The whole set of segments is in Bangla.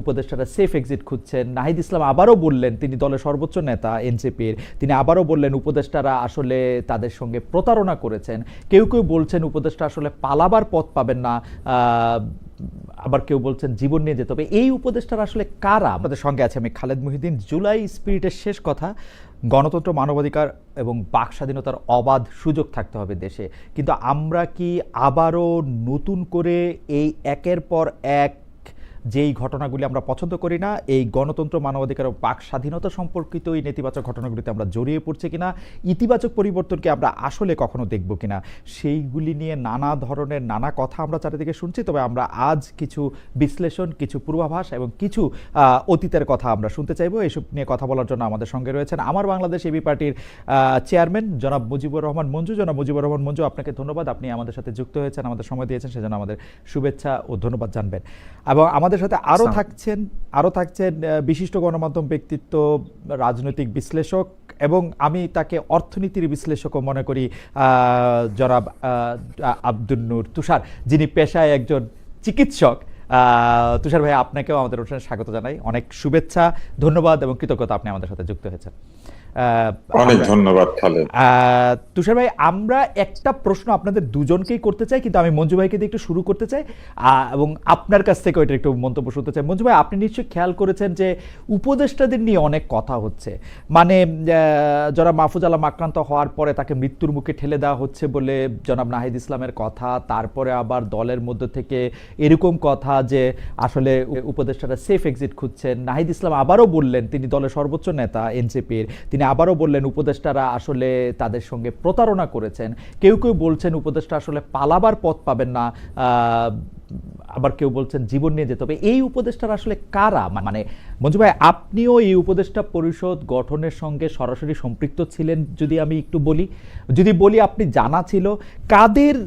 উপদেষ্টারা সেফ এক্সিট খুঁজছেন। নাহিদ ইসলাম আবারও বললেন, তিনি দলের সর্বোচ্চ নেতা এনসিপির, তিনি আবারও বললেন উপদেষ্টারা আসলে তাদের সঙ্গে প্রতারণা করেছেন। কেউ কেউ বলছেন উপদেষ্টা আসলে পালাবার পথ পাবেন না, আবার কেউ বলছেন জীবন নিয়ে যেতে হবে। এই উপদেষ্টারা আসলে কারা? আমাদের সঙ্গে আছে আমি খালেদ মহিউদ্দিন। জুলাই স্পিরিটের শেষ কথা, গণতন্ত্র, মানবাধিকার এবং বাক স্বাধীনতার অবাধ সুযোগ থাকতে হবে দেশে, কিন্তু আমরা কি আবারও নতুন করে এই একের পর এক যেই ঘটনাগুলি আমরা পছন্দ করি না, এই গণতন্ত্র, মানবাধিকার ও বাক স্বাধীনতা সম্পর্কিত এই নেতিবাচক ঘটনাগুলিতে আমরা জড়িয়ে পড়ছি কিনা, ইতিবাচক পরিবর্তনকে আমরা আসলে কখনো দেখব কিনা, সেইগুলি নিয়ে নানা ধরনের নানা কথা আমরা চারিদিকে শুনছি। তবে আমরা আজ কিছু বিশ্লেষণ, কিছু পূর্বাভাস এবং কিছু অতীতের কথা আমরা শুনতে চাইব। এসব নিয়ে কথা বলার জন্য আমাদের সঙ্গে রয়েছেন আমার বাংলাদেশ এবি পার্টির চেয়ারম্যান জনাব মুজিবুর রহমান মঞ্জু। জনাব মুজিবুর রহমান মঞ্জু, আপনাকে ধন্যবাদ, আপনি আমাদের সাথে যুক্ত হয়েছেন, আমাদের সময় দিয়েছেন, সেজন্য আমাদের শুভেচ্ছা ও ধন্যবাদ জানবেন। এবং আমাদের সাথে আরও থাকছেন বিশিষ্ট গণমাধ্যম ব্যক্তিত্ব, রাজনৈতিক বিশ্লেষক, এবং আমি তাকে অর্থনীতির বিশ্লেষকও মনে করি, জনাব আব্দুল নূর তুষার, যিনি পেশায় একজন চিকিৎসক। তুষার ভাই, আপনাকেও আমাদের অনুষ্ঠানে স্বাগত জানাই, অনেক শুভেচ্ছা, ধন্যবাদ এবং কৃতজ্ঞতা, আপনি আমাদের সাথে যুক্ত হয়েছেন। অনেক ধন্যবাদ খালেদ। তুষার ভাই, আমরা একটা প্রশ্ন আপনাদের দুজনকেই করতে চাই, কিন্তু আমি মঞ্জু ভাইকে দিয়ে একটু শুরু করতে চাই এবং আপনার কাছ থেকে ওইটা একটু মন্তব্য শুনতে চাই। মঞ্জু ভাই, আপনি নিশ্চয়ই খেয়াল করেছেন যে উপদেষ্টাদের নিয়ে অনেক কথা হচ্ছে, মানে যারা মাহফুজ আলম আক্রান্ত হওয়ার পরে তাকে মৃত্যুর মুখে ঠেলে দেওয়া হচ্ছে বলে জনাব নাহিদ ইসলামের কথা, তারপরে আবার দলের মধ্যে থেকে এরকম কথা যে আসলে উপদেষ্টারা সেফ এক্সিট খুঁজছেন। নাহিদ ইসলাম আবারও বললেন, তিনি দলের সর্বোচ্চ নেতা এনসিপির, তিনি আবারও বললেন উপদেষ্টারা আসলে তাদের সঙ্গে প্রতারণা করেছেন। কেউ কেউ বলছেন উপদেষ্টা আসলে পালাবার পথ পাবেন না, আবার কেউ বলছেন জীবন নিয়ে যেতে হবে। এই উপদেষ্টারা আসলে কারা? মানে মঞ্জু ভাই, আপনিও এই উপদেষ্টা পরিষদ গঠনের সঙ্গে সরাসরি সম্পৃক্ত ছিলেন, যদি আমি একটু বলি আপনি জানা ছিল কাদের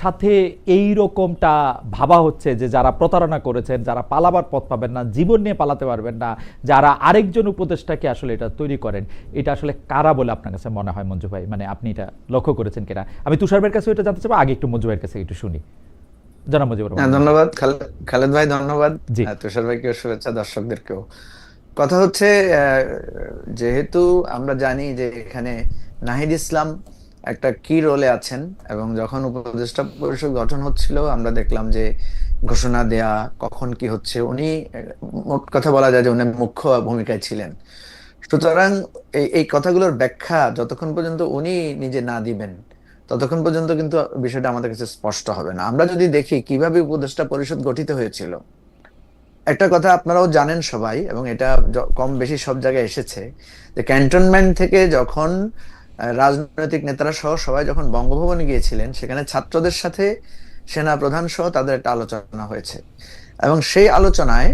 সাথে এই রকমটা ভাবা হচ্ছে যে যারা প্রতারণা করেছেন, যারা পালাবার পথ পাবেন না, জীবন নিয়ে পালাতে পারবেন না, যারা আরেকজন উপদেষ্টাকে আসলে এটা তৈরি করেন, এটা আসলে কারা বলে আপনার কাছে মনে হয় মঞ্জু ভাই? মানে আপনি এটা লক্ষ্য করেছেন কিনা? আমি তুষার ভাইয়ের কাছে এটা জানতে চাইবো, আগে একটু মঞ্জু ভাইয়ের কাছে একটু শুনি। জানা মঞ্জু ভাই। ধন্যবাদ খালেদ ভাই, ধন্যবাদ তুষার ভাইকেও শুভেচ্ছা, দর্শকদেরকেও। কথা হচ্ছে, যেহেতু আমরা জানি যে এখানে নাহিদ ইসলাম একটা কি রোলে আছেন, এবং যখন উপদেষ্টা পরিষদ গঠন হচ্ছিল আমরা দেখলাম যে ঘোষণা দেয়া, কখন কি হচ্ছে, উনি মোট কথা বলা যায় যে উনি মুখ্য ভূমিকায় ছিলেন। সুতরাং এই কথাগুলোর ব্যাখ্যা যতক্ষণ পর্যন্ত উনি নিজে না দিবেন ততক্ষণ পর্যন্ত কিন্তু বিষয়টা আমাদের কাছে স্পষ্ট হবে না। আমরা যদি দেখি কিভাবে উপদেষ্টা পরিষদ গঠিত হয়েছিল, একটা কথা আপনারাও জানেন সবাই, এবং এটা কম বেশি সব জায়গায় এসেছে, যে ক্যান্টনমেন্ট থেকে যখন রাজনৈতিক নেতারা সহ সবাই যখন বঙ্গভবনে গিয়েছিলেন, সেখানে ছাত্রদের সাথে সেনা প্রধান সহ তাদের একটা আলোচনা হয়েছে, এবং সেই আলোচনায়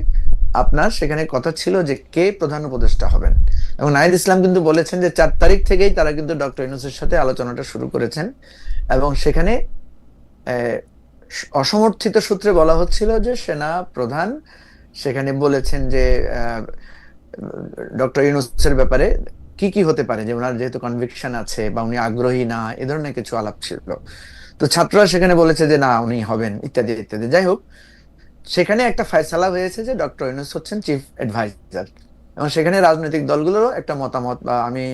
আপনার সেখানে কথা ছিল যে কে প্রধান উপদেষ্টা হবেন। এবং নাহিদ ইসলাম কিন্তু বলেছেন যে 4 তারিখ থেকেই তারা কিন্তু ডক্টর ইউনূসের সাথে আলোচনাটা শুরু করেছেন, এবং সেখানে অসমর্থিত সূত্রে বলা হচ্ছিল যে সেনা প্রধান সেখানে বলেছেন যে ডক্টর ইউনূসের ব্যাপারে কি কি হতে পারে, যে ওনার যেহেতু কনভিকশন আছে বা উনি আগ্রহী না, এ ধরনের কিছু আলাপ ছিল। তো ছাত্ররা সেখানে বলেছে যে না, উনি হবেন, ইত্যাদি ইত্যাদি। যাই হোক, সেখানে একটা ফয়সালা হয়েছে যে ডক্টর ইউনূস হচ্ছেন চিফ অ্যাডভাইজার, এবং সেখানে রাজনৈতিক দলগুলোরও একটা মতামত, বা আমি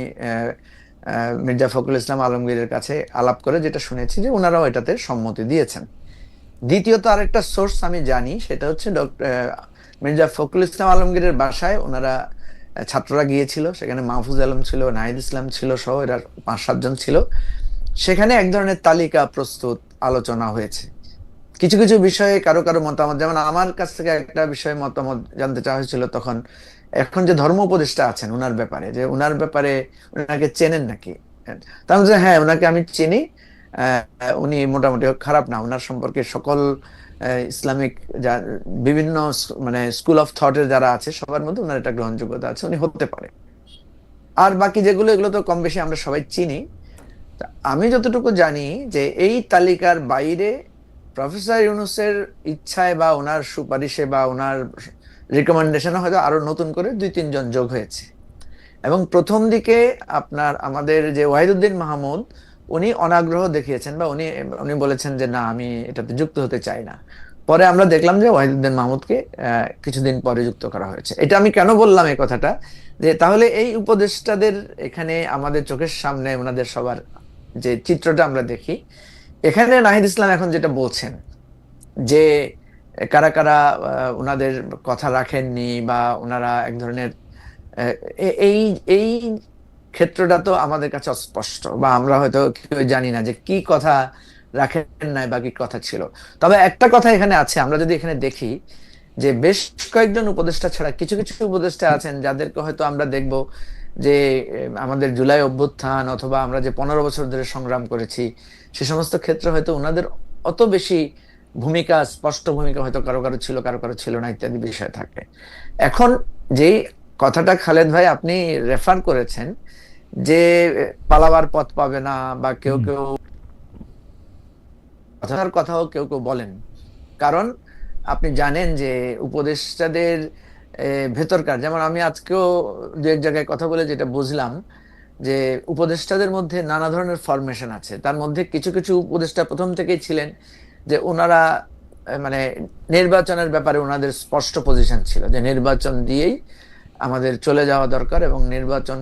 মির্জা ফখরুল ইসলাম আলমগীরের কাছে আলাপ করে যেটা শুনেছি যে ওনারাও এটাতে সম্মতি দিয়েছেন। দ্বিতীয়ত আরেকটা সোর্স আমি জানি, সেটা হচ্ছে মির্জা ফখরুল ইসলাম আলমগীরের বাসায় ওনারা ছাত্ররা গিয়েছিল, সেখানে মাহফুজ আলম ছিল, নাহিদ ইসলাম ছিল সহ এরা 5-7 জন ছিল। সেখানে এক ধরনের তালিকা প্রস্তুত, আলোচনা হয়েছে কিছু কিছু বিষয়ে, কারো কারো মতামত, যেমন আমার কাছ থেকে একটা বিষয়ে মতামত জানতে চাওয়া হয়েছিল তখন, এখন যে ধর্ম উপদেষ্টা আছেন ওনার ব্যাপারে, যে ওনার ব্যাপারে ওনাকে চেনেন নাকি। তার মধ্যে হ্যাঁ, ওনাকে আমি চিনি, উনি মোটামুটি খারাপ না, ওনার সম্পর্কে সকল ইসলামিক বিভিন্ন মানে স্কুল অফ থটের যারা আছে সবার মধ্যে ওনার একটা গ্রহণযোগ্যতা আছে, উনি হতে পারে। আর বাকি যেগুলো, এগুলো তো কম বেশি আমরা সবাই চিনি। আমি যতটুকু জানি যে এই তালিকার বাইরে প্রফেসর ইউনূসের ইচ্ছায় বা ওনার সুপারিশে বা ওনার রিকমেন্ডেশনে হয়তো আরো নতুন করে 2-3 জন যোগ হয়েছে। এবং প্রথম দিকে আপনার আমাদের যে ওয়াহিদুদ্দিন মাহমুদ, উনি অনাগ্রহ দেখিয়েছেন, বা উনি বলেছেন যে না, আমি এটাতে যুক্ত হতে চাই না। পরে আমরা দেখলাম যে ওয়াহিদুদ্দিন মাহমুদকে কিছুদিন পরে যুক্ত করা হয়েছে। এটা আমি কেন বললাম এই কথাটা, যে তাহলে এই উপদেষ্টাদের এখানে আমাদের চোখের সামনে ওনাদের সবার যে চিত্রটা আমরা দেখি, এখানে নাহিদ ইসলাম এখন যেটা বলছেন যে কারা কারা ওনাদের কথা রাখেননি বা ওনারা এক ধরনের এই এই ক্ষেত্রটা তো আমাদের কাছে অস্পষ্ট, বা আমরা হয়তো কেউ জানি না যে কি কথা রাখেন নাই বা কি কথা ছিল। তবে একটা কথা এখানে আছে, আমরা যদি এখানে দেখি যে বেশ কয়েকজন উপদেষ্টা ছাড়া কিছু কিছু উপদেষ্টা আছেন যাদেরকে হয়তো আমরা দেখব যে আমাদের জুলাই অভ্যুত্থান অথবা আমরা যে 15 বছর ধরে সংগ্রাম করেছি সে সমস্ত ক্ষেত্রে হয়তো ওনাদের অত বেশি ভূমিকা, স্পষ্ট ভূমিকা হয়তো কারো কারো ছিল, কারো কারো ছিল না, ইত্যাদি বিষয় থাকে। এখন যেই কথাটা খালেদ ভাই আপনি রেফার করেছেন যে পালাবার পথ পাবে না, বা কেউ কেউ কথার কথাও কেউ কেউ বলেন, কারণ আপনি জানেন যে উপদেষ্টাদের ভেতরকার, যেমন আমি আজকেও দু এক জায়গায় কথা বলে যেটা বুঝলাম যে উপদেষ্টাদের মধ্যে নানা ধরনের ফরমেশন আছে। তার মধ্যে কিছু কিছু উপদেষ্টা প্রথম থেকেই ছিলেন যে ওনারা মানে নির্বাচনের ব্যাপারে ওনাদের স্পষ্ট পজিশন ছিল যে নির্বাচন দিয়েই আমাদের চলে যাওয়া দরকার এবং নির্বাচন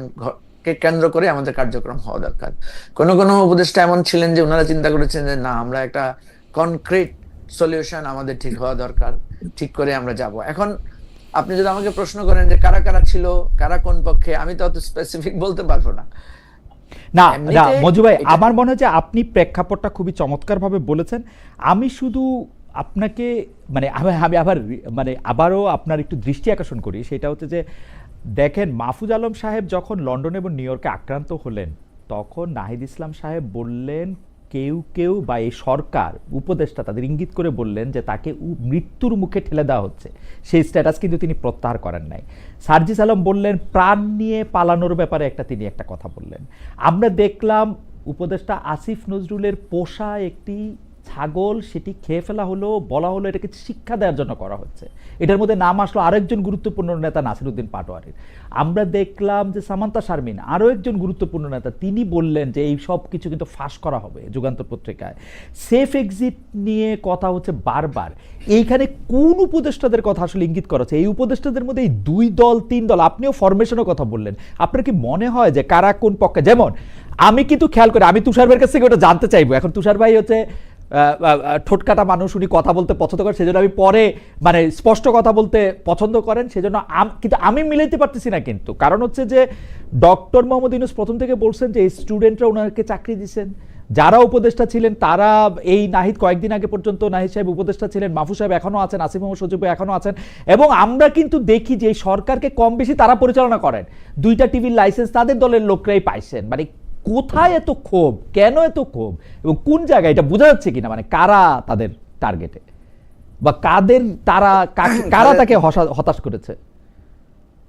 কে কেন্দ্র করে আমাদের কার্যক্রম হওয়া দরকার। কোন কোন উপদেষ্টা এমন ছিলেন যে ওনারা চিন্তা করেছেন যে না, আমরা একটা কনক্রিট সলিউশন আমাদের ঠিক হওয়া দরকার, ঠিক করে আমরা যাব। এখন আপনি যদি আমাকে প্রশ্ন করেন যে কারা কারা ছিল, কারা কোন পক্ষে, আমি তো অত স্পেসিফিক বলতে পারবো না। না না এমনিতে মজু ভাই, এটা আমার মনে হয় যে আপনি প্রেক্ষাপটটা খুবই চমৎকারভাবে বলেছেন। আমি শুধু আপনাকে মানে আমি আবার মানে আবারও আপনার একটু দৃষ্টি আকর্ষণ করি, সেটা হচ্ছে যে দেখেন মাহফুজ আলম সাহেব যখন লন্ডন এবং নিউ ইয়র্কে আক্রান্ত হলেন তখন নাহিদ ইসলাম সাহেব বললেন কেউ কেউ বা এই সরকার উপদেষ্টা তাদের ইঙ্গিত করে বললেন যে তাকে মৃত্যুর মুখে ঠেলে দেওয়া হচ্ছে। সেই স্ট্যাটাস কিন্তু তিনি প্রত্যাহার করেন নাই। সার্জিস আলম বললেন প্রাণ নিয়ে পালানোর ব্যাপারে তিনি একটা কথা বললেন। আমরা দেখলাম উপদেষ্টা আসিফ নজরুলের পোষা একটি ছাগল সেটি খেয়ে ফেলা হলো, বলা হলো এটাকে শিক্ষা দেওয়ার জন্য করা হচ্ছে। এটার মধ্যে নাম আসলো আরেকজন গুরুত্বপূর্ণ নেতা নাসিরউদ্দিন পাটোয়ারির। আমরা দেখলাম যে সামান্তা শারমিন আরও একজন গুরুত্বপূর্ণ নেতা, তিনি বললেন যে এই সব কিছু কিন্তু ফাঁস করা হবে যুগান্তর পত্রিকায়। সেফ এক্সিট নিয়ে কথা হচ্ছে বারবার। এইখানে কোন উপদেষ্টাদের কথা আসলে ইঙ্গিত করা হচ্ছে? এই উপদেষ্টাদের মধ্যে এই 2 দল 3 দল, আপনিও ফরমেশনের কথা বললেন, আপনার কি মনে হয় যে কারা কোন পক্ষে? যেমন আমি কিন্তু খেয়াল করি, আমি তুষার ভাইয়ের কাছ থেকে ওটা জানতে চাইবো। এখন তুষার ভাই হচ্ছে ঠোঁটকাটা মানুষ, উনি কথা বলতে পছন্দ করেন, সেজন্য আমি পরে মানে স্পষ্ট কথা বলতে পছন্দ করেন, সেজন্য কিন্তু আমি মিলাইতে পারতেছি না। কিন্তু কারণ হচ্ছে যে ডক্টর মোহাম্মদ ইউনূস প্রথম থেকে বলছেন যে স্টুডেন্টরা ওনাকে চাকরি দিচ্ছেন, যারা উপদেষ্টা ছিলেন তারা এই নাহিদ কয়েকদিন আগে পর্যন্ত নাহিদ সাহেব উপদেষ্টা ছিলেন, মাহফুজ সাহেব এখনো আছেন, আসিফ মোহাম্মদ সজীব এখনো আছেন, এবং আমরা কিন্তু দেখি যে এই সরকারকে কম বেশি তারা পরিচালনা করেন। 2টা টিভির লাইসেন্স তাদের দলের লোকরাই পাইছেন। মানে কোথায় এত ক্ষোভ, কেন এত ক্ষোভ, এবং কোন জায়গায় এটা বোঝা যাচ্ছে কিনা, মানে কারা তাদের টার্গেটে বা কারা তাকে হতাশ করেছে?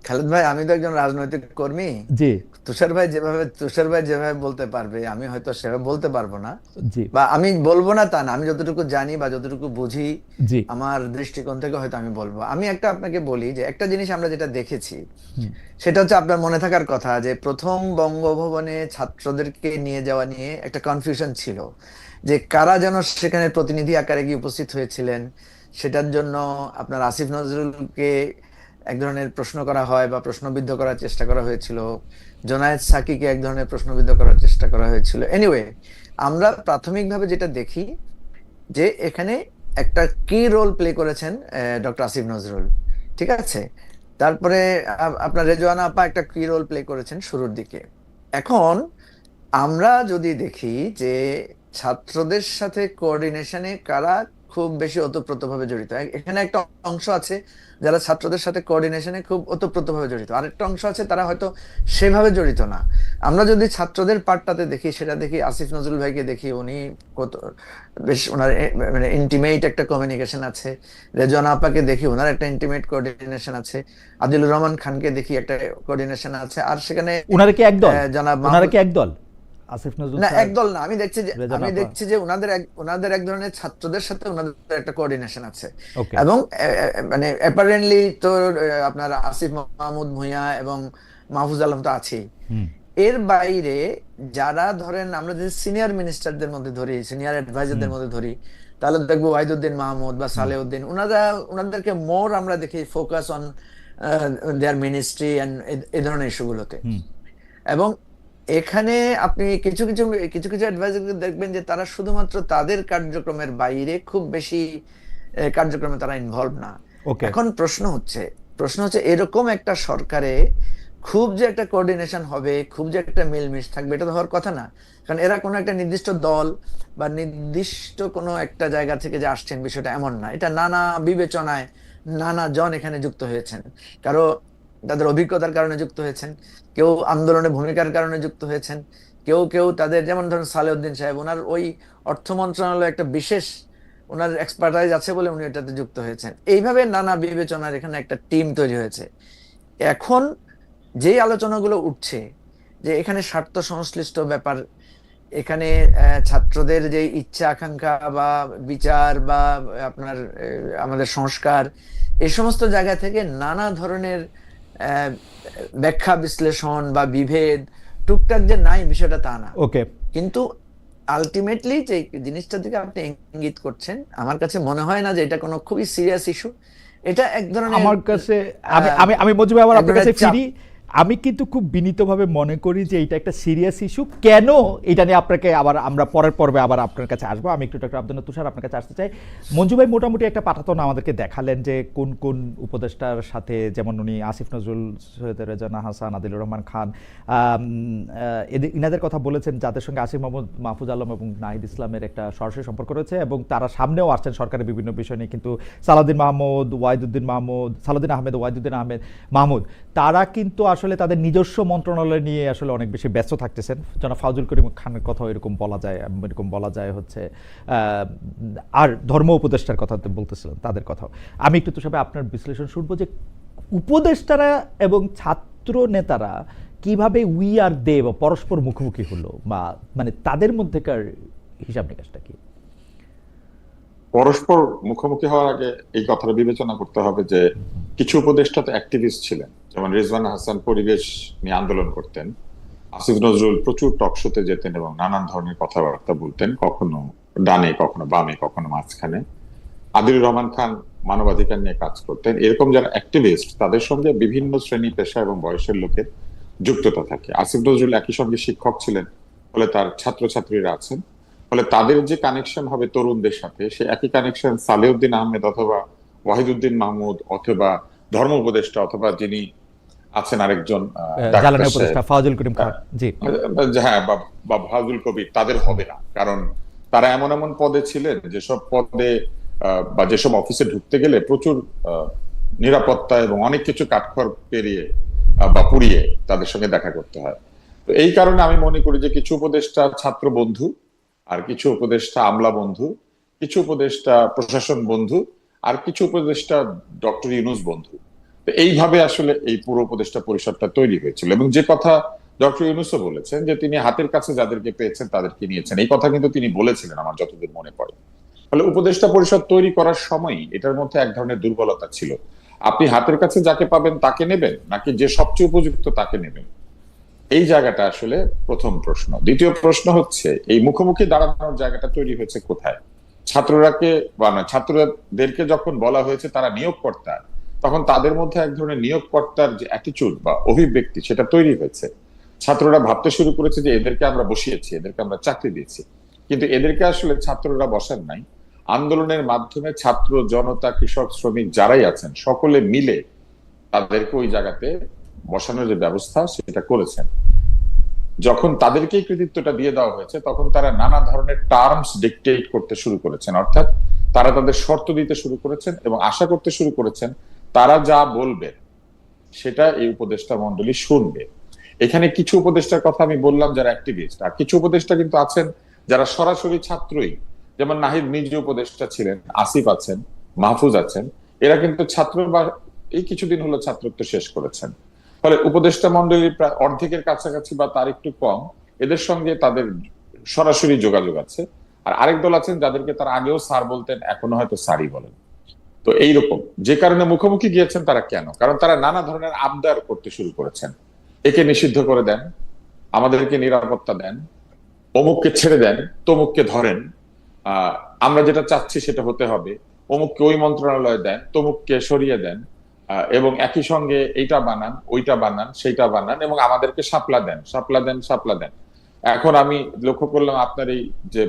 খালেদ ভাই, আমি তো একজন রাজনৈতিক কর্মী। জি তুষার ভাই যেভাবে বলতে পারবে আমি হয়তো সেভাবে বলতে পারবো না, জি বা আমি বলবো না তা না। আমি যতটুকু জানি বা যতটুকু বুঝি জি আমার দৃষ্টিকোণ থেকে হয়তো আমি বলবো। আমি আপনাকে বলি যে একটা জিনিস আমরা যেটা দেখেছি সেটা হচ্ছে, আপনার মনে থাকার কথা যে প্রথম বঙ্গভবনে ছাত্রদেরকে নিয়ে যাওয়া নিয়ে একটা কনফিউশন ছিল যে কারা যেন সেখানে প্রতিনিধি আকারে গিয়ে উপস্থিত হয়েছিলেন। সেটার জন্য আপনার আসিফ নজরুলকে এক ধরনের প্রশ্ন করা হয় বা প্রশ্নবিদ্ধ করার চেষ্টা করা হয়েছিল, জোনায়েদ সাকিকে এক ধরনের প্রশ্নবিদ্ধ করার চেষ্টা করা হয়েছিল। এনিওয়ে, আমরা প্রাথমিকভাবে যেটা দেখি যে এখানে একটা কি রোল প্লে করেছেন ডক্টর আসিফ নজরুল, ঠিক আছে। তারপরে আপনার রেজওয়ানা আপা একটা কি রোল প্লে করেছেন শুরুর দিকে। এখন আমরা যদি দেখি যে ছাত্রদের সাথে কোঅর্ডিনেশনে কারা খুব বেশি ওতপ্রোতভাবে জড়িত, এখানে একটা অংশ আছে যারা ছাত্রদের সাথে কোঅর্ডিনেশনে খুব ওতপ্রোতভাবে জড়িত, আরেকটা অংশ আছে তারা হয়তো সেভাবে জড়িত না। আমরা যদি ছাত্রদের পার্টটাতে দেখি, সেটা দেখি আসিফ নজরুল ভাইকে দেখি, উনি কত বেশ ওনার মানে ইন্টিমেট একটা কমিউনিকেশন আছে। রেজওয়ানা আপাকে দেখি, ওনার একটা ইন্টিমেট কোঅর্ডিনেশন আছে। আদিলুর রহমান খানকে দেখি, একটা কোঅর্ডিনেশন আছে। আর সেখানে ওনারা কি একদল? জনাব ওনারা কি একদল? আসিফ নজরুল না, সাহেব, একদল না। আমি রেজওয়ানা আপা? দেখছি যে ওনাদের এক ধরনের ছাত্রদের সাথে ওনাদের একটা কোঅর্ডিনেশন আছে। ওকে। এবং মানে অ্যাপারেন্টলি তো আপনার আসিফ মাহমুদ ভুঁইয়া এবং মাহফুজ আলম তো আছেই। হুম এর বাইরে যারা ধরেন আমরা যদি সিনিয়র মিনিস্টারদের মধ্যে ধরি, সিনিয়র অ্যাডভাইজারদের মধ্যে ধরি, তাহলে দেখবো ওয়াহিদুদ্দিন মাহমুদ বা সালেউদ্দিন ওনাদেরকে মোর আমরা দেখি focus on their ministry and এই ধরনের ইস্যুগুলোতে। হুম। এবং এখানে আপনি কিছু কিছু কিছু কিছু অ্যাডভাইজার দেখবেন যে তারা শুধুমাত্র তাদের কার্যক্রমের বাইরে খুব বেশি কার্যক্রমে তারা ইনভলভ না। ওকে। এখন প্রশ্ন হচ্ছে এরকম একটা সরকারে খুব যে একটা কোঅর্ডিনেশন হবে, খুব যে একটা মিলমিশ থাকবে, এটা তো হওয়ার কথা না। কারণ এরা কোনো একটা নির্দিষ্ট দল বা নির্দিষ্ট কোনো একটা জায়গা থেকে যে আসছেন বিষয়টা এমন না। এটা নানা বিবেচনায় নানা জন এখানে যুক্ত হয়েছেন। কারো তাদের অভিজ্ঞতার কারণে যুক্ত হয়েছেন, কেউ আন্দোলনে ভূমিকার কারণে যুক্ত হয়েছেন, কেউ কেউ তাদের, যেমন ধরুন সালেউদ্দিন সাহেব, ওনার ওই অর্থ মন্ত্রণালয় একটা বিশেষ ওনার এক্সপার্টাইজ আছে বলে উনি এটাতে যুক্ত হয়েছেন। এইভাবে নানা বিবেচনার এখানে একটা টিম তৈরি হয়েছে। এখন যেই আলোচনাগুলো উঠছে যে এখানে স্বার্থ সংশ্লিষ্ট ব্যাপার, এখানে ছাত্রদের যে ইচ্ছা আকাঙ্ক্ষা বা বিচার বা আপনার আমাদের সংস্কার, এই সমস্ত জায়গা থেকে নানা ধরনের ব্যাখ্যা বিশ্লেষণ বা বিভেদ টুকটাক যে নাই বিষয়টা তা না। ওকে। কিন্তু আলটিমেটলি যে জিনিসটার দিকে আপনি ইঙ্গিত করছেন, আমার কাছে মনে হয় না যে এটা কোনো খুবই সিরিয়াস ইস্যু। এটা এক ধরনের আমার কাছে আমি আমি আমি মজিব ভাই, আবার আপনার কাছে এক ধরনের ফিরি। আমি কিন্তু খুব বিনীতভাবে মনে করি যে এটা একটা সিরিয়াস ইস্যু। কেন, এটা নিয়ে আপনাকে আবার আমরা পরের পর্বে আবার আপনার কাছে আসবো। আমি একটু ডক্টর আব্দুল তুষার আপনার কাছে আসতে চাই। মঞ্জু ভাই মোটামুটি একটা পাঠাতন আমাদেরকে দেখালেন যে কোন কোন উপদেষ্টার সাথে, যেমন উনি আসিফ নজরুল, সৈয়দ রেজানা হাসান, আদিলুর রহমান খান, ইনাদের কথা বলেছেন, যাদের সঙ্গে আসিফ মোহাম্মদ, মাহফুজ আলম এবং নাহিদ ইসলামের একটা সরাসরি সম্পর্ক রয়েছে, এবং তারা সামনেও আসছেন সরকারের বিভিন্ন বিষয় নিয়ে। কিন্তু সালাউদ্দিন আহমেদ, ওয়াহিদুদ্দিন আহমেদ মাহমুদ, তারা কিন্তু আসলে তাদের নিজস্ব মন্ত্রণালয় নিয়ে আসলে অনেক বেশি ব্যস্ত থাকতেছেন। জনাব ফাউজুল করিম খানের কথাও এরকম বলা যায় হচ্ছে, আর ধর্ম উপদেষ্টার কথা বলতেছিলেন, তাদের কথাও। আমি একটু তুষার ভাই আপনার বিশ্লেষণ শুনবো যে উপদেষ্টারা এবং ছাত্র নেতারা কিভাবে উই আর দে বা পরস্পর মুখোমুখি হলো, বা মানে তাদের মধ্যেকার হিসাব নিকাশটা কি? পরস্পর মুখোমুখি হওয়ার আগে এই কথাটা বিবেচনা করতে হবে যে কিছু উপদেষ্টা তো অ্যাক্টিভিস্ট ছিলেন, যেমন রেজওয়ানা হাসান পরিবেশ নিয়ে আন্দোলন করতেন, আসিফ নজরুল প্রচুর টকশোতে যেতেন এবং নানান ধরনের কথাবার্তা বলতেন, কখনো ডানে, কখনো বামে, কখনো মাঝখানে। আদিলুর রহমান খান মানবাধিকার নিয়ে কাজ করতেন। এরকম যারা অ্যাক্টিভিস্ট, তাদের সঙ্গে বিভিন্ন শ্রেণী, পেশা এবং বয়সের লোকের যুক্ততা থাকে। আসিফ নজরুল একই সঙ্গে শিক্ষক ছিলেন, ফলে তার ছাত্রছাত্রীরা আছেন, ফলে তাদের যে কানেকশন হবে তরুণদের সাথে, সে একই কানেকশন সালেউদ্দিন আহমেদ অথবা ওয়াহিদুদ্দিন মাহমুদ অথবা ধর্ম উপদেষ্টা অথবা যিনি আছেন আরেকজন জ্বালানি উপদেষ্টা ফাউজুল করিম খান, জি হ্যাঁ, বা ফাজুল কবির, তাদের হবে না। কারণ তারা এমন এমন পদে ছিলেন যেসব পদে বা যেসব অফিসে ঢুকতে গেলে প্রচুর নিরাপত্তা এবং অনেক কিছু কাঠখড় পেরিয়ে বা পুড়িয়ে তাদের সঙ্গে দেখা করতে হয়। তো এই কারণে আমি মনে করি যে কিছু উপদেষ্টা ছাত্র বন্ধু, আর কিছু উপদেষ্টা আমলা বন্ধু, কিছু উপদেষ্টা প্রশাসন বন্ধু, আর কিছু উপদেষ্টা ডক্টর ইউনূস বন্ধু। তো এইভাবে আসলে এই পুরো উপদেষ্টা পরিষদটা তৈরি হয়েছিল। এবং যে কথা ডক্টর ইউনূসও বলেছেন যে তিনি হাতের কাছে যাদেরকে পেয়েছেন তাদেরকে নিয়েছেন, এই কথা কিন্তু তিনি বলেছিলেন আমার যতদূর মনে পড়ে। ফলে উপদেষ্টা পরিষদ তৈরি করার সময় এটার মধ্যে এক ধরনের দুর্বলতা ছিল। আপনি হাতের কাছে যাকে পাবেন তাকে নেবেন, নাকি যে সবচেয়ে উপযুক্ত তাকে নেবেন? এই জায়গাটা আসলে প্রথম প্রশ্ন। দ্বিতীয় প্রশ্ন হচ্ছে এই মুখোমুখি দাঁড়ানোর জায়গাটা তৈরি হয়েছে কোথায়? ছাত্রদেরকে যখন বলা হয়েছে তারা নিয়োগকর্তা, তখন তাদের মধ্যে এক ধরনের নিয়োগকর্তার যে অ্যাটিটিউড বা অভিব্যক্তি, সেটা তৈরি হয়েছে। ছাত্ররা ভাবতে শুরু করেছে যে এদেরকে আমরা বসিয়েছি, এদেরকে আমরা চাকরি দিয়েছি। কিন্তু এদেরকে আসলে ছাত্ররা বসান নাই। আন্দোলনের মাধ্যমে ছাত্র জনতা, কৃষক, শ্রমিক যারাই আছেন সকলে মিলে তাদেরকে ওই জায়গাতে বসানোর যে ব্যবস্থা সেটা করেছেন। যখন তাদেরকে কৃতিত্বটা দিয়ে দেওয়া হয়েছে, তখন তারা নানা ধরনের টার্মস ডিকটেট করতে শুরু করেছেন, অর্থাৎ তারা তাদের শর্ত দিতে শুরু করেছেন এবং আশা করতে শুরু করেছেন তারা যা বলবে সেটা এই উপদেষ্টা মণ্ডলী শুনবে। এখানে কিছু উপদেষ্টার কথা আমি বললাম যারা অ্যাক্টিভিস্ট, আর কিছু উপদেষ্টা কিন্তু আছেন যারা সরাসরি ছাত্রই, যেমন নাহিদ নিজে উপদেষ্টা ছিলেন, আসিফ আছেন, মাহফুজ আছেন। এরা কিন্তু ছাত্র বা এই কিছুদিন হলো ছাত্রত্ব শেষ করেছেন। ফলে উপদেষ্টা মণ্ডলীর প্রায় অর্ধেকের কাছাকাছি বা তার একটু কম এদের সঙ্গে তাদের সরাসরি যোগাযোগ আছে। আর আরেক দল আছেন যাদেরকে তারা আগেও স্যার বলতেন, এখনো হয়তো স্যারই বলেন। তো এইরকম যে কারণে মুখোমুখি গিয়েছেন তারা কেন? কারণ তারা নানা ধরনের আবদার করতে শুরু করেছেন। একে নিষিদ্ধ করে দেন, আমাদেরকে নিরাপত্তা দেন, অমুককে ছেড়ে দেন, তমুককে ধরেন। আমরা যেটা চাচ্ছি সেটা হতে হবে, অমুককে ওই মন্ত্রণালয় দেন, তমুককে সরিয়ে দেন, এবং একই সঙ্গে এইটা বানান, ওইটা বানান, সেইটা বানান, এবং আমাদেরকে শাপলা দেন, শাপলা দেন, শাপলা দেন। এখন আমি লক্ষ্য করলাম আপনার এই যে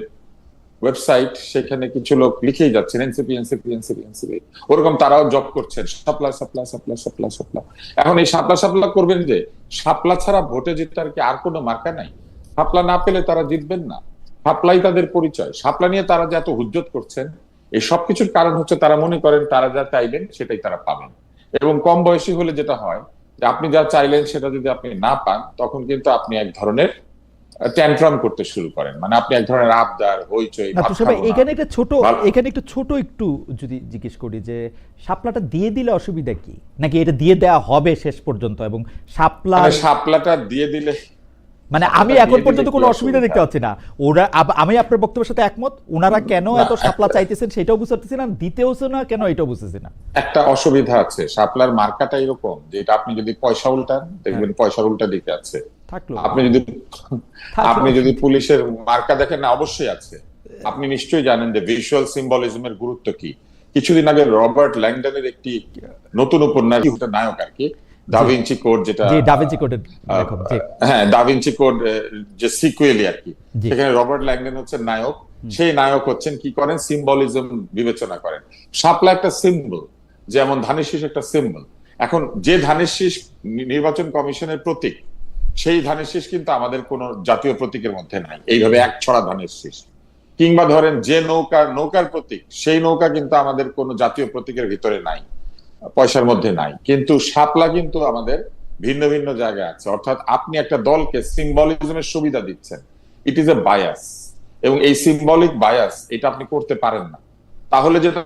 ওয়েবসাইট, সেখানে কিছু লোক লিখেই যাচ্ছেন এনসিপি, এনসিপি, এনসিপি, এনসিপি, ওরকম তারাও জব করছেন, শাপলা, শাপলা, শাপলা, শাপলা, শাপলা। এখন এই শাপলা শাপলা করবেন যে, শাপলা ছাড়া ভোটে জিতার কি আর কোনো মার্কা নাই? শাপলা না পেলে তারা জিতবেন না, শাপলাই তাদের পরিচয়। শাপলা নিয়ে তারা যে এত হুজ্জত করছেন, এই সবকিছুর কারণ হচ্ছে তারা মনে করেন তারা যা চাইবেন সেটাই তারা পাবেন। এবং কম বয়সী হলে যেটা হয় যে আপনি যা চাইলেন সেটা যদি আপনি না পান, তখন কিন্তু আপনি এক ধরনের ট্যান্ট্রাম করতে শুরু করেন, মানে আপনি এক ধরনের আবদার, হইচই, না ভাত তুষার ভাই, খাবো না। এখানে একটা ছোট ভালো। একটু যদি জিজ্ঞেস করি যে শাপলাটা দিয়ে দিলে অসুবিধা কি, নাকি এটা দিয়ে দেওয়া হবে শেষ পর্যন্ত? এবং শাপলা মানে শাপলাটা দিয়ে দিলে, মানে আমি শাপলাটা এখন দিয়ে দিলে পর্যন্ত কি কোনো অসুবিধা দেখতে অসুবিধা? পাচ্ছি না। ওরা আমি আপনার বক্তব্যের সাথে একমত, ওনারা কেন না। এত শাপলা চাইতেছেন সেটাও বুঝতে পারতেছি না, দিতেওছে না কেন এটাও বুঝতেছি না। একটা অসুবিধা আছে, শাপলার মার্কাটা এরকম যে এটা আপনি যদি পয়সা উল্টান দেখবেন পয়সার উল্টা দিকে আছে। থাকলো আপনি যদি পুলিশের মার্কা দেখেন, না অবশ্যই আছে। আপনি নিশ্চয়ই জানেন যে ভিজুয়াল সিম্বলিজমের গুরুত্ব কি। কিছুদিন আগে রবার্ট ল্যাংডনের একটি নতুন উপন্যাস, নায়ক আর কি, দাভিঞ্চি কোড, যেটা জি ডাভিঞ্চি কোডের লেখক, জি হ্যাঁ দাভিঞ্চি কোড যে সিকুয়েলি আর কি, জি। সেখানে রবার্ট ল্যাংডন হচ্ছেন নায়ক। সেই নায়ক হচ্ছেন কি করেন, সিম্বলিজম বিবেচনা করেন। শাপলা একটা সিম্বল, যেমন ধানের শীষ একটা সিম্বল। এখন যে ধানের শীষ নির্বাচন কমিশনের প্রতীক, সেই ধানের শীষ কিন্তু আমাদের কোন জাতীয় প্রতীকের মধ্যে নাই, এইভাবে এক ছড়া ধানের শীষ। কিংবা ধরেন যে নৌকার প্রতীক, সেই নৌকা কিন্তু আমাদের কোন জাতীয় প্রতীকের ভিতরে নাই, পয়সার মধ্যে নাই। কিন্তু শাপলা কিন্তু আমাদের ভিন্ন ভিন্ন জায়গায় আছে। অর্থাৎ আপনি একটা দলকে সিম্বলিজমের সুবিধা দিচ্ছেন, ইট ইজ এ বায়াস। এবং এই সিম্বলিক বায়াস এটা আপনি করতে পারেন না। তাহলে যেটা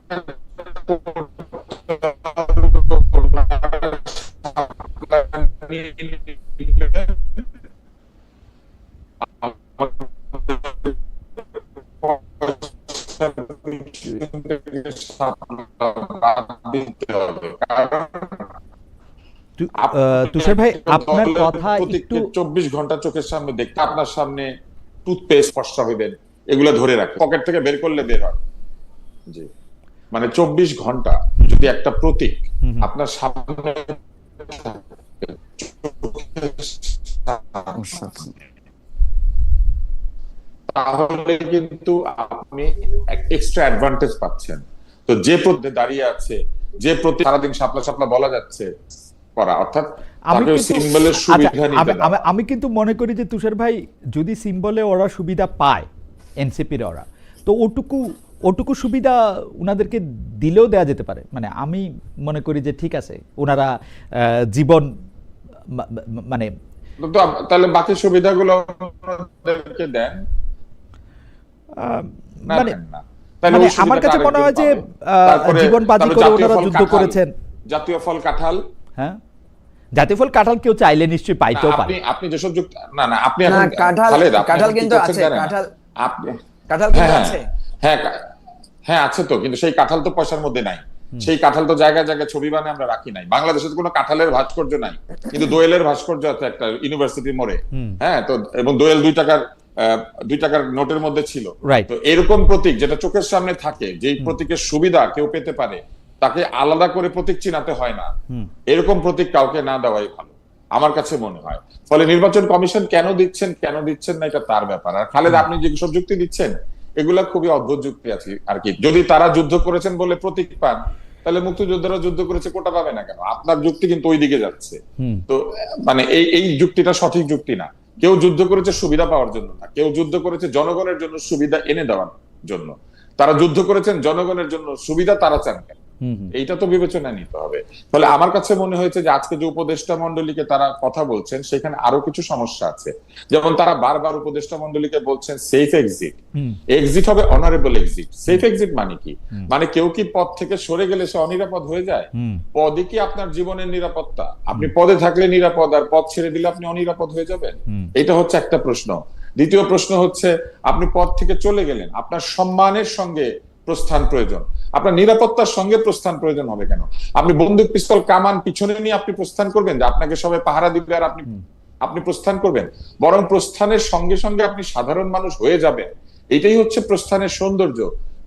তুষার ভাই, আপনার কথা একটু 24 ঘন্টা চোখের সামনে দেখতে, আপনার সামনে টুথপেস্ট ফর্সা হইবেন, এগুলো ধরে রাখে, পকেট থেকে বের করলে বের হয়। জি, মানে 24 ঘন্টা যদি একটা প্রতীক আপনার সামনে, তাহলে কিন্তু আপনি এক্সট্রা অ্যাডভান্টেজ পাচ্ছেন। তো যে প্রতীকে দাঁড়িয়ে আছে, যে প্রতীক সারাদিন শাপলা শাপলা বলা যাচ্ছে করা, অর্থাৎ তাকে সিম্বলের সুবিধা নিতে দাও। আমি কিন্তু মনে করি যে তুষার ভাই, যদি সিম্বলে ওরা সুবিধা পায়, এনসিপির ওরা, তো ওটুকু সুবিধা উনাদেরকে দিলেও দেয়া যেতে পারে। মানে আমি মনে করি যে ঠিক আছে, ওনারা জীবন মানে তো তাহলে বাকি সুবিধাগুলো ওনাদেরকে দেন, না মানে দেন না। তাহলে মানে ওই সুবিধাটা আমার কাছে মনে হয় যে আরেকজন পাবে। তারপরে জীবন বাজি করে ওনারা যুদ্ধ করেছেন। জাতীয় ফল কাঁঠাল, হ্যাঁ, জাতীয় ফল কাঁঠাল কেউ চাইলে নিশ্চয়ই পাইতেও পারে। আপনি যেসব যুক্ত, না আপনি না, এখন কাঁঠাল কিন্তু আছে, আপনি কাঁঠাল কিন্তু আছে। হ্যাঁ হ্যাঁ আছে তো, কিন্তু সেই কাঁঠাল তো পয়সার মধ্যে নাই। সেই কাঁঠাল তো জায়গায় জায়গায় ছবি বানিয়ে আমরা রাখি নাই। বাংলাদেশে তো কোনো কাঁঠালের ভাস্কর্য নাই, কিন্তু দোয়েলের ভাস্কর্য আছে একটা ইউনিভার্সিটি মোড়ে। হ্যাঁ, তো এবং দোয়েল 2 টাকার নোটের মধ্যে ছিল। তো এরকম প্রতীক যেটা চোখের সামনে থাকে, যেই প্রতীকের সুবিধা কেউ পেতে পারে, তাকে আলাদা করে প্রতীক চিনাতে হয় না। এরকম প্রতীক কাউকে না দেওয়াই ভালো আমার কাছে মনে হয়। ফলে নির্বাচন কমিশন কেন দিচ্ছেন না, এটা তার ব্যাপার। আর খালেদ, আপনি যেসব যুক্তি দিচ্ছেন এগুলা খুবই অদ্ভুত যুক্তি আছে আর কি। যদি তারা যুদ্ধ করেছেন বলে প্রতীক পান, তাহলে মুক্তিযোদ্ধারা যুদ্ধ করেছে কোটা পাবে না কেন? আপনার যুক্তি কিন্তু ওই দিকে যাচ্ছে। তো মানে এই যুক্তিটা সঠিক যুক্তি না। কেউ যুদ্ধ করেছে সুবিধা পাওয়ার জন্য না, কেউ যুদ্ধ করেছে জনগণের জন্য সুবিধা এনে দেওয়ার জন্য। তারা যুদ্ধ করেছেন জনগণের জন্য, সুবিধা তারা চান কেন? এইটা তো বিবেচনায় নিতে হবে। ফলে আমার কাছে মনে হয়েছে যে আজকে যে উপদেষ্টা মন্ডলীকে তারা কথা বলছেন, সেখানে আরো কিছু সমস্যা আছে। যেমন তারা বারবার উপদেষ্টা মন্ডলীকে বলছেন সেফ এক্সিট হবে, অনারেবল এক্সিট। সেফ এক্সিট মানে কি? মানে কেউ কি পদ থেকে সরে গেলে সে অনিরাপদ হয়ে যায়? পদে কি আপনার জীবনের নিরাপত্তা? আপনি পদে থাকলে নিরাপদ, আর পদ ছেড়ে দিলে আপনি অনিরাপদ হয়ে যাবেন? এটা হচ্ছে একটা প্রশ্ন। দ্বিতীয় প্রশ্ন হচ্ছে, আপনি পদ থেকে চলে গেলেন, আপনার সম্মানের সঙ্গে প্রস্থান প্রয়োজন, আপনার নিরাপত্তার সঙ্গে প্রস্থান প্রয়োজন হবে কেন? আপনি বন্দুক পিস্তল কামান পিছনে নিয়ে আপনি প্রস্থান করবেন যে আপনাকে সবাই পাহারা দিবে আর আপনি প্রস্থান করবেন? বরং প্রস্থানের সঙ্গে সঙ্গে আপনি সাধারণ মানুষ হয়ে যাবেন, এটাই হচ্ছে প্রস্থানের সৌন্দর্য,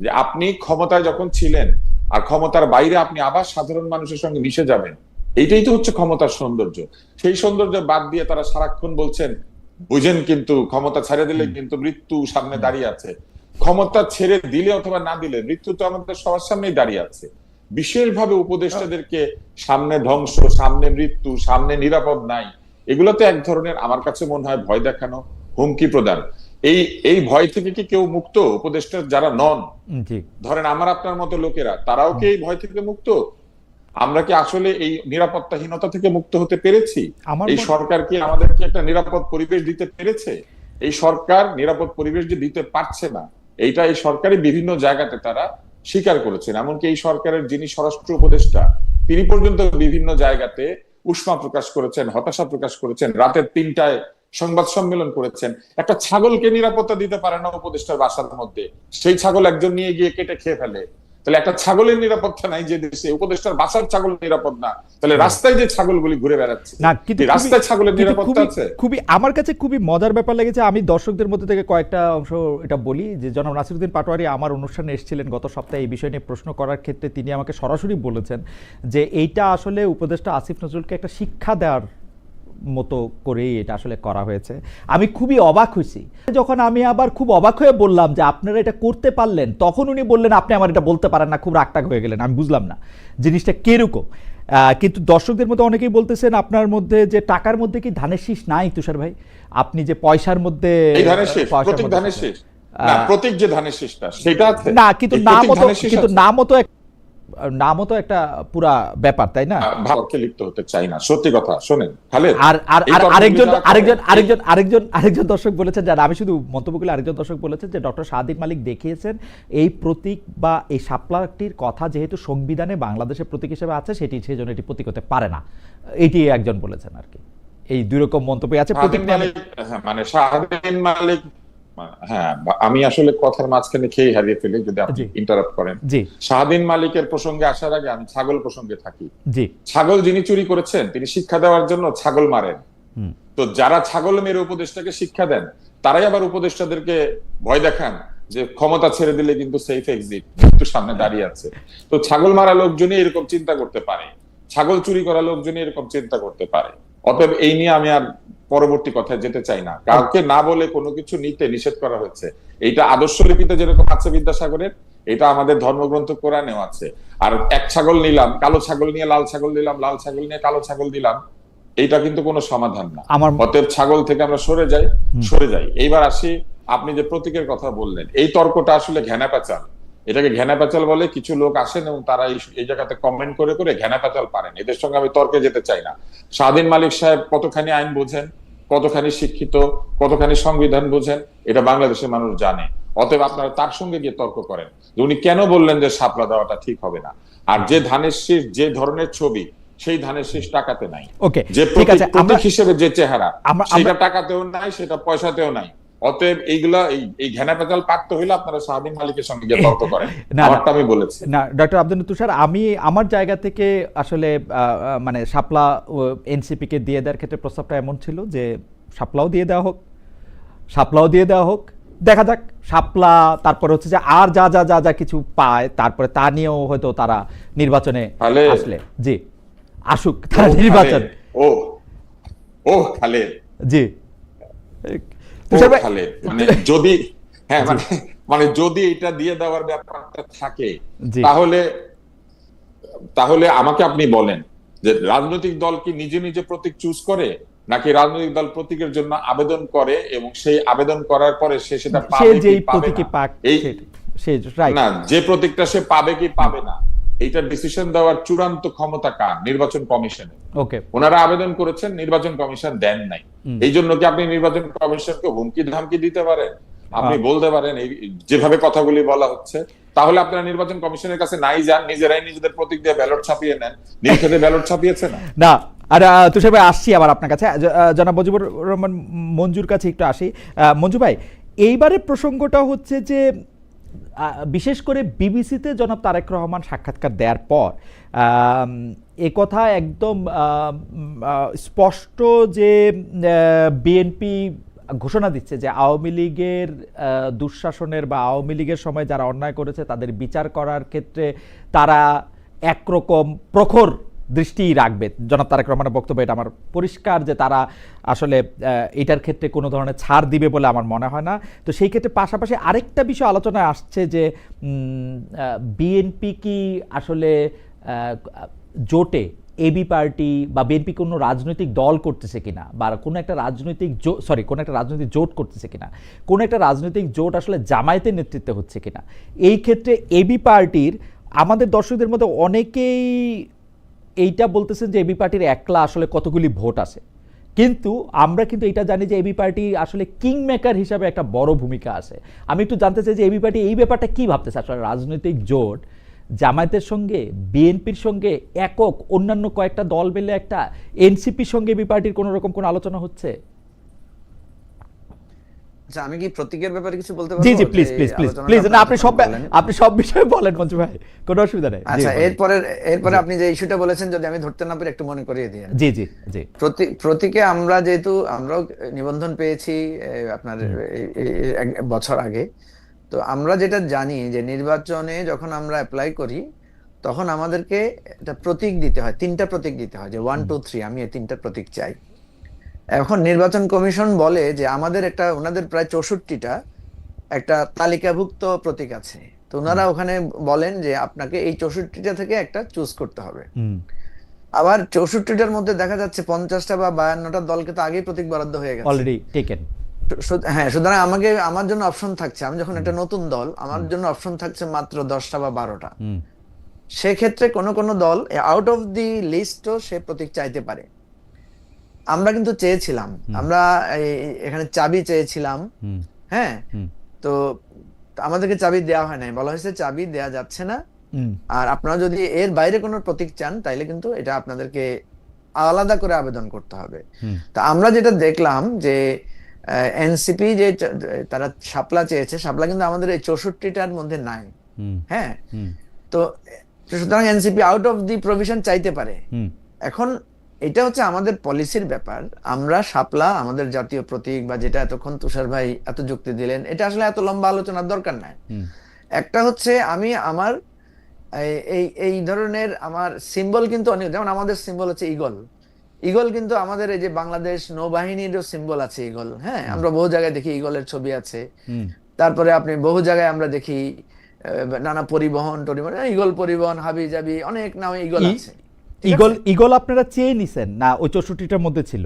যে আপনি ক্ষমতায় যখন ছিলেন আর ক্ষমতার বাইরে আপনি আবার সাধারণ মানুষের সঙ্গে মিশে যাবেন, এইটাই তো হচ্ছে ক্ষমতার সৌন্দর্য। সেই সৌন্দর্য বাদ দিয়ে তারা সারাক্ষণ বলছেন, বুঝেন কিন্তু ক্ষমতা ছেড়ে দিলে কিন্তু মৃত্যু সামনে দাঁড়িয়ে আছে। ক্ষমতা ছেড়ে দিলে অথবা না দিলে মৃত্যু তো আমাদের সবার সামনেই দাঁড়িয়ে আছে। বিশেষভাবে উপদেষ্টাদেরকে সামনে ধ্বংস, সামনে মৃত্যু, সামনে নিরাপদ নাই, এগুলো তো এক ধরনের আমার কাছে মনে হয় ভয় দেখানো, হুমকি প্রদান। এই এই ভয় থেকে কি কেউ মুক্ত? উপদেষ্টা যারা নন, জি ধরেন আমার আপনার মতো লোকেরা, তারাও কি এই ভয় থেকে মুক্ত? আমরা কি আসলে এই নিরাপত্তাহীনতা থেকে মুক্ত হতে পেরেছি? আমার এই সরকার কি আমাদেরকে একটা নিরাপদ পরিবেশ দিতে পেরেছে? এই সরকার নিরাপদ পরিবেশ যে দিতে পারছে না, এইটা এই সরকারি বিভিন্ন জায়গাতে তারা স্বীকার করেছেন। এমনকি এই সরকারের যিনি স্বরাষ্ট্র উপদেষ্টা, তিনি পর্যন্ত বিভিন্ন জায়গাতে উষ্মা প্রকাশ করেছেন, হতাশা প্রকাশ করেছেন, রাতের 3টায় সংবাদ সম্মেলন করেছেন। একটা ছাগলকে নিরাপত্তা দিতে পারে না উপদেষ্টার বাসার মধ্যে, সেই ছাগল একজন নিয়ে গিয়ে কেটে খেয়ে ফেলে। তাহলে একটা ছাগলের নিরাপত্তা নাই যে দেশে, উপদেষ্টার বাসার ছাগল নিরাপদ না, তাহলে রাস্তায় যে ছাগলগুলি ঘুরে বেড়াচ্ছে, না, কিন্তু রাস্তায় ছাগলের কিন্তু নিরাপত্তা আছে? খুবই আমার কাছে খুবই মজার ব্যাপার লেগেছে। আমি দর্শকদের মধ্যে থেকে কয়েকটা অংশ এটা বলি যে জনাব নাসিরউদ্দিন পাটোয়ারি আমার অনুষ্ঠানে এসেছিলেন গত সপ্তাহে এই বিষয় নিয়ে প্রশ্ন করার ক্ষেত্রে তিনি আমাকে সরাসরি বলেছেন যে এইটা আসলে উপদেষ্টা আসিফ নজরুলকে একটা শিক্ষা দেওয়ার মতো করেই এটা আসলে করা হয়েছে। আমি খুবই অবাক হয়েছি যখন আমি আবার খুব অবাক হয়ে বললাম যে আপনারা এটা করতে পারলেন, তখন উনি বললেন আপনি আমার এটা বলতে পারেন না, খুব রাগটাগ হয়ে গেলেন। আমি বুঝলাম না জিনিসটা কিরকম। কিন্তু দর্শকদের মধ্যে অনেকেই বলতেছেন আপনার মধ্যে যে টাকার মধ্যে কি ধানের শীষ নাই তুষার ভাই, আপনি যে পয়সার মধ্যে এই ধানের শীষ, প্রতীক ধানের শীষ না, প্রতীক যে ধানের শীষটা সেটা আছে না, কিন্তু নামও তো একটা পুরা ব্যাপার, তাই না? ভাবকে লিপ্ত হতে চাই না, সত্যি কথা। শোনেন খালেদ, আর আরেকজন দর্শক বলেছেন, যারা আমি শুধু মন্তব্যগুলো, আরেকজন দর্শক বলেছেন যে ডক্টর শাহদিন মালিক দেখিয়েছেন এই প্রতীক বা এই শাপলাটির কথা যেহেতু সংবিধানে বাংলাদেশের প্রতীক হিসেবে আছে, সেটি সেই জন্য এটি প্রতীক হতে পারে না, এটি একজন বলেছেন আর কি। এই দুই রকম মন্তব্য আছে। মানে শাহদিন মালিক, হ্যাঁ আমি আসলে কথার মাঝখানে খেয়ে হারিয়ে ফেলি যদি আপনি ইন্টারাপ্ট করেন। শাহদিন মালিকের প্রসঙ্গে আসার আগে আমি ছাগল প্রসঙ্গে থাকি। ছাগল যিনি চুরি করেছেন তিনি শিক্ষা দেওয়ার জন্য ছাগল মারেন। তো যারা ছাগল মেরে উপদেষ্টাকে শিক্ষা দেন, তারাই আবার উপদেষ্টাদেরকে ভয় দেখান যে ক্ষমতা ছেড়ে দিলে কিন্তু সেফ এক্সিট, মৃত্যু সামনে দাঁড়িয়ে আছে। তো ছাগল মারা লোকজনই এরকম চিন্তা করতে পারে, ছাগল চুরি করা লোকজনই এরকম চিন্তা করতে পারে। অতএব এই নিয়ে আমি আর পরবর্তী কথায় যেতে চাই না। কাউকে না বলে কোনো কিছু নিতে নিষেধ করা হয়েছে, এইটা আদর্শ লিপিতে যেরকম আছে বিদ্যাসাগরের, এটা আমাদের ধর্মগ্রন্থ কোরআনেও আছে। আর এক ছাগল নিলাম, কালো ছাগল নিয়ে লাল ছাগল দিলাম, লাল ছাগল নিয়ে কালো ছাগল দিলাম, এইটা কিন্তু কোনো সমাধান না। অতএব ছাগল থেকে আমরা সরে যাই। এইবার আসি, আপনি যে প্রতীকের কথা বললেন, এই তর্কটা আসলে ঘেনা প্যাচাল। এটাকে ঘেনা প্যাচাল বলে। কিছু লোক আসেন এবং তারা এই জায়গাতে কমেন্ট করে করে ঘেনা প্যাচাল পারেন। এদের সঙ্গে আমি তর্কে যেতে চাই না। শাহদিন মালিক সাহেব কতখানি আইন বোঝেন, কতখানি শিক্ষিত, কতখানি সংবিধান বোঝেন, এটা বাংলাদেশের মানুষ জানে। অতএব আপনারা তার সঙ্গে গিয়ে তর্ক করেন যে উনি কেন বললেন যে শাপলা দেওয়াটা ঠিক হবে না। আর যে ধানের শীষ, যে ধরনের ছবি, সেই ধানের শীষ টাকাতে নাই। যে প্রতীক হিসেবে যে চেহারা, সেটা টাকাতেও নাই, সেটা পয়সাতেও নাই। অতএব এইগুলা এই ঘেনা পেঁচাল পাকতে হইলে আপনারা শাহদিন মালিকের সঙ্গে গিয়ে তর্ক করেন। আমারটা আমি বলেছি না। ডক্টর আব্দুল তুষার, আমি আমার জায়গা থেকে আসলে মানে শাপলা এনসিপি কে দিয়ে দেওয়ার ক্ষেত্রে প্রস্তাবটা এমন ছিল যে শাপলাও দিয়ে দেওয়া হোক, দেখা যাক শাপলা, তারপরে হচ্ছে যে আর যা যা যা যা কিছু পায়, তারপরে তা নিয়েও হয়তো তারা নির্বাচনে আসলে আসুক তারা নির্বাচন। ও খালেদ, জি মানে যদি এটা দিয়ে দেওয়ার ব্যাপারটা থাকে, তাহলে আমাকে আপনি বলেন যে রাজনৈতিক দল কি নিজে নিজে প্রতীক চুজ করে, নাকি রাজনৈতিক দল প্রতীকের জন্য আবেদন করে এবং সেই আবেদন করার পরে সে সেটা পাবে কি পাবে না, যে প্রতীকটা সে পাবে কি পাবে না, এইটা ডিসিশন দেওয়ার চূড়ান্ত ক্ষমতা কার? নির্বাচন কমিশনের। ওনারা আবেদন করেছেন, নির্বাচন কমিশন দেন নাই। এই জন্য কি আপনি নির্বাচন কমিশনকে হুমকি ধামকি দিতে পারেন? আপনি বলতে পারেন যেভাবে কথাগুলি বলা হচ্ছে, তাহলে আপনারা নির্বাচন কমিশনের কাছে নাই যান, নিজেরাই নিজেদের প্রতীক দিয়ে ব্যালট ছাপিয়ে নেন। নীলক্ষেতে ব্যালট ছাপিয়েছে না। আর তুষার ভাই, আসছি আবার আপনার কাছে, জনাব মুজিবুর রহমান মঞ্জুর কাছে একটু আসি। মঞ্জু ভাই, এইবারের প্রসঙ্গটা হচ্ছে যে বিশেষ করে বিবিসিতে জনাব তারেক রহমান সাক্ষাৎকার দেওয়ার পর এ কথা একদম স্পষ্ট যে বিএনপি ঘোষণা দিচ্ছে যে আওয়ামী লীগের দুঃশাসনের বা আওয়ামী লীগের সময় যারা অন্যায় করেছে তাদের বিচার করার ক্ষেত্রে তারা একরকম প্রখর দৃষ্টি রাখবে। জনাব তারেক রহমানের বক্তব্য এটা আমার পরিষ্কার যে তারা আসলে এটার ক্ষেত্রে কোনো ধরনের ছাড় দিবে বলে আমার মনে হয় না। তো সেই ক্ষেত্রে পাশাপাশি আরেকটা বিষয় আলোচনায় আসছে যে বিএনপি কি আসলে জোটে এবি পার্টি বা বিএনপি কোনো রাজনৈতিক দল করতেছে কিনা, বা কোনো একটা রাজনৈতিক কোনো একটা রাজনৈতিক জোট করতেছে কিনা, কোনো একটা রাজনৈতিক জোট আসলে জামায়াতের নেতৃত্বে হচ্ছে কিনা। এই ক্ষেত্রে এবি পার্টির আমাদের দর্শকদের মধ্যে অনেকেই এইটা বলতেছেন যে এবি পার্টির একলা আসলে কতগুলি ভোট আছে, কিন্তু আমরা কিন্তু এটা জানি যে এবি পার্টি আসলে কিং মেকার হিসাবে একটা বড় ভূমিকা আছে। আমি একটু জানতে চাই যে এবি পার্টি এই ব্যাপারটা কি ভাবতেছে, আসলে রাজনৈতিক জোট জামায়াতের সঙ্গে, বিএনপির সঙ্গে, একক অন্যান্য কয়েকটা দল মিলে একটা এনসিপির সঙ্গে এবি পার্টির কোনো রকম কোনো আলোচনা হচ্ছে? আচ্ছা, আমি কি প্রতীকের ব্যাপারে কিছু বলতে পারবো? জি জি, প্লিজ প্লিজ প্লিজ প্লিজ, না আপনি সব বিষয়ে বলেন মঞ্জু ভাই, কোনো অসুবিধা নেই। আচ্ছা, এরপরে আপনি যে ইস্যুটা বলেছেন যদি আমি ধরতে না পারি একটু মনে করিয়ে দিই। জি জি জি। প্রতীকে আমরা যেহেতু আমরাও নিবন্ধন পেয়েছি আপনার এক বছর আগে, তো আমরা যেটা জানি যে নির্বাচনে যখন আমরা অ্যাপ্লাই করি তখন আমাদেরকে একটা প্রতীক দিতে হয়, 3টা প্রতীক দিতে হয়, যে 1 2 3 আমি এই 3টা প্রতীক চাই। এখন নির্বাচন কমিশন বলে যে আমাদের ওনাদের প্রায় 64টা একটা তালিকাভুক্ত প্রতীক আছে, তো ওনারা ওখানে বলেন যে আপনাকে এই 64টা থেকে একটা চুজ করতে হবে। আবার 64টার মধ্যে দেখা যাচ্ছে 50টা বা 52টা দলকে তো আগেই প্রতীক বরাদ্দ হয়ে গেছে, অলরেডি টেকেন। হ্যাঁ, সুতরাং আমার জন্য অপশন থাকছে, আমি যখন একটা নতুন দল, আমার জন্য অপশন থাকছে মাত্র 10টা বা 12টা। সেক্ষেত্রে কোন দল আউট অফ দি লিস্টও সে প্রতীক চাইতে পারে। আমরা কিন্তু চেয়েছিলাম, আমরা এখানে চাবি চেয়েছিলাম, হ্যাঁ, তো আমাদেরকে চাবি দেওয়া হয় নাই, বলা হয়েছে চাবি দেওয়া যাচ্ছে না, আর আপনারা যদি এর বাইরে কোনো প্রতীক চান তাইলে কিন্তু এটা আপনাদেরকে আলাদা করে আবেদন করতে হবে। তা আমরা যেটা দেখলাম যে এনসিপি যে তারা শাপলা চেয়েছে, শাপলা কিন্তু আমাদের এই 64টার মধ্যে নাই। হ্যাঁ, তো সুতরাং NCP out of the provision চাইতে পারে। এখন এটা হচ্ছে আমাদের পলিসির ব্যাপার। আমরা শাপলা আমাদের জাতীয় প্রতীক বা যেটা এতক্ষণ তুষার ভাই এত যুক্তি দিলেন, এটা আসলে এত লম্বা আলোচনার দরকার নাই। একটা হচ্ছে আমি আমার এই ধরনের আমার সিম্বল কিন্তু অনেক, যেমন আমাদের সিম্বল হচ্ছে ঈগল। ঈগল কিন্তু আমাদের এই যে বাংলাদেশ নৌবাহিনীরও সিম্বল আছে ঈগল। হ্যাঁ, আমরা বহু জায়গায় দেখি ঈগলের ছবি আছে। তারপরে আপনি বহু জায়গায় আমরা দেখি নানা পরিবহন ঈগল পরিবহন, হাবি জাবি, অনেক নামে ঈগল আছে। ঈগল আপনারা চেয়ে নিছেন না ওই 64টার মধ্যে ছিল?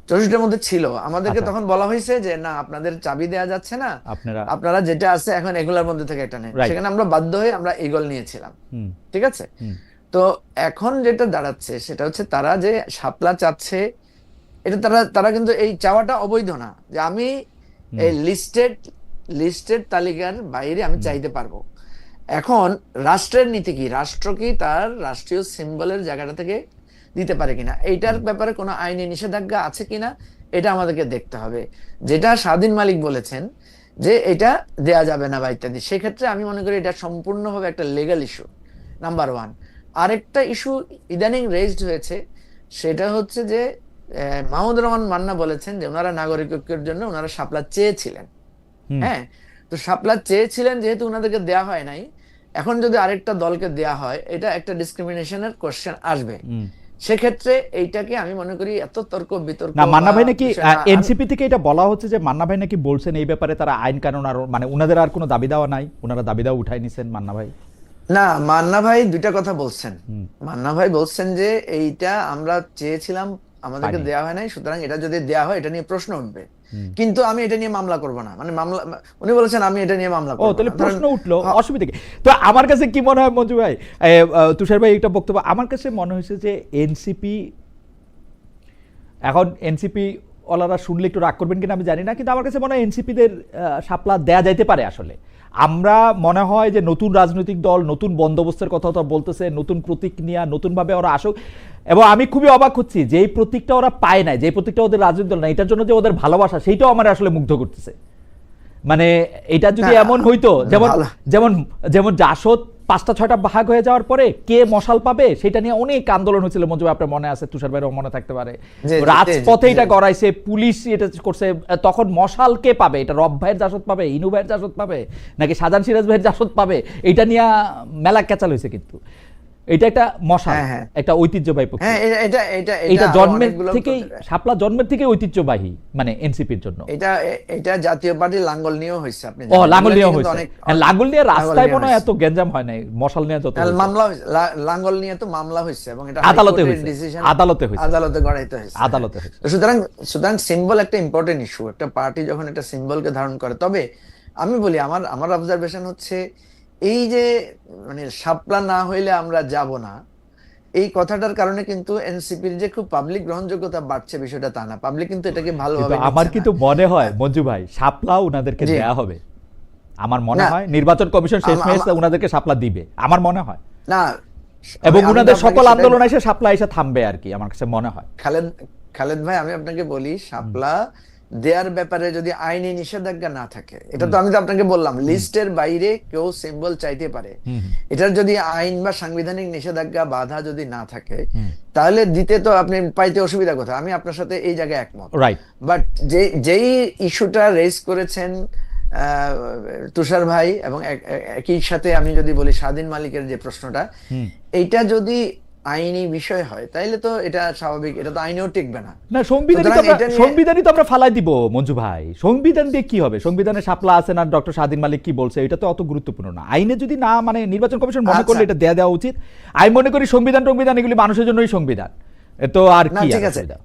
64টার মধ্যে ছিল। আমাদেরকে তখন বলা হয়েছে যে না, আপনাদের চাবি দেয়া যাচ্ছে না, আপনারা যেটা আছে এখন এগুলোর মধ্যে থেকে একটা নেন। সেখানে আমরা বাধ্য হয়ে আমরা ঈগল নিয়েছিলাম। ঠিক আছে, তো এখন যেটা দাঁড়াচ্ছে সেটা হচ্ছে তারা যে শাপলা চাচ্ছে, এটা তারা কিন্তু এই চাওয়াটা অবৈধ না, যে আমি এই লিস্টেড তালিকার বাইরে আমি চাইতে পারবো। এখন রাষ্ট্রের নীতি কি, রাষ্ট্র কি তার রাষ্ট্রীয় সিম্বলের জায়গাটা থেকে দিতে পারে কিনা, এইটার ব্যাপারে কোনো আইনি নিষেধাজ্ঞা আছে কিনা এটা আমাদেরকে দেখতে হবে। যেটা স্বাধীন মালিক বলেছেন যে এটা দেয়া যাবে না বা ইত্যাদি, সেক্ষেত্রে আমি মনে করি এটা সম্পূর্ণভাবে একটা লিগ্যাল ইস্যু, নাম্বার 1। আরেকটা ইস্যু ইদানিং রেজড হয়েছে, সেটা হচ্ছে যে মাহমুদুর রহমান মান্না বলেছেন যে ওনারা নাগরিকত্বের জন্য ওনারা শাপলা চেয়েছিলেন। হ্যাঁ, তো শাপলা চেয়েছিলেন যেহেতু ওনাদেরকে দেয়া হয় নাই, এখন যদি আরেকটা দলকে দেয়া হয় এটা একটা ডিসক্রিমিনেশনের কোশ্চেন আসবে। সেক্ষেত্রে এইটাকে আমি মনে করি এত তর্ক বিতর্ক না। মান্না ভাই নাকি এনসিপি থেকে এটা বলা হচ্ছে যে মান্না ভাই নাকি বলছেন এই ব্যাপারে তারা আইন কানুন আর মানে ওনাদের আর কোনো দাবি দেওয়া নাই, ওনারা দাবি দেওয়া উঠাই নিছেন মান্না ভাই? না, মান্না ভাই দুইটা কথা বলছেন। মান্না ভাই বলছেন যে এইটা আমরা চেয়েছিলাম, আমাদেরকে দেওয়া হয় নাই, সুতরাং এটা যদি দেওয়া হয় এটা নিয়ে প্রশ্ন উঠবে, কিন্তু আমি এটা নিয়ে মামলা করব না। মানে মামলা, উনি বলেছেন আমি এটা নিয়ে মামলা করব না। তাহলে প্রশ্ন উঠলো, অসুবিধা কি? তো আমার কাছে কি মনে হয় মঞ্জু ভাই, তুষার ভাই একটা বক্তব্য, আমার কাছে মনে হয়েছে যে এনসিপি ওলারা শুনলে একটু রাগ করবেন কিনা আমি জানি না, কিন্তু আমার কাছে মনে হয় এনসিপিদের শাপলা দেয়া যাইতে পারে। আসলে আমরা মনে হয় যে নতুন রাজনৈতিক দল নতুন বন্দোবস্তের কথা তো বলতেছে, নতুন প্রতীক নিয়ে নতুনভাবে ওরা আসুক, এবং আমি খুবই অবাক হচ্ছি যে এই প্রতীকটা ওরা পায় না, যে প্রতীকটা ওদের রাজনৈতিক দল না, এটার জন্য যে ওদের ভালোবাসা সেইটাও আমার আসলে মুগ্ধ করতেছে। মানে এটা যদি এমন হইতো যেমন জাসদ 5টা 6টা ভাগ হয়ে যাওয়ার পরে কে মশাল পাবে সেটা নিয়ে অনেক আন্দোলন হয়েছিল, মঞ্জু ভাই আপনার মনে আছে, তুষার ভাইয়েরও মনে থাকতে পারে। জি, জি, রাজপথে জি, এটা জি। গড়াইছে, পুলিশ এটা করছে। তখন মশাল কে পাবে, এটা রব ভাইয়ের জাসদ পাবে, ইনু ভাইয়ের জাসদ পাবে, নাকি শাহজাহান সিরাজ ভাইয়ের জাসদ পাবে, এটা নিয়ে মেলা ক্যাচাল হয়েছে। কিন্তু এটা একটা মশাল, হ্যাঁ, হ্যাঁ। একটা ঐতিহ্যবাহী হ্যাঁ, প্রক্রিয়া। এটা এটা আরো জন্মের অনেকগুলো থেকেই, শাপলা জন্মের থেকে ঐতিহ্যবাহী, মানে এনসিপির জন্য। এটা জাতীয় পার্টির লাঙ্গল নিয়েও হয়েছে, আপনি ও, জানেন। লাঙ্গল এগুলো নিয়ে কিন্তু হয়েছে। অনেক- হ্যাঁ, লাঙ্গল নিয়ে লাঙ্গল রাস্তায় নিয়ে মনে হয় হয়েছে। এত গ্যাঞ্জাম হয় নাই, মশাল নিয়ে যত হয়েছে। মামলা লাঙ্গল নিয়ে তো মামলা হয়েছে এবং এটা আদালতে হাইকোর্টের হয়েছে, ডিসিশন আদালতে হয়েছে, আদালতে গড়াইতে হয়েছে। আদালতে হয়েছে। তো সুতরাং সিম্বল একটা ইম্পর্টেন্ট ইস্যু। একটা পার্টি যখন একটা সিম্বলকে ধারণ করে, তবে আমি বলি আমার অবজারভেশন হচ্ছে এই যে মানে শাপলা না হইলে আমরা যাব না, এই কথাটার কারণে কিন্তু এনসিপির যে খুব পাবলিক গ্রহণযোগ্যতা বাড়ছে বিষয়টা তা না। পাবলিক কিন্তু এটাকে ভালোভাবে কিন্তু আমার নিচ্ছে কিন্তু না। মনে হয় মঞ্জু ভাই, শাপলা ওনাদেরকে জি। দেয়া হবে। আমার মনে না, হয় নির্বাচন কমিশন শেষ আমা- মেয়াদে ওনাদেরকে শাপলা দিবে, আমার মনে হয়। না, এবং আমি তো ওনাদের আপনাকে সকল সেটাই- আন্দোলন এসে শাপলা এসে থামবে আর কি, আমার কাছে মনে হয়। খালেদ ভাই, আমি আপনাকে বলি, শাপলা দেয়ার ব্যাপারে যদি আইনি নিষেধাজ্ঞা না থাকে, এটা তো আমি তো আপনাকে বললাম, লিস্টের বাইরে কেউ সিম্বল চাইতে পারে, এটার যদি আইন বা সাংবিধানিক নিষেধাজ্ঞা বাধা যদি না থাকে, তাহলে দিতে তো আপনি পাইতে অসুবিধা কোথায়? আমি আপনার সাথে এই জায়গায় একমত। রাইট। বাট যেই ইস্যুটা রেজ করেছেন তুষার ভাই, এবং একই সাথে আমি যদি বলি স্বাধীন মালিকের যে প্রশ্নটা, এইটা যদি আইনি বিষয় হয় তাইলে তো এটা স্বাভাবিক, এটা তো আইনেও টিকবে না। না, সংবিধানই তো আমরা ফালাই দিব মঞ্জু ভাই। সংবিধান দিয়ে কি হবে? সংবিধানে শাপলা আছে না, ডক্টর স্বাধীন মালিক কি বলছে, এটা তো অত গুরুত্বপূর্ণ না। আইনে যদি না, মানে নির্বাচন কমিশন মনে করলে এটা দেওয়া উচিত। আমি মনে করি সংবিধান এগুলি মানুষের জন্যই সংবিধান, তো আর না, কি ঠিক আছে, অসুবিধা?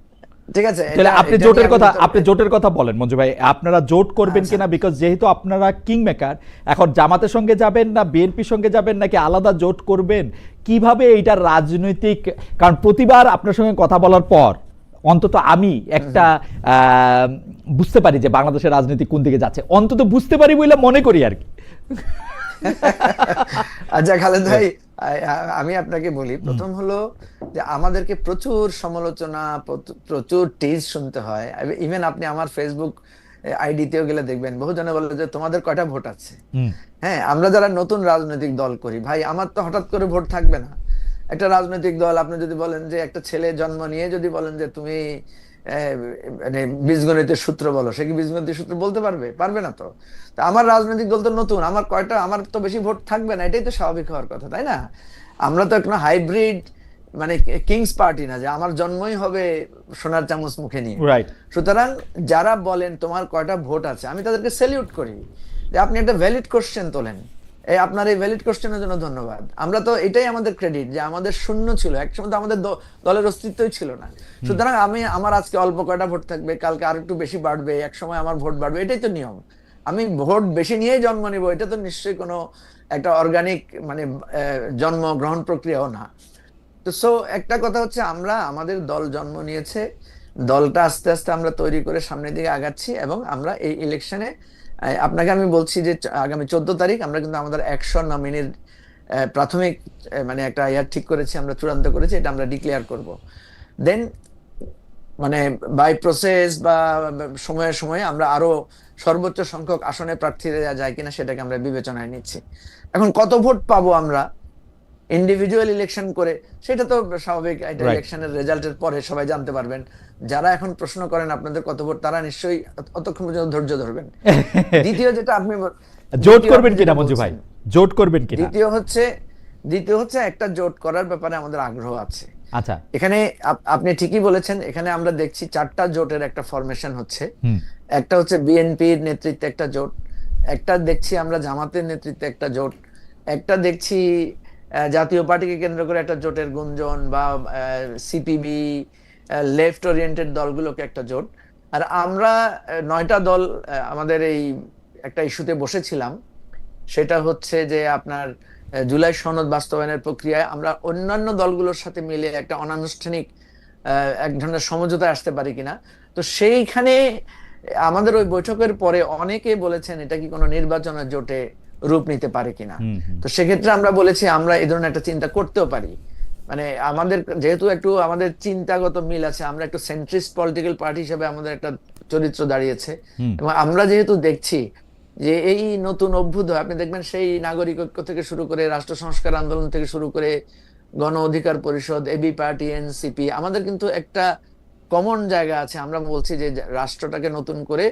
ঠিক আছে। তাহলে আপনি এটা জোটের নিয়ে কথা, আমি তো- আপনি জোটের কথা বলেন মঞ্জু ভাই, আপনারা জোট করবেন আচ্ছা। কিনা? বিকজ যেহেতু আপনারা কিং মেকার, এখন জামাতের সঙ্গে যাবেন না বিএনপির সঙ্গে যাবেন, নাকি আলাদা জোট করবেন, কিভাবে এইটা রাজনৈতিক? কারণ প্রতিবার আপনার সঙ্গে কথা বলার পর অন্তত আমি একটা বুঝতে পারি যে বাংলাদেশের রাজনীতি কোন দিকে যাচ্ছে, অন্তত বুঝতে পারি বলে মনে করি আর কি। আচ্ছা খালেদ ভাই, আমি আপনাকে বলি, প্রথম হলো যে আমাদেরকে প্রচুর সমালোচনা, প্রচুর টিজ শুনতে হয়। ইভেন আপনি আমার ফেসবুক আইডিতেও গেলে দেখবেন বহুজনে বলে যে তোমাদের কয়টা ভোট আছে। হ্যাঁ, আমরা যারা নতুন রাজনৈতিক দল করি, ভাই আমার তো হঠাৎ করে ভোট থাকবে না। একটা রাজনৈতিক দল, আপনি যদি বলেন যে একটা ছেলে জন্ম নিয়ে যদি বলেন যে তুমি মানে বীজগণিতের সূত্র বলো, সে কি বীজগণিতের সূত্র বলতে পারবে? পারবে না তো। তা আমার রাজনৈতিক দল তো নতুন, আমার তো বেশি ভোট থাকবে না, এটাই তো স্বাভাবিক হওয়ার কথা, তাই না? আমরা তো একটা হাইব্রিড, মানে কিংস পার্টি না যে আমার জন্মই হবে সোনার চামচ মুখে নিয়ে। রাইট। সুতরাং যারা বলেন তোমার কয়টা ভোট আছে, আমি তাদেরকে স্যালিউট করি যে আপনি একটা ভ্যালিড কোশ্চেন তোলেন। আপনার এই ভ্যালিড কোশ্চেনের জন্য ধন্যবাদ। আমরা তো এটাই আমাদের ক্রেডিট যে আমাদের শূন্য ছিল, একসময় তো আমাদের দলের অস্তিত্বই ছিল না। সুতরাং আমার আজকে অল্প কয়টা ভোট থাকবে, কালকে আর একটু বেশি বাড়বে, এক সময় আমার ভোট বাড়বে, এটাই তো নিয়ম। আমি ভোট বেশি নিয়েই জন্ম নিব, এটা তো নিশ্চয়ই কোনো একটা অর্গানিক মানে জন্ম গ্রহণ প্রক্রিয়াও না। তো একটা কথা হচ্ছে, আমরা আমাদের দল জন্ম নিয়েছে, দলটা আস্তে আস্তে আমরা তৈরি করে সামনের দিকে আগাচ্ছি, এবং আমরা এই ইলেকশনে আপনাকে আমি বলছি যে আগামী 14 তারিখ আমরা কিন্তু আমাদের 100 নমিনির প্রাথমিক মানে একটা ঠিক করেছি, আমরা চূড়ান্ত করেছি, এটা আমরা ডিক্লেয়ার করব। দেন মানে বাই প্রসেস বা সময়ে সময়ে আমরা আরো সর্বোচ্চ সংখ্যক আসনে প্রার্থী দেওয়া যায় কিনা সেটাকে আমরা বিবেচনায় নিচ্ছি। এখন কত ভোট পাবো আমরা ইন্ডিভিজুয়াল ইলেকশন করে, সেটা তো স্বাভাবিক, এটা ইলেকশনের রেজাল্টের পরে সবাই জানতে পারবেন। যারা এখন প্রশ্ন করেন আপনাদের কত ভোট, তারা নিশ্চয়ই অতক্ষণ পর্যন্ত ধৈর্য ধরবেন। দ্বিতীয় যেটা আপনি জোট করবেন কিনা মঞ্জু ভাই, জোট করবেন কিনা? দ্বিতীয় হচ্ছে একটা জোট করার ব্যাপারে আমাদের আগ্রহ আছে। আচ্ছা, এখানে আপনি ঠিকই বলেছেন, এখানে আমরা দেখছি 4টা জোটের একটা ফরমেশন হচ্ছে। একটা হচ্ছে বিএনপির নেতৃত্বে একটা জোট, একটা দেখছি আমরা জামাতের নেতৃত্বে একটা জোট, একটা দেখছি জাতীয় পার্টিকে কেন্দ্র করে একটা জোটের গুঞ্জন, বা সিপিবি লেফট ওরিয়েন্টেড দলগুলোকে একটা জোট। আর আমরা 9টা দল আমাদের এই একটা ইস্যুতে বসেছিলাম, সেটা হচ্ছে যে আপনার জুলাই সনদ বাস্তবায়নের প্রক্রিয়ায় আমরা অন্যান্য দলগুলোর সাথে মিলে একটা অনানুষ্ঠানিক এক ধরনের সমঝোতায় আসতে পারি কিনা। তো সেইখানে আমাদের ওই বৈঠকের পরে অনেকে বলেছেন এটা কি কোনো নির্বাচনের জোটে রূপ নিতে পারে কিনা। তো সেক্ষেত্রে আমরা বলেছি আমরা এই ধরনের একটা চিন্তা করতেও পারি। মানে আমাদের যেহেতু একটু আমাদের চিন্তাগত মিল আছে, আমরা একটু সেন্ট্রিস্ট পলিটিক্যাল পার্টি হিসেবে আমাদের একটা চরিত্র দাঁড়িয়েছে, এবং আমরা যেহেতু দেখছি যে এই নতুন অভ্যুদয় আপনি দেখবেন সেই নাগরিক ঐক্য থেকে শুরু করে রাষ্ট্র সংস্কার আন্দোলন থেকে শুরু করে গণ অধিকার পরিষদ, এবি পার্টি, এনসিপি, আমাদের কিন্তু একটা কমন জায়গা আছে। আমরা বলছি যে রাষ্ট্রটাকে নতুন করে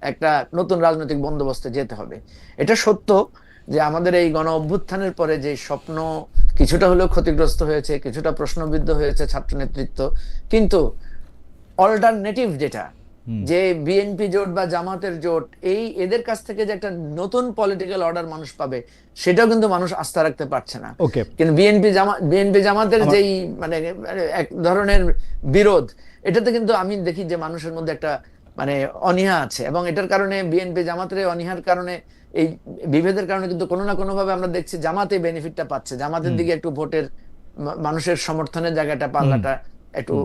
একটা নতুন রাজনৈতিক বন্দোবস্তে যেতে হবে। এটা সত্য যে আমাদের এই গণ অভ্যুত্থানের পরে যে স্বপ্ন কিছুটা হলেও ক্ষতিগ্রস্ত হয়েছে, কিছুটা প্রশ্নবিদ্ধ হয়েছে ছাত্র নেতৃত্ব, কিন্তু অল্টারনেটিভ যেটা, যে বিএনপি জোট বা জামাতের জোট, এই এদের কাছ থেকে যে একটা নতুন পলিটিক্যাল অর্ডার মানুষ পাবে, সেটাও কিন্তু মানুষ আস্থা রাখতে পারছে না। ওকে, কিন্তু বিএনপি জামাতের যেই মানে এক ধরনের বিরোধ, এটাতে কিন্তু আমি দেখি যে মানুষের মধ্যে একটা মানে অনীহা আছে, এবং এটার কারণে বিএনপি জামাতের অনীহার কারণে, এই বিভেদের কারণে কিন্তু কোনো না কোনো ভাবে আমরা দেখছি জামাতে বেনিফিটটা পাচ্ছে, জামাতের দিকে একটু ভোটের মানুষের সমর্থনের জায়গাটা, পাল্লাটা একটু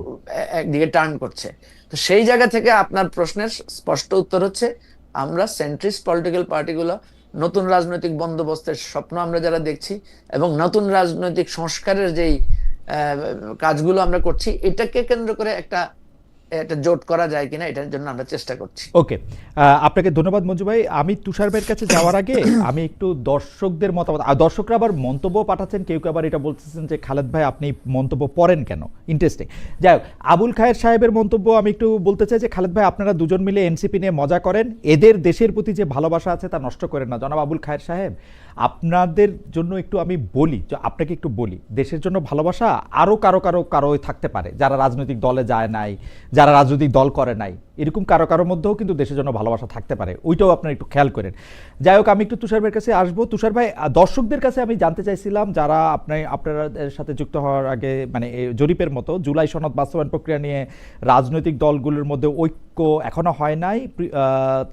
একদিকে টার্ন করছে। তো সেই জায়গা থেকে আপনার প্রশ্নের স্পষ্ট উত্তর হচ্ছে, আমরা সেন্ট্রিস্ট পলিটিক্যাল পার্টিগুলো নতুন রাজনৈতিক বন্দোবস্তের স্বপ্ন আমরা যারা দেখছি, এবং নতুন রাজনৈতিক সংস্কারের যেই কাজগুলো আমরা করছি, এটাকে কেন্দ্র করে একটা জোট করা যায় কিনা, এটার জন্য আমরা চেষ্টা করছি। ওকে, আপনাকে ধন্যবাদ মঞ্জু ভাই। আমি তুষার ভাইয়ের কাছে যাওয়ার আগে আমি একটু দর্শকদের মতামত, দর্শকরা আবার মন্তব্য পাঠাচ্ছেন, কেউ কেউ আবার এটা বলতেছেন যে খালেদ ভাই আপনি মন্তব্য পড়েন কেন, ইন্টারেস্টিং। যাই হোক, আবুল খায়ের সাহেবের মন্তব্য আমি একটু বলতে চাই যে খালেদ ভাই আপনারা দুজন মিলে এনসিপি নিয়ে মজা করেন, এদের দেশের প্রতি যে ভালোবাসা আছে তা নষ্ট করেন না। জনাব আবুল খায়ের সাহেব, আপনাদের জন্য একটু আমি বলি, আপনাকে একটু বলি, দেশের জন্য ভালোবাসা আরও কারো থাকতে পারে, যারা রাজনৈতিক দলে যায় নাই, যারা রাজনৈতিক দল করে নাই, এরকম কারো মধ্যেও কিন্তু দেশের জন্য ভালোবাসা থাকতে পারে, ওইটাও আপনারা একটু খেয়াল করেন। যাই হোক, আমি একটু তুষার ভাইয়ের কাছে আসবো। তুষার ভাই, দর্শকদের কাছে আমি জানতে চাইছিলাম, যারা আপনারা সাথে যুক্ত হওয়ার আগে মানে জরিপের মতো জুলাই সনদ বাস্তবায়ন প্রক্রিয়া নিয়ে রাজনৈতিক দলগুলোর মধ্যে ঐক্য এখনো হয় নাই,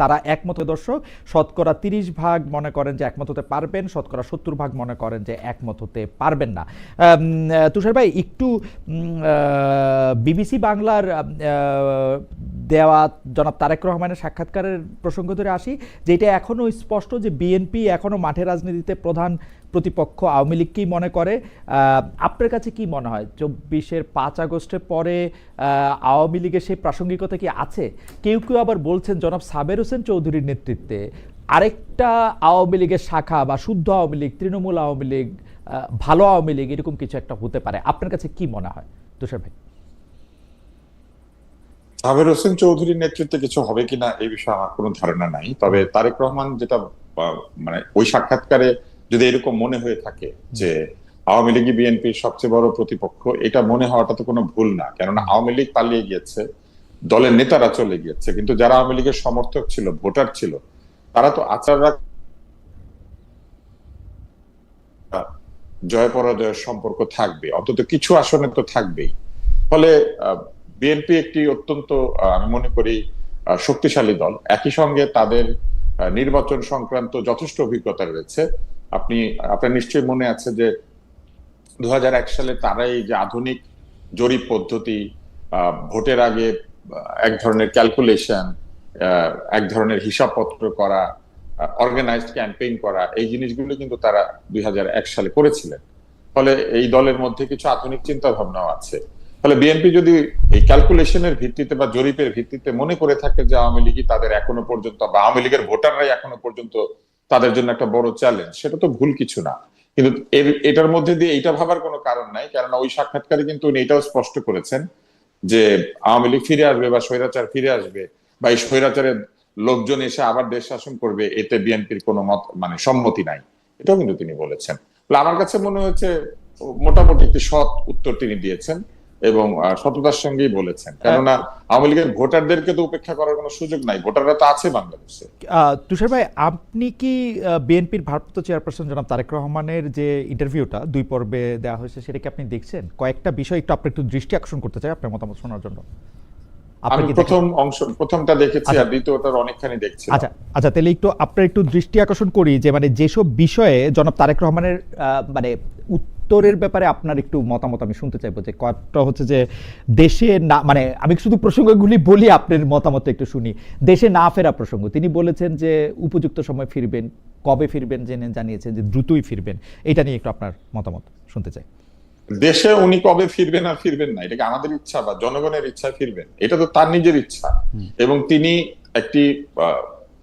তারা একমত। দর্শক শতকরা 30% মনে করেন যে একমত হতে পারবেন, শতকরা 70% মনে করেন যে একমত হতে পারবেন না। তুষার ভাই, একটু বিবিসি বাংলার দেওয়া জনাব তারেক রহমানের সাক্ষাৎকারের প্রসঙ্গ ধরে আসি, যেটা এখনো স্পষ্ট যে বিএনপি এখনো মাঠে রাজনীতিতে প্রধান প্রতিপক্ষ আওয়ামী লীগকেই মনে করে। আপনার কাছে কি মনে হয় 24-এর 5 আগস্টের পরে আওয়ামী লীগের সেই প্রাসঙ্গিকতা কি আছে? কেউ আবার বলছেন জনাব সাবের হোসেন চৌধুরীর নেতৃত্বে আরেকটা আওয়ামী লীগের শাখা বা শুদ্ধ আওয়ামী লীগ, তৃণমূল আওয়ামী লীগ, ভালো আওয়ামী লীগ, এরকম কিছু একটা হতে পারে। আপনার কাছে কি মনে হয় তুষার ভাই? সাবের হোসেন চৌধুরীর নেতৃত্বে কিছু হবে কিনা এই বিষয়ে আমার কোনো ধারণা নাই। তবে তারেক রহমান যেটা মানে ওই সাক্ষাৎকারে যদি এরকম মনে হয়ে থাকে যে আওয়ামী লীগ বিএনপির সবচেয়ে বড় প্রতিপক্ষ, এটা মনে হওয়াটা তো কোনো ভুল না, কেননা আওয়ামী লীগ পালিয়ে গিয়েছে, দলের নেতারা চলে গিয়েছে, কিন্তু যারা আওয়ামী লীগের সমর্থক ছিল, ভোটার ছিল, তারা তো আচাররা জয় পরাজয়ের সম্পর্ক থাকবে, অন্তত কিছু আসনে তো থাকবেই। ফলে বিএনপি একটি অত্যন্ত আমি মনে করি শক্তিশালী দল, একই সঙ্গে তাদের নির্বাচন সংক্রান্ত যথেষ্ট অভিজ্ঞতা রয়েছে। আপনার নিশ্চয়ই মনে আছে যে 2001 সালে তারা এই যে আধুনিক জরিপ পদ্ধতি, ভোটের আগে এক ধরনের ক্যালকুলেশন, এক ধরনের হিসাবপত্র করা, অর্গানাইজড ক্যাম্পেইন করা, এই জিনিসগুলো কিন্তু তারা 2001 সালে করেছিলেন। ফলে এই দলের মধ্যে কিছু আধুনিক চিন্তা ভাবনাও আছে। ফলে বিএনপি যদি এই ক্যালকুলেশনের ভিত্তিতে বা জরিপের ভিত্তিতে মনে করে থাকে যে আওয়ামী লীগই তাদের এখনো পর্যন্ত, বা আওয়ামী লীগের ভোটাররাই এখনো পর্যন্ত তাদের জন্য একটা বড় চ্যালেঞ্জ, সেটা তো ভুল কিছু না। কিন্তু এটার মধ্যে দিয়ে এইটা ভাবার কোনো কারণ নাই, কেননা ওই সাক্ষাৎকারে কিন্তু উনি এটাও স্পষ্ট করেছেন যে আওয়ামী লীগ ফিরে আসবে বা স্বৈরাচার ফিরে আসবে, বা এই স্বৈরাচারের লোকজন এসে আবার দেশ শাসন করবে, এতে বিএনপির কোনো মত মানে সম্মতি নাই, এটাও কিন্তু তিনি বলেছেন। আমার কাছে মনে হয়েছে মোটামুটি একটি সৎ উত্তর তিনি দিয়েছেন এবং সততার সঙ্গেই বলেছেন, কেননা আওয়ামী লীগের ভোটারদেরকে তো উপেক্ষা করার কোনো সুযোগ নাই, ভোটাররা তো আছে বাংলাদেশে। তুষার ভাই, আপনি কি বিএনপির ভারপ্রাপ্ত চেয়ারপারসন জনাব তারেক রহমানের যে ইন্টারভিউটা 2 পর্বে দেওয়া হয়েছে, সেটা কি আপনি দেখছেন? কয়েকটা বিষয় একটু দৃষ্টি আকর্ষণ করতে চাই আপনার মতামত শোনার জন্য। আমি প্রথমটা দেখেছি, আর দ্বিতীয়টার অনেকখানি দেখছি। আচ্ছা, তাহলে একটু দৃষ্টি আকর্ষণ করি যে মানে যেসব বিষয়ে জনাব তারেক রহমানের মানে উত্তরের ব্যাপারে আপনার একটু মতামত আমি শুনতে চাইবো। যে কয়েকটা হচ্ছে যে দেশে না, মানে আমি শুধু প্রসঙ্গগুলি বলি, আপনার মতামত একটু শুনি। দেশে না ফেরা প্রসঙ্গ, তিনি বলেছেন যে উপযুক্ত সময় ফিরবেন, কবে ফিরবেন জানিয়েছেন যে দ্রুতই ফিরবেন, এটা নিয়ে একটু আপনার মতামত শুনতে চাই। দেশে উনি কবে ফিরবেন আর ফিরবেন না, এটা কি আমাদের ইচ্ছা বা জনগণের ইচ্ছায় ফিরবেন? এটা তো তার নিজের ইচ্ছা, এবং তিনি একটি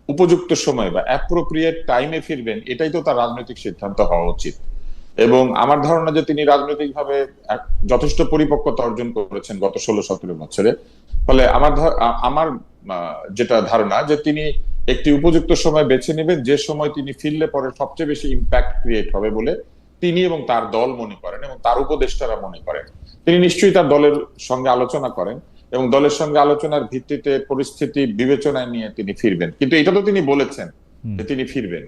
উপযুক্ত সময় বা অ্যাপ্রোপ্রিয়েট টাইমে ফিরবেন, এটাই তো তার রাজনৈতিক সিদ্ধান্ত হওয়া উচিত। এবং আমার ধারণা যে তিনি রাজনৈতিকভাবে যথেষ্ট পরিপক্কতা অর্জন করেছেন গত 16-17 বছরে। ফলে আমার যেটা ধারণা যে তিনি একটি উপযুক্ত সময় বেছে নেবেন, যে সময় তিনি ফিরলে পরে সবচেয়ে বেশি ইম্প্যাক্ট ক্রিয়েট হবে বলে তিনি এবং তার দল মনে করেন এবং তার উপদেষ্টারা মনে করেন। তিনি নিশ্চয়ই তার দলের সঙ্গে আলোচনা করেন এবং দলের সঙ্গে আলোচনার ভিত্তিতে পরিস্থিতি বিবেচনায় নিয়ে তিনি ফিরবেন, কিন্তু এটা তো তিনি বলেছেন যে তিনি ফিরবেন।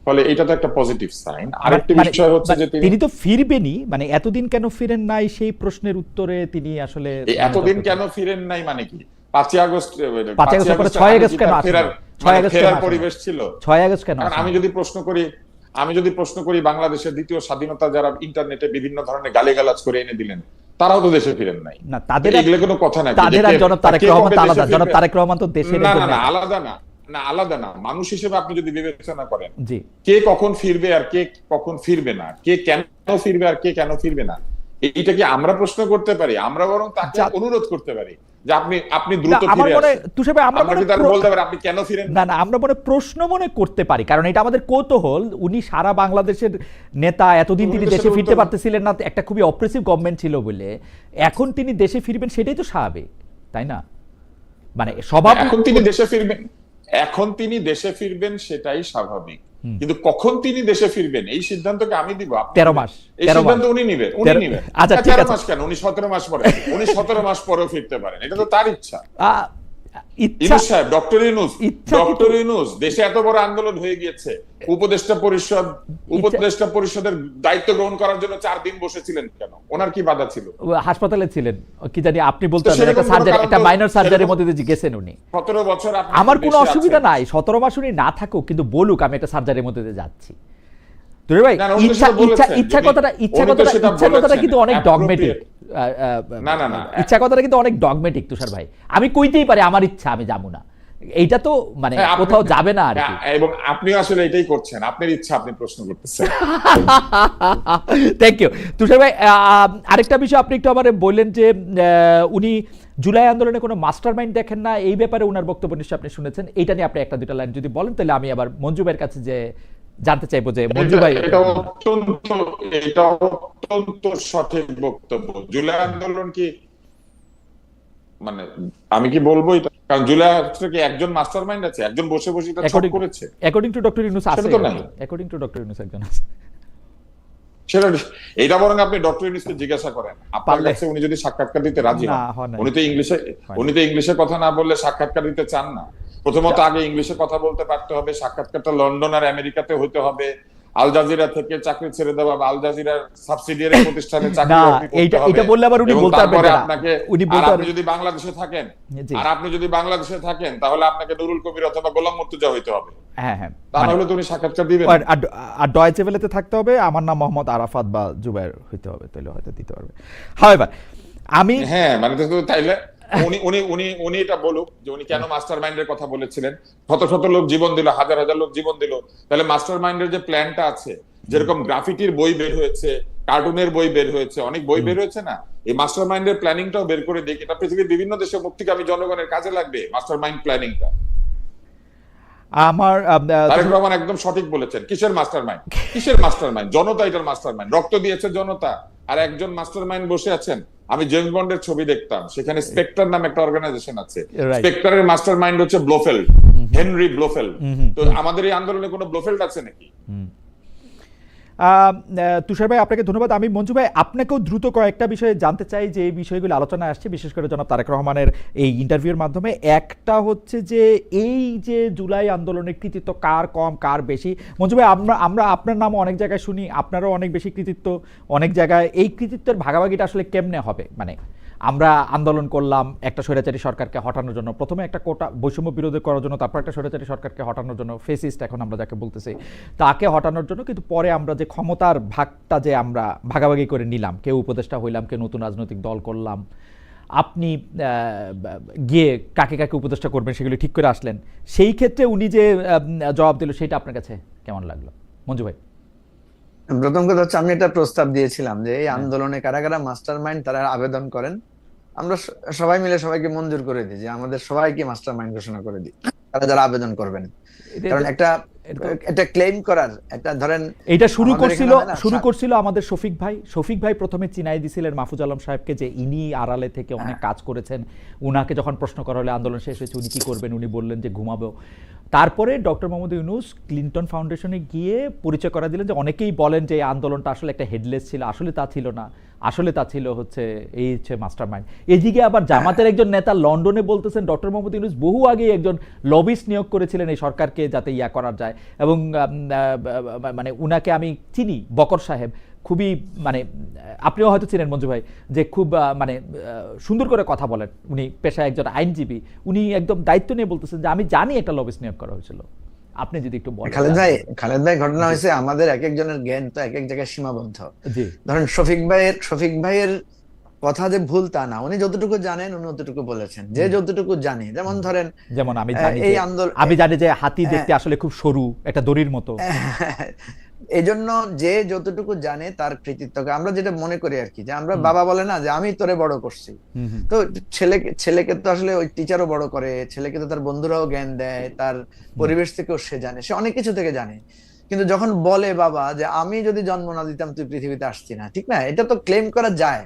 ফলে এটা তো একটা পজিটিভ সাইন। আরেকটি বিষয় হচ্ছে যে তিনি তো ফিরবেনই, মানে এতদিন কেন ফিরেন নাই সেই প্রশ্নের উত্তরে তিনি আসলে এতদিন কেন ফিরেন নাই মানে কি, 5ই আগস্ট 6 আগস্ট কেন ফেরার পরিবেশ ছিল? 6 আগস্ট কেন? আমি যদি প্রশ্ন করি বাংলাদেশের দ্বিতীয় স্বাধীনতা যারা ইন্টারনেটে বিভিন্ন ধরনের গালিগালাজ করে এনে দিলেন, তারাও তো দেশে ফিরেন নাই। না, তাদের এগুলো কোনো কথা না। তাদের আর জনাব তারেক রহমান আলাদা। জনাব তারেক রহমান তো দেশের আলাদা না। মানুষ হিসেবে আপনি যদি বিবেচনা করেন জি, কে কখন ফিরবে আর কে কখন ফিরবে না, কে কেন ফিরবে আর কে কেন ফিরবে না, এইটা কি আমরা প্রশ্ন করতে পারি? আমরা বরং তাকে অনুরোধ করতে পারি যে আপনি দ্রুত ফিরে আসুন। তুষার ভাই, আমরা বলতে পারি আপনি কেন ফিরেন না? আমরা প্রশ্ন মনে করতে পারি, কারণ এটা আমাদের কৌতূহল। উনি সারা বাংলাদেশের নেতা, এতদিন তিনি দেশে ফিরতে পারতেছিলেন না, একটা খুবই অপ্রেসিভ গভর্নমেন্ট ছিল বলে এখন তিনি দেশে ফিরবেন, সেটাই তো স্বাভাবিক, তাই না? মানে স্বভাব এখন তিনি দেশে ফিরবেন সেটাই স্বাভাবিক, কিন্তু কখন তিনি দেশে ফিরবেন এই সিদ্ধান্তকে আমি দিব? 13 মাস এই সিদ্ধান্ত উনি নেবেন। আচ্ছা, ঠিক আছে। 13 মাস কেন, উনি 17 মাস পরে, উনি 17 মাস পরেও ফিরতে পারেন, এটা তো তার ইচ্ছা। ডক্টর ইউনূস দেশে এত বড় আন্দোলন হয়ে গিয়েছে, উপদেষ্টা পরিষদের দায়িত্ব গ্রহণ করার জন্য 4 দিন বসেছিলেন কেন? ওনার কি বাধা ছিল? হাসপাতালে ছিলেন কি জানি, আপনি বলতে একটা মাইনর সার্জারির মধ্যে দিয়ে গেছেন উনি। 17 বছর আমার কোনো অসুবিধা নাই, 17 মাস উনি না থাকুক, কিন্তু বলুক আমি একটা সার্জারির মধ্যে দিয়ে যাচ্ছি। ভাই, ইচ্ছা কথাটা কিন্তু অনেক ডগমেটিক। ইচ্ছা কথাটা কিন্তু অনেক ডগমেটিক তুষার ভাই। আমি কইতেই পারি আমার ইচ্ছা, আমি যাবো না, এইটা তো মানে কোথাও যাবে না আর কি। এবং আপনি আসলে এটাই করছেন, আপনার ইচ্ছা আপনি প্রশ্ন করতেছেন। থ্যাংক ইউ তুষার ভাই। আরেকটা বিষয় আপনি একটু আমার বললেন যে উনি জুলাই আন্দোলনে কোনো মাস্টার মাইন্ড দেখেন না, এই ব্যাপারে উনার বক্তব্য নিশ্চয়ই আপনি শুনেছেন। এইটা নিয়ে আপনি একটা দুটা লাইন যদি বলেন, তাহলে আমি আবার মঞ্জু ভাইয়ের কাছে যে জানতে চাইবো যে মঞ্জু ভাই। এটা অত্যন্ত সঠিক বক্তব্য। জুলাই আন্দোলন কি মানে আমি কি বলবো এটা, কারণ জুলাই কি একজন মাস্টার মাইন্ড আছে, একজন বসে এটা সব করেছে? অ্যাকর্ডিং টু ডক্টর ইউনূস আছে, অ্যাকর্ডিং টু ডক্টর ইউনূস একজন আছে। সেটা এটা বরং আপনি ডক্টর ইউনূসকে জিজ্ঞাসা করেন, আপনার কাছে উনি যদি সাক্ষাৎকার দিতে রাজি হন। উনি তো ইংলিশে কথা না বললে সাক্ষাৎকার দিতে চান না। প্রথমত আগে ইংলিশে কথা বলতে পারতে হবে, সাক্ষাৎকারটা লন্ডন আর আমেরিকাতে হইতে হবে, আল জাজিরা থেকে চাকরি ছেড়ে দেওয়া বা আল জাজিরার সাবসিডিয়ারি প্রতিষ্ঠানে চাকরি করতে হবে। এটা বললে আবার উনি বলতে পারবেন না। আপনি যদি বাংলাদেশে থাকেন তাহলে আপনাকে নুরুল কবির অথবা গোলাম মুর্তজা হইতে হবে। হ্যাঁ হ্যাঁ, তাহলে তো উনি সাক্ষাৎকার দিবেন। আর ডয়েচে ভেলেতে থাকতে হবে, আমার নাম মোহাম্মদ আরাফাত বা জুবায়ের হইতে হবে, তাহলে হয়তো দিতে পারবে। হাওয়েভার আমি মানে তাইলে উনি এটা বলুক যে উনি কেন মাস্টার মাইন্ডের কথা বলেছিলেন। শত লোক জীবন দিল, হাজার লোক জীবন দিল, তাহলে মাস্টার মাইন্ডের যে প্ল্যানটা আছে, যেরকম গ্রাফিটির বই বের হয়েছে, কার্টুনের বই বের হয়েছে, অনেক বই বের হয়েছে না, এই মাস্টার মাইন্ডের প্ল্যানিংটাও বের করে দেখি। এটা পৃথিবীর বিভিন্ন দেশে মুক্তিকামী জনগণের কাজে লাগবে মাস্টার মাইন্ড প্ল্যানিংটা। তারেক রহমান একদম সঠিক বলেছেন। কিসের মাস্টার মাইন্ড? জনতা এটার মাস্টার মাইন্ড। রক্ত দিয়েছে জনতা, আর একজন মাস্টার মাইন্ড বসে আছেন। আমি জেমস বন্ডের ছবি দেখতাম, সেখানে স্পেক্টার নামে একটা অর্গানাইজেশন আছে। স্পেক্টারের মাস্টার মাইন্ড হচ্ছে ব্লোফেল্ড, হেনরি ব্লোফেল্ড। তো আমাদের এই আন্দোলনে কোনো ব্লোফেল্ড আছে নাকি? তুষার ভাই, আপনাকে ধন্যবাদ। আমি মঞ্জু ভাই আপনাকেও দ্রুত কয়েকটা বিষয়ে জানতে চাই যে এই বিষয়গুলো আলোচনায় আসছে, বিশেষ করে জনাব তারেক রহমানের এই ইন্টারভিউর মাধ্যমে। একটা হচ্ছে যে এই যে জুলাই আন্দোলনের কৃতিত্ব কার কম কার বেশি। মঞ্জু ভাই, আমরা আপনার নামও অনেক জায়গায় শুনি, আপনারও অনেক বেশি কৃতিত্ব অনেক জায়গায়। এই কৃতিত্বের ভাগাভাগিটা আসলে কেমনে হবে? মানে আমরা আন্দোলন করলাম একটা স্বৈরাচারী সরকারকে হটানোর জন্য, প্রথমে একটা কোটা বৈষম্য বিরোধী করার জন্য, তারপর একটা স্বৈরাচারী সরকারকে হটানোর জন্য, ফেসিস্ট এখন আমরা যাকে বলতেছি তাকে হটানোর জন্য। কিন্তু পরে আমরা যে ক্ষমতার ভাগটা যে আমরা ভাগাভাগি করে নিলাম, কেউ উপদেষ্টা হইলাম, কেউ নতুন রাজনৈতিক দল করলাম, আপনি গিয়ে কাকে কাকে উপদেষ্টা করবেন সেগুলি ঠিক করে আসলেন, সেই ক্ষেত্রে উনি যে জবাব দিল সেটা আপনার কাছে কেমন লাগলো মঞ্জু ভাই? প্রথম কথা হচ্ছে, আমি একটা প্রস্তাব দিয়েছিলাম যে এই আন্দোলনে কারা কারা মাস্টার মাইন্ড তারা আবেদন করেন, আমরা সবাই মিলে সবাইকে মঞ্জুর করে দিই যে আমাদের সবাইকে মাস্টার মাইন্ড ঘোষণা করে দিই, তারা যারা আবেদন করবেন। কারণ একটা ক্লেম করার একটা ধরেন এটা শুরু আমাদের এখানে হয় না, করছিল আমাদের শফিক ভাই প্রথমে চিনাই দিছিলেন মাহফুজ আলম সাহেবকে যে ইনি আড়ালে থেকে অনেক কাজ করেছেন, উনাকে যখন প্রশ্ন করা হলে আন্দোলন শেষ হয়েছে উনি কি করবেন, উনি বললেন যে ঘুমাবো। তারপরে ডক্টর মোহাম্মদ ইউনূস ক্লিনটন ফাউন্ডেশনে গিয়ে পরিচয় করা দিলেন যে অনেকেই বলেন যে এই আন্দোলনটা আসলে একটা হেডলেস ছিল, আসলে তা ছিল না, আসলে তা ছিল হচ্ছে এই হচ্ছে মাস্টার মাইন্ড। এদিকে আবার জামাতের একজন নেতা লন্ডনে বলতেছেন ডক্টর মোহাম্মদ ইউনূস বহু আগে একজন লবিস্ট নিয়োগ করেছিলেন এই সরকারকে যাতে ইয়া করা যায়, এবং মানে উনাকে আমি চিনি, বকর সাহেব খুবই মানে আপনিও হয়তো চিনেন মঞ্জু ভাই, যে খুব মানে সুন্দর করে কথা বলেন, উনি পেশায় একজন আইনজীবী, উনি একদম দায়িত্ব নিয়ে বলতেছেন যে আমি জানি একটা লবিস্ট নিয়োগ করা হয়েছিল। আপনি যদি একটু বলেন। খালেদ ভাই ঘটনা হয়েছে আমাদের এক একজনের জ্ঞান তো এক এক জায়গায় সীমাবদ্ধ। জি, ধরেন শফিক ভাইয়ের কথা যে ভুল তা না, উনি যতটুকু জানেন উনি ততটুকু বলেছেন, যে যতটুকু জানে। যেমন আমি জানি এই আমি জানি যে হাতি দেখতে আসলে খুব সরু, একটা দড়ির মতো। এই জন্য যে যতটুকু জানে তার কৃতিত্বকে আমরা যেটা মনে করি আর কি, যে আমরা বাবা বলে না যে আমি তোরে বড় করছি, তো ছেলেকে তো আসলে ওই টিচারও বড় করে, ছেলেকে তো তার বন্ধুরাও জ্ঞান দেয়, তার পরিবেশ থেকেও সে জানে, সে অনেক কিছু থেকে জানে। কিন্তু যখন বলে বাবা যে আমি যদি জন্ম না দিতাম তুই পৃথিবীতে আসছি না, ঠিক না, এটা তো ক্লেম করা যায়।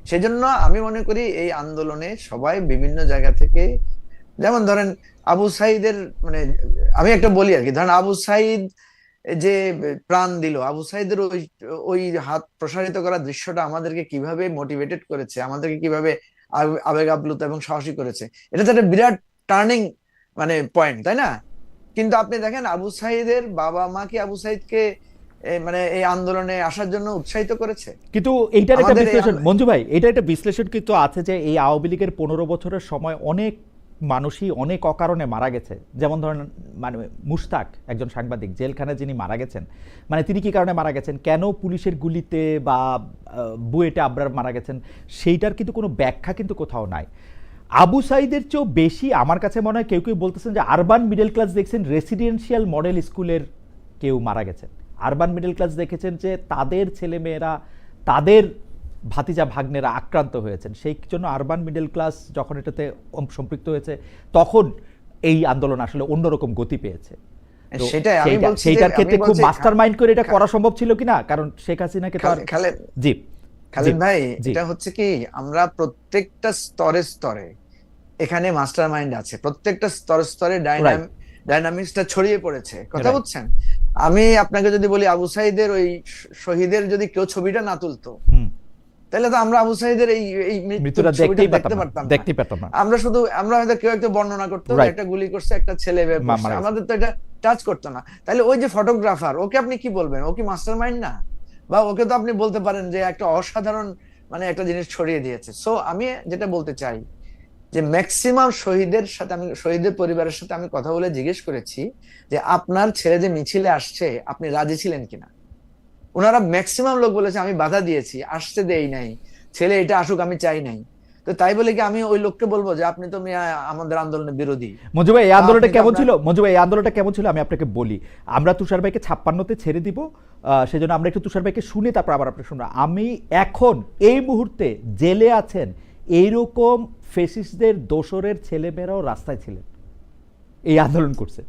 সেজন্য আমি মনে করি এই আন্দোলনে সবাই বিভিন্ন জায়গা থেকে, যেমন ধরেন আবু সাইদের, মানে আমি একটা বলি আর কি, ধরেন আবু সাইদ যে প্রাণ দিল, আবু সাইদের ওই হাত প্রসারিত করার দৃশ্যটা আমাদেরকে কিভাবে মোটিভেটেড করেছে, আমাদেরকে কিভাবে আবেগ আপ্লুত এবং সাহসী করেছে, এটা তো একটা বিরাট টার্নিং মানে পয়েন্ট, তাই না? কিন্তু আপনি দেখেন আবু সাইদের বাবা মা কি আবু সাইদকে মানে এই আন্দোলনে আসার জন্য উৎসাহিত করেছে? কিন্তু এইটার একটা বিশ্লেষণ মঞ্জু ভাই, এটা একটা বিশ্লেষণ কিন্তু আছে যে এই আওয়ামী লীগের 15 বছরের সময় অনেক মানুষই অনেক অকারণে মারা গেছে। যেমন ধরেন মানে মুশতাক একজন সাংবাদিক জেলখানায় যিনি মারা গেছেন, মানে তিনি কি কারণে মারা গেছেন, কেন পুলিশের গুলিতে বা বুয়েটে আবরার মারা গেছেন, সেইটার কিন্তু কোনো ব্যাখ্যা কিন্তু কোথাও নাই। আবু সাইদের চেয়েও বেশি আমার কাছে মনে হয় কেউ কেউ বলতেছেন যে আরবান মিডল ক্লাস দেখছেন রেসিডেন্সিয়াল মডেল স্কুলের কেউ মারা গেছেন, আরবান মিডল ক্লাস দেখেছেন যে তাদের ছেলেমেয়েরা, তাদের ভাতিজা ভাগ্নেরা আক্রান্ত হয়েছেন, সেই জন্য আরবান মিডল ক্লাস যখন এটাতে সম্পৃক্ত হয়েছে তখন এই আন্দোলন আসলে অন্যরকম গতি পেয়েছে। সেইটার ক্ষেত্রে খুব মাস্টার মাইন্ড করে এটা করা সম্ভব ছিল কিনা, কারণ শেখ হাসিনাকে তো জি খালেদ ভাই, এটা হচ্ছে কি আমরা প্রত্যেকটা স্তরে স্তরে এখানে মাস্টার মাইন্ড আছে, প্রত্যেকটা স্তরে স্তরে ডাইনামিক্সটা ছড়িয়ে পড়েছে, কথা বুঝছেন? আমি আপনাকে যদি বলি আবু সাইদের ওই শহীদের যদি কেউ ছবিটা না তুলতো তাহলে তো আমরা আবু সাইদের এই মৃত্যুটা দেখতে পেতাম না। আমরা হয়তো কেউ একটা বর্ণনা করতো, একটা গুলি করছে, একটা ছেলে, আমাদের তো এটা টাচ করতো না। তাহলে ওই যে ফটোগ্রাফার, ওকে আপনি কি বলবেন, ও কি মাস্টার মাইন্ড না? বা ওকে তো আপনি বলতে পারেন যে একটা অসাধারণ মানে একটা জিনিস ছড়িয়ে দিয়েছে। সো আমি যেটা বলতে চাই যে ম্যাক্সিমাম শহীদের সাথে, আমি শহীদের পরিবারের সাথে আমি কথা বলে জিজ্ঞেস করেছি যে আপনার ছেলে যে মিছিলে আসছে আপনি রাজি ছিলেন কিনা। ওনারা ম্যাক্সিমাম লোক বলেছে আমি বাধা দিয়েছি, আসতে দেই নাই, ছেলে এটা আসুক আমি চাই নাই। তো তাই বলে কি আমি ওই লোককে বলবো যে আপনি তো আমাদের আন্দোলনের বিরোধী? মঞ্জু ভাই এই আন্দোলনটা কেমন ছিল, মঞ্জু ভাই এই আন্দোলনটা কেমন ছিল আমি আপনাকে বলি। আমরা তুষার ভাইকে 56তে ছেড়ে দিব, সেজন্য আমরা একটু তুষার ভাইকে শুনে তারপর আবার আপনি শুনবো। আমি এখন এই মুহূর্তে জেলে আছেন এইরকম ফেসিস্টদের দোসরের ছেলেমেয়েরাও রাস্তায় ছিলেন, এই আন্দোলন করছে।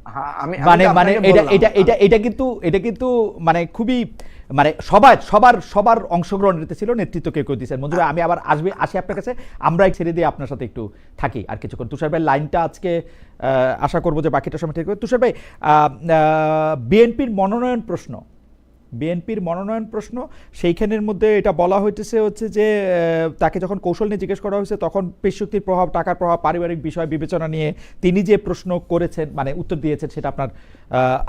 মানে মানে এটা কিন্তু মানে খুবই মানে সবার অংশগ্রহণ ছিল, নেতৃত্ব কেউ কেউ দিয়েছেন। মঞ্জু ভাই আমি আবার আসি আপনার কাছে, আমরা ছেড়ে দিয়ে আপনার সাথে একটু থাকি আর কিছুক্ষণ। তুষার ভাই লাইনটা আজকে আশা করবো যে বাকিটা সময় ঠিক হবে। তুষার ভাই, বিএনপির মনোনয়ন প্রশ্ন সেইখানের মধ্যে এটা বলা হচ্ছে যে তাকে যখন কৌশল নিয়ে জিজ্ঞেস করা হয়েছে তখন পেশ শক্তির প্রভাব, টাকার প্রভাব, পারিবারিক বিষয় বিবেচনা নিয়ে তিনি যে প্রশ্ন করেছেন মানে উত্তর দিয়েছেন, সেটা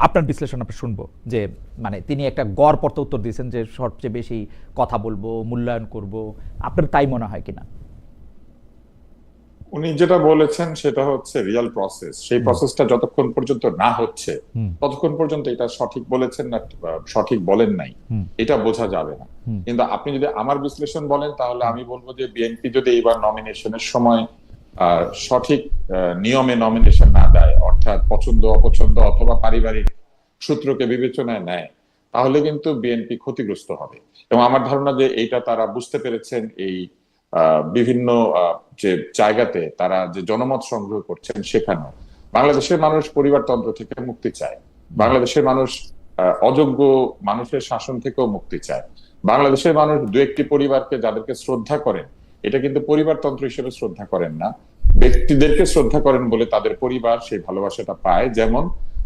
আপনার বিশ্লেষণ আমরা শুনবো। যে মানে তিনি একটা গড়পড়তা উত্তর দিয়েছেন যে সবচেয়ে বেশি কথা বলবো, মূল্যায়ন করব, আপনার তাই মনে হয় কিনা? উনি যেটা বলেছেন সেটা হচ্ছে রিয়েল প্রসেস, সেই প্রসেসটা যতক্ষণ পর্যন্ত না হচ্ছে ততক্ষণ পর্যন্ত এটা সঠিক বলেছেন না সঠিক বলেন নাই এটা বোঝা যাবে না। কিন্তু আপনি যদি আমার বিশ্লেষণ বলেন তাহলে আমি বলবো যে বিএনপি যদি এইবার নমিনেশনের সময় সঠিক নিয়মে নমিনেশন না দেয়, অর্থাৎ পছন্দ অপছন্দ অথবা পারিবারিক সূত্রকে বিবেচনায় নেয়, তাহলে কিন্তু বিএনপি ক্ষতিগ্রস্ত হবে। এবং আমার ধারণা যে এইটা তারা বুঝতে পেরেছেন, এই বিভিন্ন যে জায়গাতে তারা যে জনমত সংগ্রহ করছেন সেখানেও বাংলাদেশের মানুষ পরিবারতন্ত্র থেকে মুক্তি চায়, বাংলাদেশের মানুষ অযোগ্য মানুষের শাসন থেকেও মুক্তি চায়, বাংলাদেশের মানুষ দু একটি পরিবারকে যাদেরকে শ্রদ্ধা করেন, এটা কিন্তু পরিবারতন্ত্র হিসেবে শ্রদ্ধা করেন না, ব্যক্তিদেরকে শ্রদ্ধা করেন বলে তাদের পরিবার সেই ভালোবাসাটা পায়। যেমন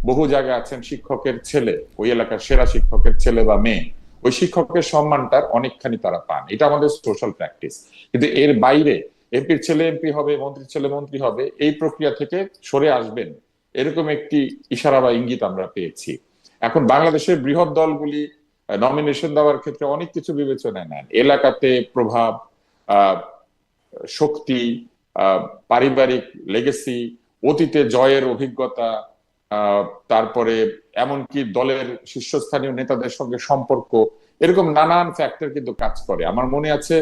বহু জায়গায় আছেন শিক্ষকের ছেলে, ওই এলাকার সেরা শিক্ষকের ছেলে বা মেয়ে, ওই শিক্ষকের সম্মানটার অনেকখানি তারা পান। এটা আমাদের সোশ্যাল প্র্যাকটিস। কিন্তু এর বাইরে এমপির ছেলে এমপি হবে, মন্ত্রীর ছেলে মন্ত্রী হবে, এই প্রক্রিয়া থেকে সরে আসবেন, এরকম একটি ইশারা বা ইঙ্গিত আমরা পেয়েছি। এখন বাংলাদেশের বৃহৎ দলগুলি নমিনেশন দেওয়ার ক্ষেত্রে অনেক কিছু বিবেচনায় নেন, এলাকাতে প্রভাব, শক্তি, পারিবারিক লেগেসি, অতীতে জয়ের অভিজ্ঞতা, তারপরে এমনকি দলের শীর্ষস্থানীয় নেতাদের সঙ্গে সম্পর্ক, এরকম নানান ফ্যাক্টর কিন্তু কাজ করে। আমার মনে আছে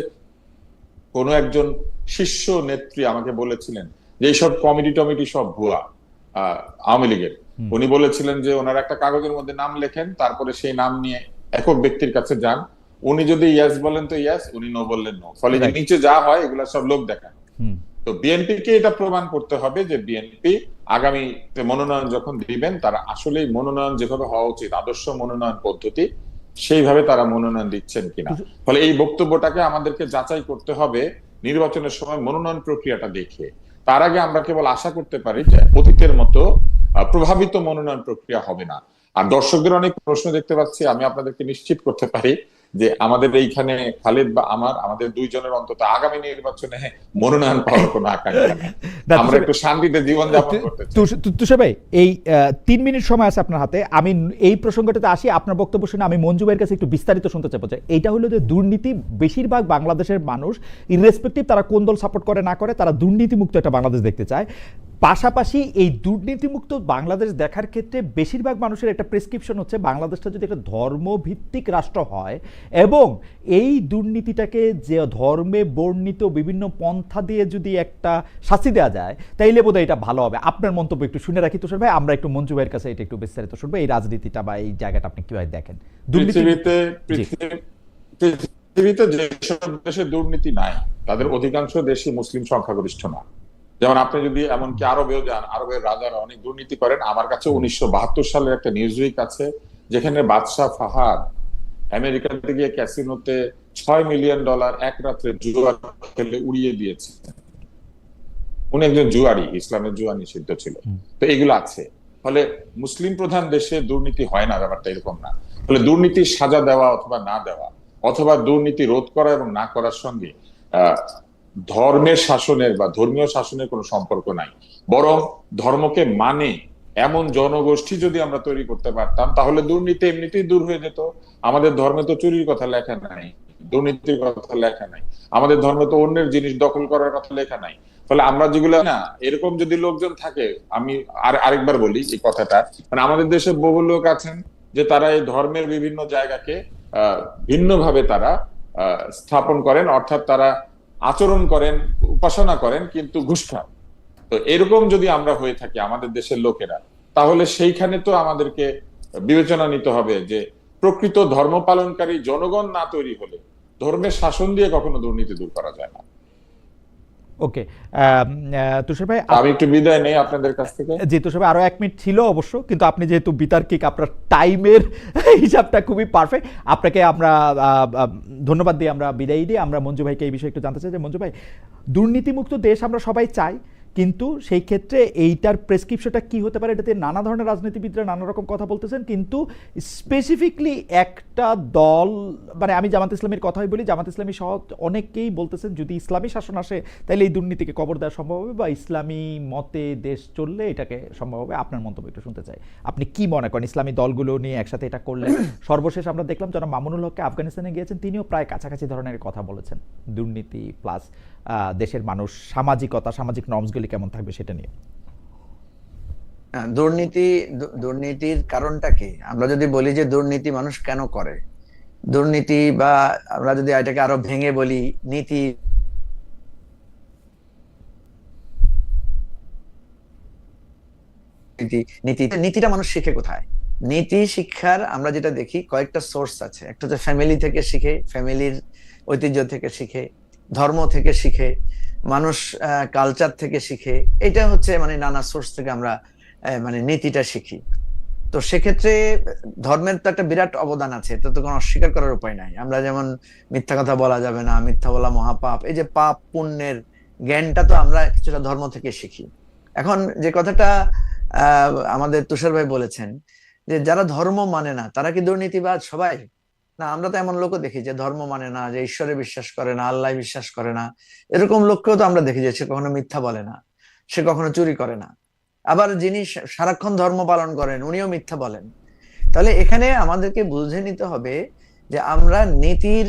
কোনো একজন শীর্ষ নেত্রী আমাকে বলেছিলেন যে এইসব কমিটি টমিটি সব ভুয়া আওয়ামী লীগের। উনি বলেছিলেন যে ওনার একটা কাগজের মধ্যে নাম লেখেন, তারপরে সেই নাম নিয়ে একক ব্যক্তির কাছে যান, উনি যদি ইয়াস বলেন তো ইয়াস, উনি নো বললেন নো, ফলে নিচে যা হয় এগুলা সব লোক দেখান। তো বিএনপি কে এটা প্রমাণ করতে হবে যে বিএনপি আগামীতে মনোনয়ন যখন দিবেন, তারা আসলেই মনোনয়ন যেভাবে হওয়া উচিত, আদর্শ মনোনয়ন পদ্ধতি, সেইভাবে তারা মনোনয়ন দিচ্ছেন কিনা। ফলে এই বক্তব্যটাকে আমাদেরকে যাচাই করতে হবে নির্বাচনের সময় মনোনয়ন প্রক্রিয়াটা দেখে। তার আগে আমরা কেবল আশা করতে পারি যে অতীতের মতো প্রভাবিত মনোনয়ন প্রক্রিয়া হবে না। আর দর্শকদের অনেক প্রশ্ন দেখতে পাচ্ছি, আমি আপনাদেরকে নিশ্চিত করতে পারি যে আমাদের এইখানে খালেদ বা আমাদের দুইজনের অন্তত আগামী নির্বাচনে মনোনয়ন পাওয়ার কোনো আকাঙ্ক্ষা নেই। আমরা একটু শান্তিতে জীবনযাপন করতে চাই। তুষার ভাই, এই 3 মিনিট সময় আছে আপনার হাতে, আমি এই প্রসঙ্গটাতে আসি। আপনার বক্তব্য শুনে আমি মঞ্জু ভাইয়ের কাছে একটু বিস্তারিত শুনতে চাইবো। এইটা হলো যে দুর্নীতি, বেশিরভাগ বাংলাদেশের মানুষ ইররেসপেক্টিভ তারা কোন দল সাপোর্ট করে না করে, তারা দুর্নীতিমুক্ত একটা বাংলাদেশ দেখতে চায়। পাশাপাশি এই দুর্নীতিমুক্ত বাংলাদেশ দেখার ক্ষেত্রে বেশিরভাগ মানুষের একটা প্রেসক্রিপশন হচ্ছে বাংলাদেশটা যদি একটা ধর্মভিত্তিক রাষ্ট্র হয় এবং এই দুর্নীতিটাকে যে ধর্মে বর্ণিত বিভিন্ন পন্থা দিয়ে যদি একটা শাস্তি দেওয়া যায়, তাইলে বোধহয় এটা ভালো হবে। আপনার মন্তব্য একটু শুনে রাখি তুষার ভাই, আমরা একটু মঞ্জু ভাইয়ের কাছে এটা একটু বিস্তারিত শুনবো, এই রাজনীতিটা বা এই জায়গাটা আপনি কিভাবে দেখেন। পৃথিবীতে যেসব দেশে দুর্নীতি নাই, তাদের অধিকাংশ দেশই মুসলিম সংখ্যাগরিষ্ঠ না। যেমন আপনি যদি এমনকি আরবেও যান, আরবের রাজারা অনেক দুর্নীতি করেন। আমার কাছে 1972 সালের একটা নিউজ উইক আছে, যেখানে বাদশাহ ফাহাদ আমেরিকাতে গিয়ে ক্যাসিনোতে $6 মিলিয়ন এক রাত্রে জুয়া খেলে উড়িয়ে দিয়েছে। উনি একজন জুয়ারি, ইসলামের জুয়া নিষিদ্ধ ছিল। তো এগুলো আছে। ফলে মুসলিম প্রধান দেশে দুর্নীতি হয় না, ব্যাপারটা এরকম না। ফলে দুর্নীতির সাজা দেওয়া অথবা না দেওয়া, অথবা দুর্নীতি রোধ করা এবং না করার সঙ্গে ধর্মের শাসনের বা ধর্মীয় শাসনের কোনো সম্পর্ক নাই। বরং ধর্মকে মানে এমন জনগোষ্ঠী যদি আমরা তৈরি করতে পারতাম, তাহলে দুর্নীতি এমনিতেই দূর হয়ে যেত। আমাদের ধর্মে তো চুরির কথা লেখা নাই, দুর্নীতির কথা লেখা নাই, আমাদের ধর্মে তো অন্যের জিনিস দখল করার কথা লেখা নাই। ফলে আমরা যেগুলো না, এরকম যদি লোকজন থাকে, আমি আরেকবার বলি এই কথাটা, মানে আমাদের দেশে বহু লোক আছেন যে তারা এই ধর্মের বিভিন্ন জায়গাকে ভিন্নভাবে তারা স্থাপন করেন, অর্থাৎ তারা আচরণ করেন, উপাসনা করেন, কিন্তু ঘুষ খান। তো এরকম যদি আমরা হয়ে থাকি আমাদের দেশের লোকেরা, তাহলে সেইখানে তো আমাদেরকে বিবেচনা নিতে হবে যে প্রকৃত ধর্ম পালনকারী জনগণ না তৈরি হলে ধর্মের শাসন দিয়ে কখনো দুর্নীতি দূর করা যায় না। ওকে তুষার ভাই, আমি একটু বিদায় নেই আপনাদের কাছ থেকে। জি তুষার ভাই, আরো 1 মিনিট ছিল অবশ্য, কিন্তু আপনি যেহেতু বিতার্কিক, আপনার টাইমের হিসাবটা খুবই পারফেক্ট। আপনাকে আমরা ধন্যবাদ দিয়ে আমরা বিদায় দিই। আমরা মঞ্জু ভাইকে এই বিষয়ে একটু জানতে চাই যে মঞ্জু ভাই, দুর্নীতিমুক্ত দেশ আমরা সবাই চাই, কিন্তু সেই ক্ষেত্রে এইটার প্রেসক্রিপশনটা কি হতে পারে, এটাতে নানা ধরনের রাজনীতিবিদরা নানা রকম কথা বলতেছেন, কিন্তু স্পেসিফিকলি একটা দল, মানে আমি জামাত ইসলামের কথাই বলি, জামাত ইসলামী সহ অনেকেই বলতেছেন যদি ইসলামী শাসন আসে তাহলে এই দুর্নীতিকে কবর দেওয়া সম্ভব হবে, বা ইসলামী মতে দেশ চললে এটাকে সম্ভব হবে। আপনার মন্তব্য একটু শুনতে চাই, আপনি কি মনে করেন ইসলামী দলগুলো নিয়ে একসাথে এটা করলে? সর্বশেষ আমরা দেখলাম যারা মামুনুল হককে আফগানিস্তানে গিয়েছেন, তিনিও প্রায় কাছাকাছি ধরনের কথা বলেছেন, দুর্নীতি প্লাস দেশের মানুষ, সামাজিকতা, সামাজিক নর্মসগুলি কেমন থাকবে সেটা নিয়ে। দুর্নীতির কারণটা কি? আমরা যদি বলি যে দুর্নীতি মানুষ কেন করে, দুর্নীতি, বা আমরা যদি এটাকে আরো ভেঙে বলি নীতিটা মানুষ শিখে কোথায়? নীতি শিক্ষার আমরা যেটা দেখি কয়েকটা সোর্স আছে। একটা হচ্ছে ফ্যামিলি থেকে শিখে, ফ্যামিলির ঐতিহ্য থেকে শিখে, ধর্ম থেকে শিখে, মানুষ কালচার থেকে শিখে। এটা হচ্ছে মানে নানা সোর্স থেকে আমরা মানে নীতিটা শিখি। তো সেক্ষেত্রে ধর্মের তো একটা বিরাট অবদান আছে, এটা তো কোনো অস্বীকার করার উপায় নাই। আমরা যেমন মিথ্যা কথা বলা যাবে না, মিথ্যা বলা মহাপাপ, এই যে পাপ পুণ্যের জ্ঞানটা তো আমরা কিছুটা ধর্ম থেকে শিখি। এখন যে কথাটা আমাদের তুষার ভাই বলেছেন যে যারা ধর্ম মানে না তারা কি দুর্নীতিবাজ সবাই? না, আমরা তো এমন লোকও দেখি যে ধর্ম মানে না, যে ঈশ্বরে বিশ্বাস করে না, আল্লাহ বিশ্বাস করে না, এরকম লোককেও তো আমরা দেখি যে সে কখনো মিথ্যা বলে না, সে কখনো চুরি করে না। আবার যিনি সারাক্ষণ ধর্ম পালন করেন উনিও মিথ্যা বলেন। তাহলে এখানে আমাদেরকে বুঝে নিতে হবে যে আমরা নীতির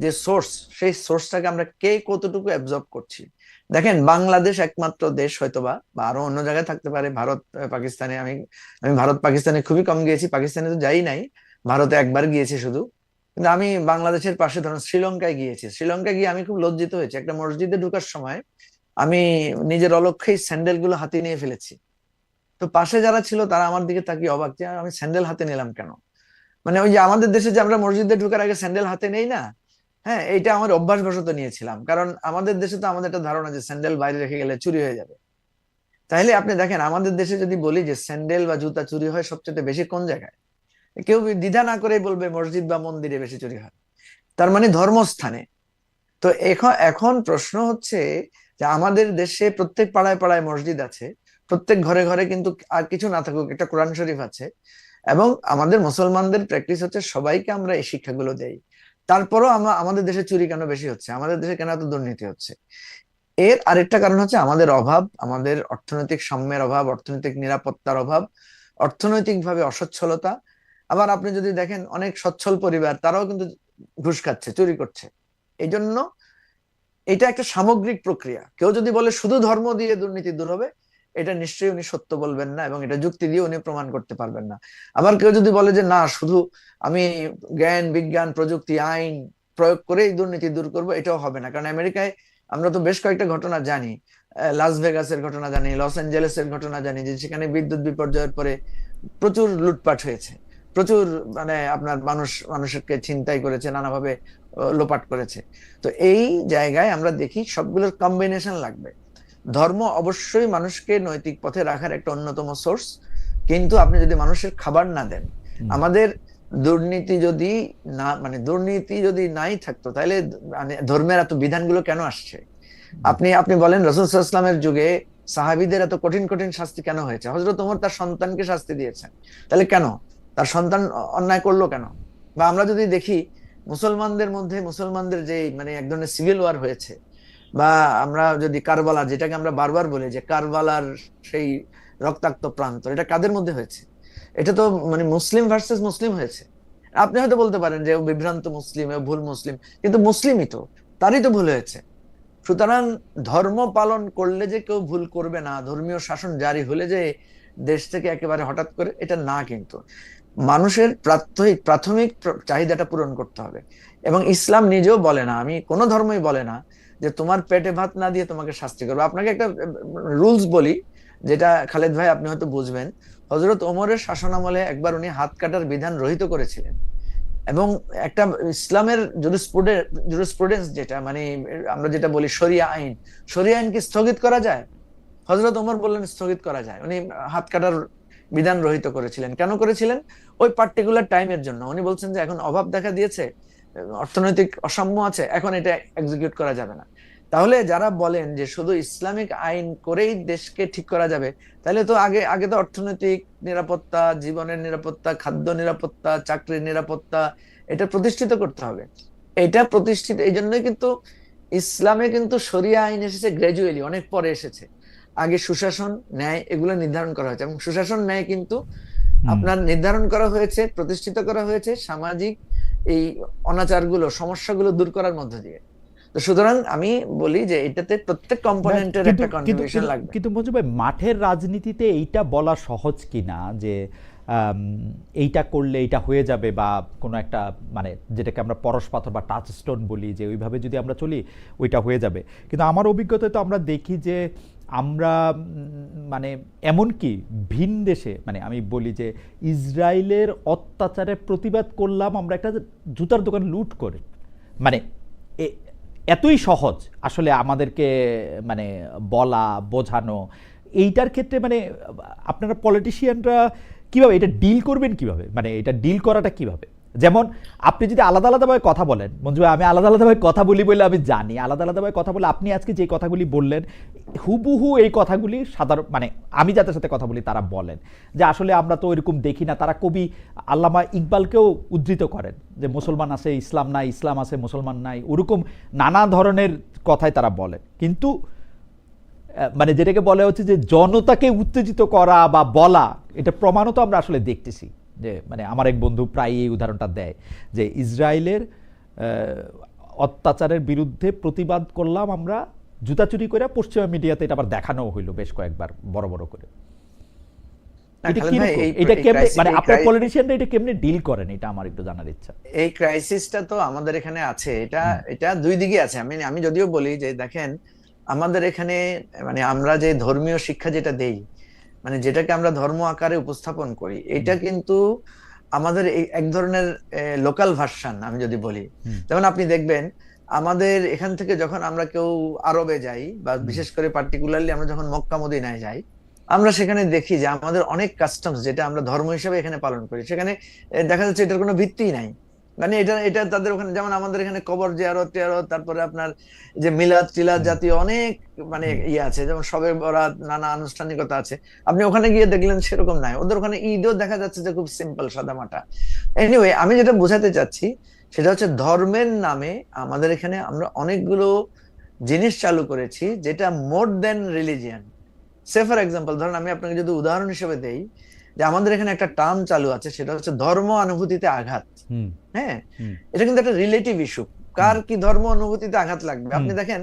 যে সোর্স, সেই সোর্সটাকে আমরা কে কতটুকু অ্যাবজর্ব করছি। দেখেন, বাংলাদেশ একমাত্র দেশ হয়তোবা, বা আরো অন্য জায়গায় থাকতে পারে, ভারত পাকিস্তানে, আমি আমি ভারত পাকিস্তানে খুবই কম গিয়েছি, পাকিস্তানে তো যাই নাই, ভারতে একবার গিয়েছি শুধু। কিন্তু আমি বাংলাদেশের পাশে ধরুন শ্রীলঙ্কায় গিয়েছি। শ্রীলঙ্কায় গিয়ে আমি খুব লজ্জিত হয়েছি, একটা মসজিদে ঢোকার সময় আমি নিজের অলক্ষ্যেই স্যান্ডেল গুলো হাতে নিয়ে ফেলেছি। তো পাশে যারা ছিল তারা আমার দিকে তাকিয়ে অবাক যে আমি স্যান্ডেল হাতে নিলাম কেন। মানে ওই যে আমাদের দেশে যে আমরা মসজিদে ঢোকার আগে স্যান্ডেল হাতে নেই না, হ্যাঁ, এইটা আমার অভ্যাসবশত নিয়েছিলাম, কারণ আমাদের দেশে তো আমাদের একটা ধারণা যে স্যান্ডেল বাইরে রেখে গেলে চুরি হয়ে যাবে। তাহলে আপনি দেখেন, আমাদের দেশে যদি বলি যে স্যান্ডেল বা জুতা চুরি হয় সবচেয়ে বেশি কোন জায়গায়, কেউ দ্বিধা না করে বলবে মসজিদ বা মন্দিরে বেশি চুরি হয়, তার মানে ধর্মস্থানে। তো এখন এখন প্রশ্ন হচ্ছে যে আমাদের দেশে প্রত্যেক পাড়ায় পাড়ায় মসজিদ আছে, প্রত্যেক ঘরে ঘরে কিন্তু আর কিছু না থাকুক একটা কোরআন শরীফ আছে, এবং আমাদের মুসলমানদের প্র্যাকটিস হচ্ছে সবাইকে আমরা এই শিক্ষাগুলো দেই। তারপরও আমাদের দেশে চুরি কেন বেশি হচ্ছে, আমাদের দেশে কেন এত দুর্নীতি হচ্ছে? এর আরেকটা কারণ হচ্ছে আমাদের অভাব, আমাদের অর্থনৈতিক সাম্যের অভাব, অর্থনৈতিক নিরাপত্তার অভাব, অর্থনৈতিকভাবে অসচ্ছলতা। আবার আপনি যদি দেখেন অনেক সচ্ছল পরিবার তারাও কিন্তু ঘুষ খাচ্ছে, চুরি করছে। এই জন্য এটা একটা সামগ্রিক প্রক্রিয়া। কেউ যদি বলে শুধু ধর্ম দিয়ে দুর্নীতি দূর হবে, এটা নিশ্চয়ই উনি সত্য বলবেন না, এবং এটা যুক্তি দিয়ে উনি প্রমাণ করতে পারবেন না। আবার কেউ যদি বলে যে না, শুধু আমি জ্ঞান বিজ্ঞান প্রযুক্তি আইন প্রয়োগ করেই দুর্নীতি দূর করব, এটাও হবে না। কারণ আমেরিকায় আমরা তো বেশ কয়েকটা ঘটনা জানি, লাস ভেগাসের ঘটনা জানি, লস অ্যাঞ্জেলেসের ঘটনা জানি, যে সেখানে বিদ্যুৎ বিপর্যয়ের পরে প্রচুর লুটপাট হয়েছে, প্রচুর মানে আপনার মানুষকে ছিনতাই করেছে, নানাভাবে লোপাট করেছে। তো এই জায়গায় আমরা দেখি সবগুলোর কম্বিনেশন লাগবে। ধর্ম অবশ্যই মানুষকে নৈতিক পথে রাখার একটা অন্যতম সোর্স, কিন্তু আপনি যদি মানুষের খাবার না দেন, আমাদের দুর্নীতি যদি দুর্নীতি যদি নাই থাকতো তাহলে মানে ধর্মের এত বিধানগুলো কেন আসছে? আপনি বলেন রাসূল সাল্লাল্লাহু আলাইহি ওয়াসাল্লামের যুগে সাহাবীদের এত কঠিন কঠিন শাস্তি কেন হয়েছে? হযরত ওমর তার সন্তানকে শাস্তি দিয়েছেন, তাহলে কেন? তার সন্তান অন্যায় করলো কেন? বা আমরা যদি দেখি মুসলমানদের মধ্যে, মুসলমানদের যে মানে এক ধরনের সিভিল ওয়ার হয়েছে, বা আমরা যদি কারবালার, যেটাকে আমরা বারবার বলি যে কারবালার সেই রক্তাক্ত প্রান্ত, এটা কাদের মধ্যে হয়েছে? এটা তো মানে মুসলিম ভার্সেস মুসলিম হয়েছে। আপনি হয়তো বলতে পারেন যে ও বিভ্রান্ত মুসলিম, ও ভুল মুসলিম, কিন্তু মুসলিমই তো, তারই তো ভুল হয়েছে। সুতরাং ধর্ম পালন করলে যে কেউ ভুল করবে না, ধর্মীয় শাসন জারি হলে যে দেশ থেকে একেবারে হঠাৎ করে, এটা না। কিন্তু মানুষের প্রাথমিক চাহিদাটা পূরণ করতে হবে। এবং ইসলাম নিজেও বলে না, আমি কোন ধর্মই বলে না যে তোমার পেটে ভাত না দিয়ে তোমাকে শাস্তি করবে। আপনাকে একটা রুলস বলি, যেটা খালেদ ভাই আপনি হয়তো বুঝবেন। হযরত ওমরের শাসনামলে একবার উনি হাত কাটার বিধান রহিত করেছিলেন, এবং একটা ইসলামের জুরিসপ্রুডেন্স যেটা মানে আমরা যেটা বলি শরিয়া আইন, শরিয়া আইন কি স্থগিত করা যায়? হযরত ওমর বললেন স্থগিত করা যায়। উনি হাত কাটার বিধান রহিত করেছিলেন। কেন করেছিলেন? ওই পার্টিকুলার টাইমের জন্য। উনি বলছেন যে এখন অভাব দেখা দিয়েছে, অর্থনৈতিক অসাম্য আছে, এখন এটা এক্সিকিউট করা যাবে না। তাহলে যারা বলেন যে শুধু ইসলামিক আইন করেই দেশকে ঠিক করা যাবে, তাহলে তো আগে আগে তো অর্থনৈতিক নিরাপত্তা, জীবনের নিরাপত্তা, খাদ্য নিরাপত্তা, চাকরির নিরাপত্তা, এটা প্রতিষ্ঠিত করতে হবে। এটা প্রতিষ্ঠিত এই জন্যই কিন্তু ইসলামে কিন্তু শরিয়া আইন এসেছে গ্র্যাজুয়ালি, অনেক পরে এসেছে। আগে সুশাসন, ন্যায় এগুলো নির্ধারণ করা হয়েছে, এবং সুশাসন ন্যায় কিন্তু আপনার নির্ধারণ করা হয়েছে, প্রতিষ্ঠিত করা হয়েছে সামাজিক এই অনাচারগুলো, সমস্যাগুলো দূর করার মধ্য দিয়ে। তো সুতরাং আমি বলি যে এটাতে প্রত্যেক কম্পোনেন্টের একটা কন্ট্রিবিউশন লাগবে। কিন্তু মঞ্জু ভাই, মাঠের রাজনীতিতে এইটা বলা সহজ কিনা যে এইটা করলে এইটা হয়ে যাবে, বা কোনো একটা মানে যেটাকে আমরা পরশপাথর বা টাচস্টোন বলি, যে ওইভাবে যদি আমরা চলি ওইটা হয়ে যাবে। কিন্তু আমার অভিজ্ঞতায় তো আমরা দেখি যে আমরা মানে এমনকি ভিন দেশে, মানে আমি বলি যে ইসরায়েলের অত্যাচারের প্রতিবাদ করলাম আমরা একটা জুতার দোকান লুট করে, মানে এতই সহজ আসলে আমাদেরকে মানে বলা বোঝানো। এইটার ক্ষেত্রে মানে আপনারা পলিটিশিয়ানরা কিভাবে এটা ডিল করবেন, কিভাবে মানে এটা ডিল করাটা কিভাবে? যেমন আপনি যদি আলাদা আলাদাভাবে কথা বলেন, মঞ্জু ভাই আমি আলাদা আলাদাভাবে কথা বলি বলে আমি জানি, আলাদা আলাদাভাবে কথা বলে আপনি আজকে যে কথাগুলি বললেন হুবহু এই কথাগুলি সাধারণ মানে আমি যাদের সাথে কথা বলি তারা বলেন যে আসলে আমরা তো এরকম দেখি না। তারা কবি আল্লামা ইকবালকেও উদ্ধৃত করেন যে মুসলমান আছে ইসলাম নাই, ইসলাম আছে মুসলমান নাই, ওরকম নানা ধরনের কথাই তারা বলেন। কিন্তু মানে যেটাকে বলা হচ্ছে যে জনতাকে উত্তেজিত করা বা বলা, এটা প্রমাণও তো আমরা আসলে দেখতেছি। যে মানে আমার এক বন্ধু প্রায় এই উদাহরণটা দেয় যে ইসরায়েলের অত্যাচারের বিরুদ্ধে প্রতিবাদ করলাম আমরা জুতাচুরি করে, পশ্চিমা মিডিয়াতে এটা আবার দেখানো হইলো বেশ কয়েকবার বড় বড় করে। এটা কি এটা কেমনে মানে আপনার পলিটিশিয়ানরা এটা কেমনে ডিল করেন, এটা আমার একটু জানার ইচ্ছা। এই ক্রাইসিসটা তো আমাদের এখানে আছে, এটা দুই দিকে আছে। আমি যদিও বলি যে দেখেন আমাদের এখানে মানে আমরা যে ধর্মীয় শিক্ষা যেটা দেই, মানে যেটাকে আমরা ধর্ম আকারে উপস্থাপন করি, এটা কিন্তু আমাদের এক ধরনের লোকাল ভার্সন। আমি যদি বলি, যেমন আপনি দেখবেন আমাদের এখান থেকে যখন আমরা কেউ আরবে যাই বা বিশেষ করে পার্টিকুলারলি আমরা যখন মক্কা মদিনায় যাই, আমরা সেখানে দেখি যে আমাদের অনেক কাস্টমস যেটা আমরা ধর্ম হিসেবে এখানে পালন করি, সেখানে দেখা যাচ্ছে এটার কোনো ভিত্তিই নাই। মানে এটা তাদের ওখানে, যেমন আমাদের এখানে কবর জিয়ারত টিয়ারত, তারপরে আপনার যে মিলাদ টিলাদ জাতীয় অনেক মানে ইয়ে আছে, যেমন শবে বরাত, নানা আনুষ্ঠানিকতা আছে। আপনি ওখানে গিয়ে দেখলেন সেরকম নাই। ওদের ওখানে ঈদও দেখা যাচ্ছে যে খুব সিম্পল সাদামাটা। এনিওয়ে, আমি যেটা বোঝাতে চাচ্ছি সেটা হচ্ছে ধর্মের নামে আমাদের এখানে আমরা অনেকগুলো জিনিস চালু করেছি যেটা মোর দেন রিলিজিয়ান। সে ফর এক্সাম্পল ধরেন, আমি আপনাকে যদি উদাহরণ হিসেবে দেই যে আমাদের এখানে একটা টার্ম চালু আছে, সেটা হচ্ছে ধর্ম অনুভূতিতে আঘাত। হ্যাঁ, এটা কিন্তু একটা রিলেটিভ ইস্যু, কার কি ধর্ম অনুভূতিতে আঘাত লাগবে। আপনি দেখেন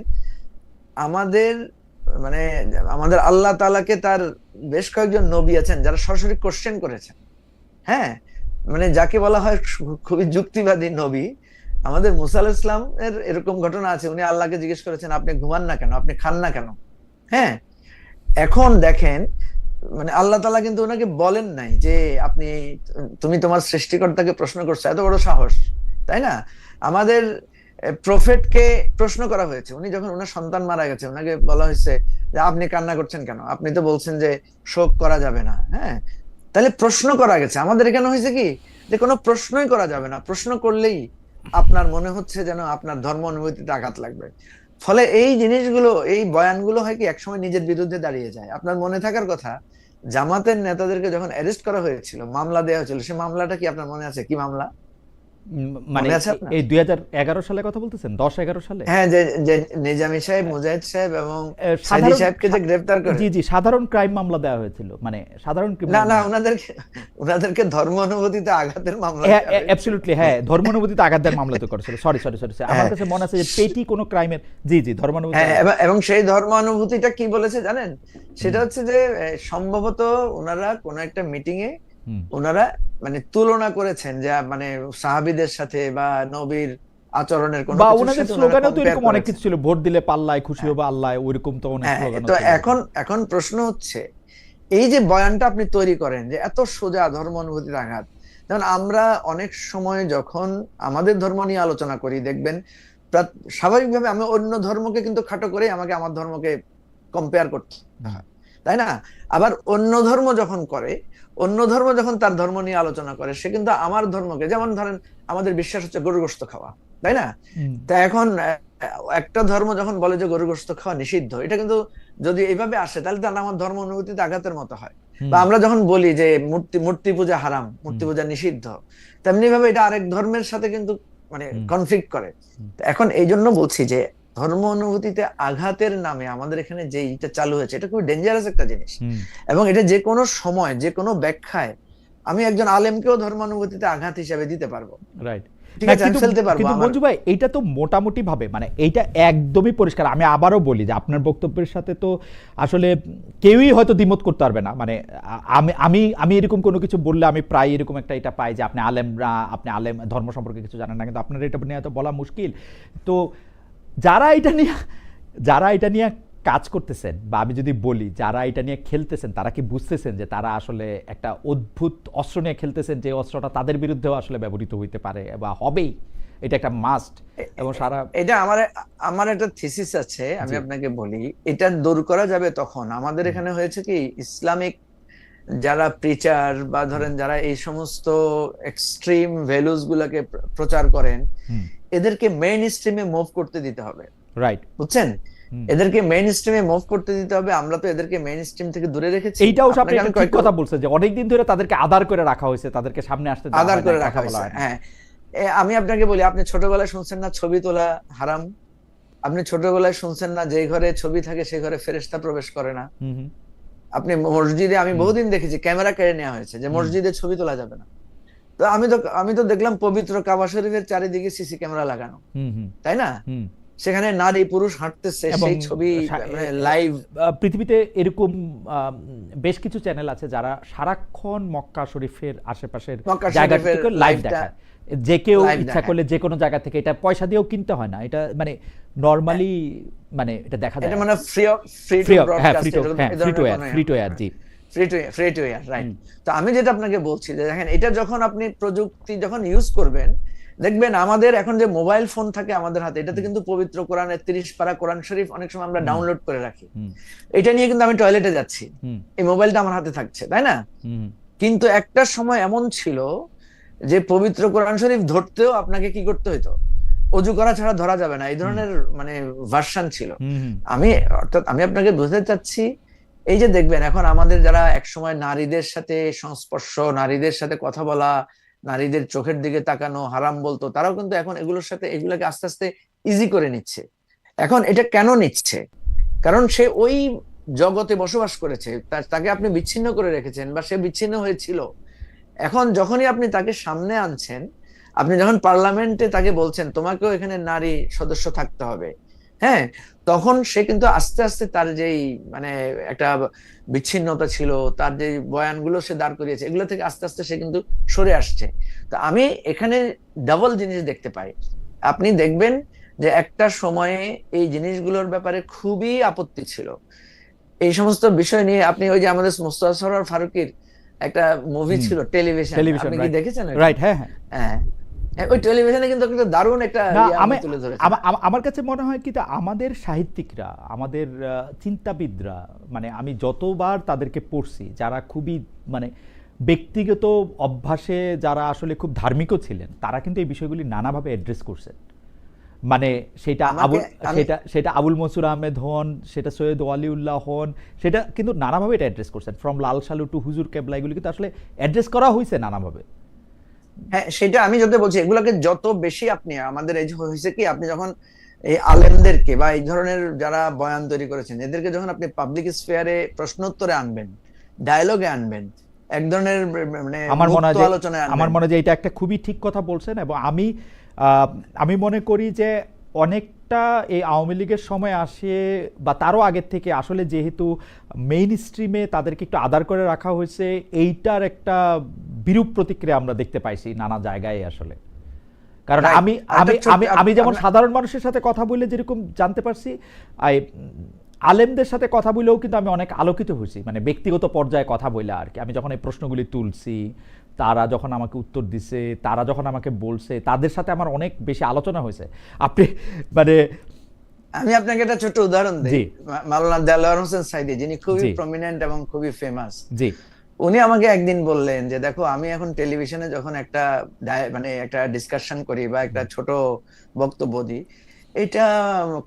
আমাদের মানে আমাদের আল্লাহ তাআলাকে তার বেশ কয়েকজন নবী আছেন যারা সরাসরি কোশ্চেন করেছেন। হ্যাঁ, মানে যাকে বলা হয় খুবই যুক্তিবাদী নবী। আমাদের মুসা আলাইহিস সালাম এর এরকম ঘটনা আছে, উনি আল্লাহকে জিজ্ঞেস করেছেন আপনি ঘুমান না কেন, আপনি খান না কেন। হ্যাঁ, এখন দেখেন মানে আল্লাহ তাআলা কিন্তু ওনাকে বলেন নাই যে তুমি তোমার সৃষ্টিকর্তাকে প্রশ্ন করছো, এত বড় সাহস, তাই না? আমাদের প্রফেটকে প্রশ্ন করা হয়েছে, উনি যখন ওনার সন্তান মারা গেছে ওনাকে বলা হয়েছে যে আপনি কান্না করছেন কেন, আপনি তো বলছেন যে শোক করা যাবে না। হ্যাঁ, তাহলে প্রশ্ন করা গেছে। আমাদের এখানে হয়েছে কি যে কোনো প্রশ্নই করা যাবে না, প্রশ্ন করলেই আপনার মনে হচ্ছে যেন আপনার ধর্ম অনুভূতিতে আঘাত লাগবে। ফলে এই জিনিসগুলো, এই বয়ানগুলো হয় কি একসময় নিজের বিরুদ্ধে দাঁড়িয়ে যায়। আপনার মনে থাকার কথা, জামাতের নেতাদেরকে যখন অ্যারেস্ট করা হয়েছিল, মামলা দেওয়া হয়েছিল, সে মামলাটা কি আপনার মনে আছে? কি মামলা মানে মনে আছে আপনার? এই 2011 সালে কথা বলতেছেন, 10-11 সালে? হ্যাঁ, যে নিজামী সাহেব, মুজাহিদ সাহেব এবং সাইদি সাহেবকে যে গ্রেফতার করে। জি জি, সাধারণ ক্রাইম মামলা দেওয়া হয়েছিল, মানে সাধারণ না, ওনাদেরকে ধর্ম অনুভূতিতে আঘাতের মামলা। অ্যাবসলিউটলি, হ্যাঁ, ধর্ম অনুভূতিতে আঘাতের মামলা তো করেছিল। সরি, আমার কাছে মনে আছে যে পেটি কোন ক্রাইমের। জি জি, ধর্ম অনুভূতি। এবং সেই ধর্ম অনুভূতিটা কি বলেছে জানেন? সেটা হচ্ছে যে সম্ভবত ওনারা কোন একটা মিটিং এ ওনারা মানে তুলনা করেছেন যে মানে সাহাবীদের সাথে বা নবীর আচরণের কোন বা ওনাদের স্লোগানেও তো এরকম অনেক কিছু ছিল, ভোট দিলে পাল্লায় খুশি হবে আল্লাহ, ওইরকম তো অনেক স্লোগান। তো এখন প্রশ্ন হচ্ছে এই যে বয়ানটা আপনি তৈরি করেন যে এত সোজা ধর্ম অনুভূতির আঘাত, যেমন আমরা অনেক সময় যখন আমাদের ধর্ম নিয়ে আলোচনা করি দেখবেন স্বাভাবিকভাবে আমি অন্য ধর্মকে কিন্তু খাটো করে আমাকে আমার ধর্মকে কম্পেয়ার করতে হয়, তাই না? আবার অন্য ধর্ম যখন তার ধর্ম নিয়ে আলোচনা করে সে কিন্তু আমার ধর্মকে, যেমন ধরেন আমাদের বিশ্বাস হচ্ছে গরুর গোশত খাওয়া, তাই না? তা এখন একটা ধর্ম যখন বলে যে গরুর গোশত খাওয়া নিষিদ্ধ, এটা কিন্তু যদি এইভাবে আসে তাহলে তার আমার ধর্ম অনুভূতিতে আঘাতের মতো হয়। বা আমরা যখন বলি যে মূর্তি পূজা হারাম, মূর্তি পূজা নিষিদ্ধ, তেমনি ভাবে এটা আরেক ধর্মের সাথে কিন্তু মানে কনফ্লিক্ট করে। এখন এই জন্য বলছি যে ধর্ম অনুভূতিতে আঘাতের নামে আমাদের এখানে যে এটা চালু হয়েছে, এটা খুব ডেঞ্জারাস একটা জিনিস। এবং এটা যে কোনো সময় যে কোনো ব্যাখ্যায় আমি একজন আলেমকেও ধর্মানুভূতিতে আঘাত হিসেবে দিতে পারবো। রাইট, ঠিক আছে, আমি ফেলতে পারবো। কিন্তু মঞ্জু ভাই এইটা তো মোটামুটি ভাবে মানে এইটা একদমই পরিষ্কার। আমি আবারও বলি যে আপনার বক্তব্যের সাথে তো আসলে কেউই হয়তো দ্বিমত করতে পারবে না। মানে আমি এরকম কোনো কিছু বললে আমি প্রায় এরকম একটা এটা পাই যে আপনি আলেম, ধর্ম সম্পর্কে কিছু জানেন না, কিন্তু আপনার এটা নিয়ে হয়তো বলা মুশকিল। তো যারা এটা নিয়ে কাজ করতেছেন, বা আমি যদি বলি যারা এটা নিয়ে খেলতেছেন, তারা কি বুঝতেছেন যে তারা আসলে একটা অদ্ভুত অস্ত্র নিয়ে খেলতেছেন, যে অস্ত্রটা তাদের বিরুদ্ধেও আসলে ব্যবহৃত হইতে পারে বা হবেই? এটা একটা মাস্ট এবং সারা এটা আমার একটা থিসিস আছে, আমি জি। আপনাকে বলি। এটা দূর করা যাবে তখন আমাদের এখানে হয়েছে কি, ইসলামিক যারা প্রিচার বা ধরেন যারা এই সমস্ত এক্সট্রিম ভ্যালুস গুলাকে প্রচার করেন, এদেরকে মেইন স্ট্রিমে মুভ করতে দিতে হবে, রাইট। বুঝছেন? এদেরকে মেইন স্ট্রিমে মুভ করতে দিতে হবে। আমরা তো এদেরকে মেইন স্ট্রিম থেকে দূরে রেখেছি। এইটাও আপনি আপনাকে আমি একটা ঠিক কথা বলছেন যে অনেকদিন ধরে তাদেরকে আদার করে রাখা হয়েছে, তাদেরকে সামনে আসতে দেওয়া আদার হয় না, করে কথা রাখা বলা হয়েছে। হয় না। হ্যাঁ, আমি আপনাকে বলি, আপনি ছোটবেলায় শুনছেন না ছবি তোলা হারাম? আপনি ছোটবেলায় শুনছেন না যে ঘরে ছবি থাকে সে ঘরে ফেরেশতা প্রবেশ করে না? হুম, হুম, আপনি মসজিদে, আমি বহুদিন দেখেছি ক্যামেরা কেড়ে নেওয়া হয়েছে যে মসজিদে ছবি তোলা যাবে না। তো আমি তো দেখলাম পবিত্র কাবা শরীফের চারিদিকে সিসি ক্যামেরা লাগানো, হুম, হুম, তাই না? হুম। সেখানে নারী পুরুষ হাঁটতেছে, এবং সেই ছবি লাইভ। পৃথিবীতে এরকম বেশ কিছু চ্যানেল আছে যারা সারাক্ষণ মক্কা শরীফের আশেপাশের মক্কা জায়গা শরীফের থেকে লাইভ লাইভটা দেখায়। যে কেউ লাইভ ইচ্ছা দেখায়। করলে যে কোনো জায়গা থেকে, এটা পয়সা দিয়েও কিনতে হয় না, এটা মানে নরমালি মানে এটা দেখা যায়। এটা মানে ফ্রি ফ্রি টু অফ, হ্যাঁ, ফ্রি ব্রডকাস্ট, টু, হ্যাঁ, free to air, free to air, G. Free to air, right. তো আমি যেটা আপনাকে বলছি যে দেখেন, এটা যখন আপনি প্রযুক্তি যখন ইউজ করবেন, দেখবেন আমাদের এখন যে মোবাইল ফোন থাকে আমাদের হাতে, এটাতে কিন্তু পবিত্র কোরআনের 30 পারা কোরআন শরীফ অনেক সময় আমরা ডাউনলোড করে রাখি। এটা নিয়ে কিন্তু আমি টয়লেটে যাচ্ছি, এই মোবাইলটা আমার হাতে থাকছে, তাই না? কিন্তু একটা সময় এমন ছিল যে পবিত্র কোরআন শরীফ ধরতেও আপনাকে কি করতে হতো? অজু করা ছাড়া ধরা যাবে না, এই ধরনের মানে ভার্সন ছিল। অর্থাৎ আমি আপনাকে বুঝতে চাচ্ছি, এই যে দেখবেন এখন আমাদের যারা একসময় নারীদের সাথে সংস্পর্শ, নারীদের সাথে কথা বলা, নারীদের চোখের দিকে তাকানো হারাম বলতো, তারাও কিন্তু এখন এগুলোর সাথে এগুলোকে আস্তে আস্তে ইজি করে নিচ্ছে। এখন এটা কেন নিচ্ছে? কারণ সে ওই জগতে বসবাস করেছে, তাকে আপনি বিচ্ছিন্ন করে রেখেছেন বা সে বিচ্ছিন্ন হয়েছিল। এখন যখনই আপনি তাকে সামনে আনছেন, আপনি যখন পার্লামেন্টে তাকে বলছেন তোমাকেও এখানে নারী সদস্য থাকতে হবে, হ্যাঁ, তখন সে কিন্তু আস্তে আস্তে তার যেই মানে একটা বিচ্ছিন্নতা ছিল, তার যে বয়ানগুলো সে দাঁড় করিয়েছে, এগুলো থেকে আস্তে আস্তে সে কিন্তু সরে আসছে। তো আমি এখানে ডাবল জিনিস দেখতে পাই। আপনি দেখবেন যে একটা সময়ে এই জিনিসগুলোর ব্যাপারে খুবই আপত্তি ছিল। এই সমস্ত বিষয় নিয়ে আপনি ওই যে আমাদের মোস্তফা সরোয়ার ফারুকীর একটা মুভি ছিল টেলিভিশন, আপনি কি দেখেছেন? রাইট, হ্যাঁ, হ্যাঁ, হ্যাঁ, ওই টেলিভিশনে কিন্তু একটা দারুণ একটা তুলে ধরেছে। আমার কাছে মনে হয় কি, আমাদের সাহিত্যিকরা, আমাদের চিন্তাবিদরা, মানে আমি যতবার তাদেরকে পড়ছি, যারা খুবই মানে ব্যক্তিগত অভ্যাসে যারা আসলে খুব ধার্মিকও ছিলেন, তারা কিন্তু এই বিষয়গুলি নানাভাবে অ্যাড্রেস করছেন। মানে সেটা আবুল মনসুর আহমেদ হন, সেটা সৈয়দ ওয়ালিউল্লাহ হন, সেটা কিন্তু নানাভাবে এটা অ্যাড্রেস করছেন। ফ্রম লাল সালু টু হুজুর কেবলা, এগুলি কিন্তু আসলে অ্যাড্রেস করা হয়েছে নানাভাবে। হ্যাঁ, সেটা আমি যদি বলছি, এগুলোকে যত বেশি আপনি আমাদের এই যে হয়েছে কি, আপনি যখন এই আলেমদেরকে বা এই ধরনের যারা বয়ান তৈরি করেছেন এদেরকে যখন আপনি পাবলিক স্ফিয়ারে প্রশ্নোত্তরে আনবেন, ডায়ালগে আনবেন, এক ধরনের মানে মুক্ত আলোচনায় আনবেন, আমার মনে হয় যে এটা একটা খুবই ঠিক কথা বলছেন। এবং আমি মনে করি যে অনেকটা এই আওয়ামী লীগের সময় আসে বা তারও আগের থেকে আসলে যেহেতু মেইন স্ট্রিমে তাদেরকে একটু আদার করে রাখা হয়েছে, এইটার একটা বিরূপ প্রতিক্রিয়া আমরা দেখতে পাইছি নানা জায়গায় আসলে। কারণ আমি যেমন সাধারণ মানুষের সাথে কথা বলে যেরকম জানতে পারছি, আলেমদের সাথে কথা বলেও কিন্তু আমি অনেক আলোকিত হয়েছি, মানে ব্যক্তিগত পর্যায়ে কথা বলে আর কি। আমি যখন এই প্রশ্নগুলি তুলছি, তারা যখন আমাকে উত্তর দিছে, তারা যখন আমাকে বলছে, তাদের সাথে আমার অনেক বেশি আলোচনা হয়েছে। আপনি মানে আমি আপনাকে একটা ছোট উদাহরণ দিই। মাওলানা দেলোয়ার হোসেন সাইদি, যিনি খুবই প্রমিনেন্ট এবং খুবই ফেমাস, জি, উনি আমাকে একদিন বললেন যে দেখো, আমি এখন টেলিভিশনে যখন একটা মানে একটা ডিসকাশন করি বা একটা ছোট বক্তব্য দিই, এটা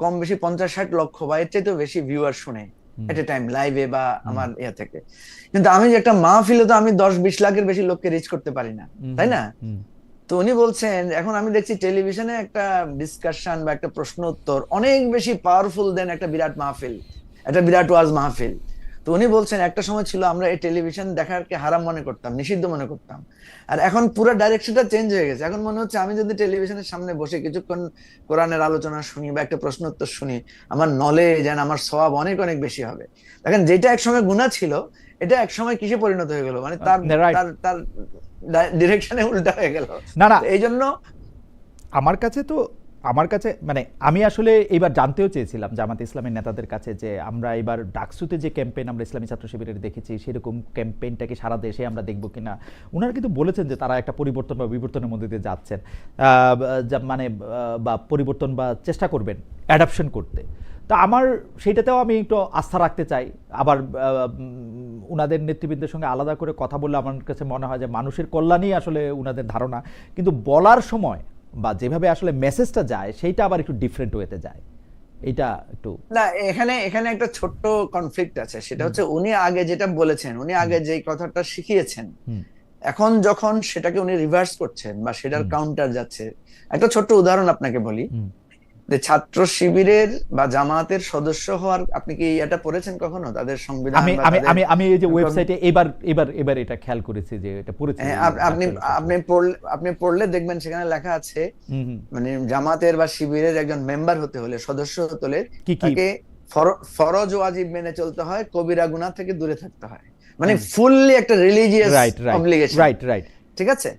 কম বেশি 50-60 লক্ষ বা এর চাইতেও বেশি ভিউয়ার শুনে এট এ টাইম, লাইভে বা আমার ইয়া থেকে। কিন্তু আমি যে একটা মাহফিলে তো আমি 10-20 লাখের বেশি লোককে রিচ করতে পারি না, তাই না? তো উনি বলছেন এখন আমি দেখছি টেলিভিশনে একটা ডিসকাশন বা একটা প্রশ্ন উত্তর অনেক বেশি পাওয়ারফুল দেন একটা বিরাট মাহফিল, একটা বিরাট ওয়াজ মাহফিল। তো উনি বলছেন একটা সময় ছিল আমরা এই টেলিভিশন দেখারকে হারাম মনে করতাম, নিষিদ্ধ মনে করতাম, আর এখন পুরো ডাইরেকশনটা চেঞ্জ হয়ে গেছে। এখন মনে হচ্ছে আমি যদি টেলিভিশনের সামনে বসে কিছুক্ষণ কোরআনের আলোচনা শুনি বা একটা প্রশ্ন উত্তর শুনি, আমার নলেজ এন্ড আমার সওয়াব অনেক অনেক বেশি হবে। দেখেন, যেটা একসময় গুনাহ ছিল, এটা একসময় কিসে পরিণত হয়ে গেল, মানে তার ডিরেকশনে উল্টা হয়ে গেল। না, এই জন্য আমার কাছে তো আমার কাছে মানে আমি আসলে এবার জানতেও চেয়েছিলাম জামাত ইসলামের নেতাদের কাছে যে আমরা এবার ডাকসুতে যে ক্যাম্পেইন আমরা ইসলামী ছাত্র শিবিরের দেখেছি সেরকম ক্যাম্পেইনটাকে সারা দেশে আমরা দেখবো কিনা। ওনারা কিন্তু বলেছেন যে তারা একটা পরিবর্তন বা বিবর্তনের মধ্যে দিয়ে যাচ্ছেন, মানে বা পরিবর্তন বা চেষ্টা করবেন অ্যাডাপশন করতে। তা আমার সেইটাতেও আমি একটু আস্থা রাখতে চাই। আবার উনাদের নেতৃবৃন্দের সঙ্গে আলাদা করে কথা বললে আমার কাছে মনে হয় যে মানুষের কল্যাণই আসলে উনাদের ধারণা, কিন্তু বলার সময় বা যেভাবে আসলে মেসেজটা যায় সেইটা আবার একটু ডিফারেন্ট ওয়েতে যায়। এটা একটু না, এখানে এখানে একটা ছোট্ট কনফ্লিক্ট আছে, সেটা হচ্ছে উনি আগে যেটা বলেছেন, উনি আগে যেই কথাটা শিখিয়েছেন, এখন যখন সেটাকে উনি রিভার্স করছেন বা সেটার কাউন্টার যাচ্ছে। একটা ছোট্ট উদাহরণ আপনাকে বলি, যে ছাত্র শিবিরের বা জামাতের সদস্য হওয়ার, আপনি কি এটা পড়েছেন কখনো তাদের সংবিধান? আমি এই যে ওয়েবসাইটে এবার এটা খেয়াল করেছি যে এটা পড়েছি। আপনি পড়লে দেখবেন সেখানে লেখা আছে মানে জামাতের বা শিবিরের একজন মেম্বার হতে হলে, সদস্য হতে হলে তাকে ফরজ ওয়াজিব মেনে চলতে হয়, কবিরা গুনাহ থেকে দূরে থাকতে হয়, মানে ফুললি একটা রিলিজিয়াস অবলিগেশন। রাইট, ঠিক আছে।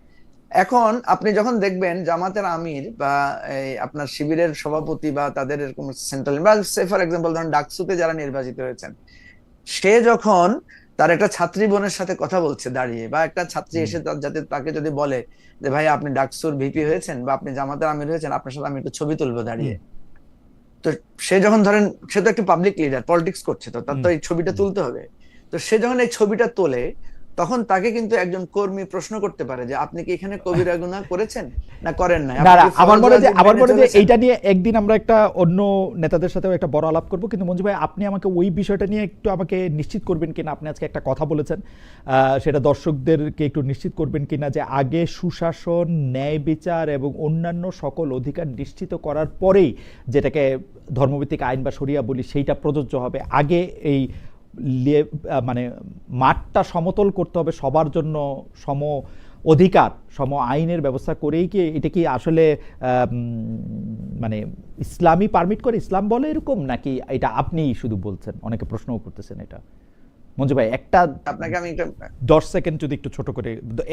এখন আপনি যখন দেখবেন জামাতের আমির বা আপনার শিবিরের সভাপতি বা তাদের এরকম সেন্ট্রাল বা ফর এক্সাম্পল ধরুন ডাকসুতে যারা নির্বাচিত হয়েছেন, সে যখন তার একটা ছাত্রী বোনের সাথে কথা বলছে দাঁড়িয়ে, বা একটা ছাত্রী এসে যাতে তাকে যদি বলে যে ভাই আপনি ডাকসুর ভিপি হয়েছেন বা আপনি জামাতের আমির হয়েছেন, আপনার সাথে আমি একটু ছবি তুলবো দাঁড়িয়ে, তো সে যখন ধরেন, সে তো একটা পাবলিক লিডার, পলিটিক্স করছে, তো তার তো এই ছবিটা তুলতে হবে। তো সে যখন এই ছবিটা তোলে, তখন তাকে কিন্তু একজন কর্মী প্রশ্ন করতে পারে যে আপনি কি এখানে কবিরা গুনাহ করেছেন না করেন নাই। আমার মনে যে এইটা নিয়ে একদিন আমরা একটা অন্য নেতাদের সাথেও একটা বড় আলাপ করব, কিন্তু মঞ্জু ভাই আপনি আমাকে ওই বিষয়টা নিয়ে একটু আমাকে নিশ্চিত করবেন কিনা, আপনি আজকে একটা কথা বলেছেন সেটা দর্শকদেরকে একটু নিশ্চিত করবেন কিনা যে আগে সুশাসন, ন্যায় বিচার এবং অন্যান্য সকল অধিকার নিশ্চিত করার পরেই যেটাকে ধর্মভিত্তিক আইন বা শরিয়া বলি সেইটা প্রযোজ্য হবে। আগে এই মানে মাঠটা সমতল করতে হবে, সবার জন্য সম অধিকার, সম আইনের ব্যবস্থা করেই কি এটা কি আসলে মানে ইসলামই পারমিট করে, ইসলাম বলে এরকম, নাকি এটা আপনি শুধু বলছেন? অনেকে প্রশ্নও করতেছেন এটা। মঞ্জু ভাই একটা আপনাকে আমি 10 সেকেন্ড যদি একটু ছোট করে,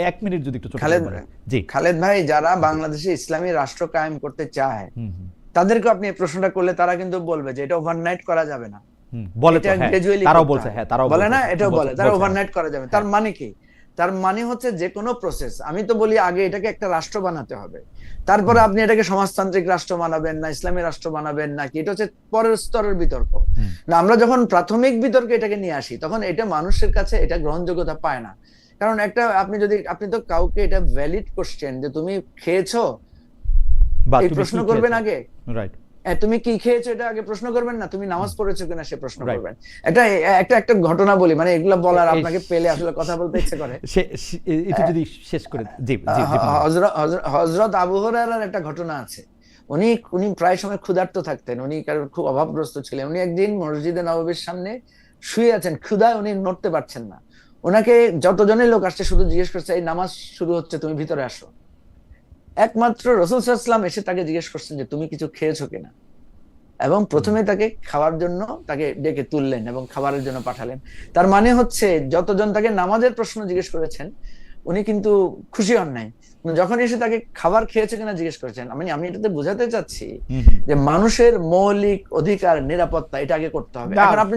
1 মিনিট যদি একটু ছোট করে। জি খালেদ ভাই, যারা বাংলাদেশে ইসলামী রাষ্ট্র কায়েম করতে চায় তাদেরকে আপনি এই প্রশ্নটা করলে তারা কিন্তু বলবে যে এটা ওভারনাইট করা যাবে না। বলে তো, তারাও বলছে, তারাও বলে না, এটাও বলে তারা ওভারনাইট করা যাবে। তার মানে কি? তার মানে হচ্ছে যে কোনো প্রসেস, আমি তো বলি আগে এটাকে একটা রাষ্ট্র বানাতে হবে, তারপরে আপনি এটাকে সমাজতান্ত্রিক রাষ্ট্র বানাবেন না ইসলামী রাষ্ট্র বানাবেন নাকি, এটা হচ্ছে পরের স্তরের বিতর্ক। না, আমরা যখন প্রাথমিক বিতর্কে এটাকে নিয়ে আসি তখন এটা মানুষের কাছে এটা গ্রহণযোগ্যতা পায় না। কারণ একটা আপনি তো কাউকে এটা ভ্যালিড কোশ্চেন যে তুমি খেয়েছো এই প্রশ্ন করবেন আগে, রাইট, তুমি কি খেয়েছো এটা আগে প্রশ্ন করবেন না, তুমি নামাজ পড়েছো কিনা সে প্রশ্ন করবেন। একটা ঘটনা বলি, মানে এগুলো বলার আপনাকে পেলে আসলে কথা বলতে ইচ্ছে করে। এটা যদি শেষ করে, জি হযরত আবু হুরায়রার একটা ঘটনা আছে। উনি প্রায় সময় ক্ষুধার্ত থাকতেন, উনি কারণ খুব অভাবগ্রস্ত ছিলেন। উনি একদিন মসজিদে নববীর সামনে শুয়ে আছেন, ক্ষুধায় উনি নড়তে পারছেন না। ওনাকে যতজনের লোক আসছে শুধু জিজ্ঞেস করছে এই নামাজ শুরু হচ্ছে, তুমি ভিতরে আসো। একমাত্র রাসূল সাল্লাল্লাহু আলাইহি ওয়াসাল্লাম এসে তাকে জিজ্ঞেস করছেন যে তুমি কিছু খেয়েছো কিনা, এবং প্রথমে তাকে খাওয়ার জন্য তাকে ডেকে তুললেন এবং খাবারের জন্য পাঠালেন। তার মানে হচ্ছে যতজন তাকে নামাজের প্রশ্ন জিজ্ঞেস করেছেন উনি কিন্তু খুশি হন নাই, যখন এসে তাকে খাবার খেয়েছে কিনা জিজ্ঞেস করেছেন। আমি এটাতে বোঝাতে চাচ্ছি যে মানুষের মৌলিক অধিকার, নিরাপত্তা এটা আগে করতে হবে। এখন আপনি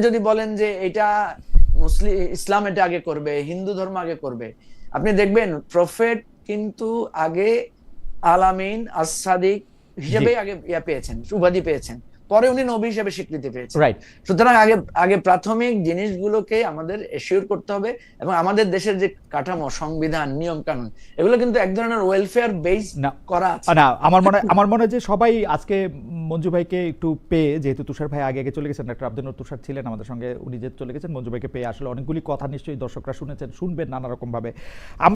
যদি বলেন যে এটা ইসলাম এটা আগে করবে, হিন্দু ধর্ম আগে করবে, আপনি দেখবেন প্রফেট কিন্তু আগে আলামিন as-সাদিক হিসেবে আগে পেয়েছেন, উপাধি পেয়েছেন, পরে উনি নবী হিসেবে স্বীকৃতি পেয়েছেন। সুতরাং আগে প্রাথমিক জিনিসগুলোকে আমাদের এশিওর করতে হবে, এবং আমাদের দেশের যে কাঠামো, সংবিধান, নিয়ম কানুন, এগুলো কিন্তু এক ধরনের ওয়েলফেয়ার বেস করা আছে না। আমার মনে হয় যে সবাই আজকে মঞ্জু ভাইকে একটু পেয়ে, যেহেতু তুষার ভাই আগে চলে গেছেন, ডক্টর আব্দুল নূর তুষার ছিলেন আমাদের সঙ্গে, উনি যেহেতু চলে গেছেন, মঞ্জু ভাইকে পেয়ে আসলে অনেকগুলি কথা নিশ্চয়ই দর্শকরা শুনেছেন, শুনবেন নানা রকম ভাবে।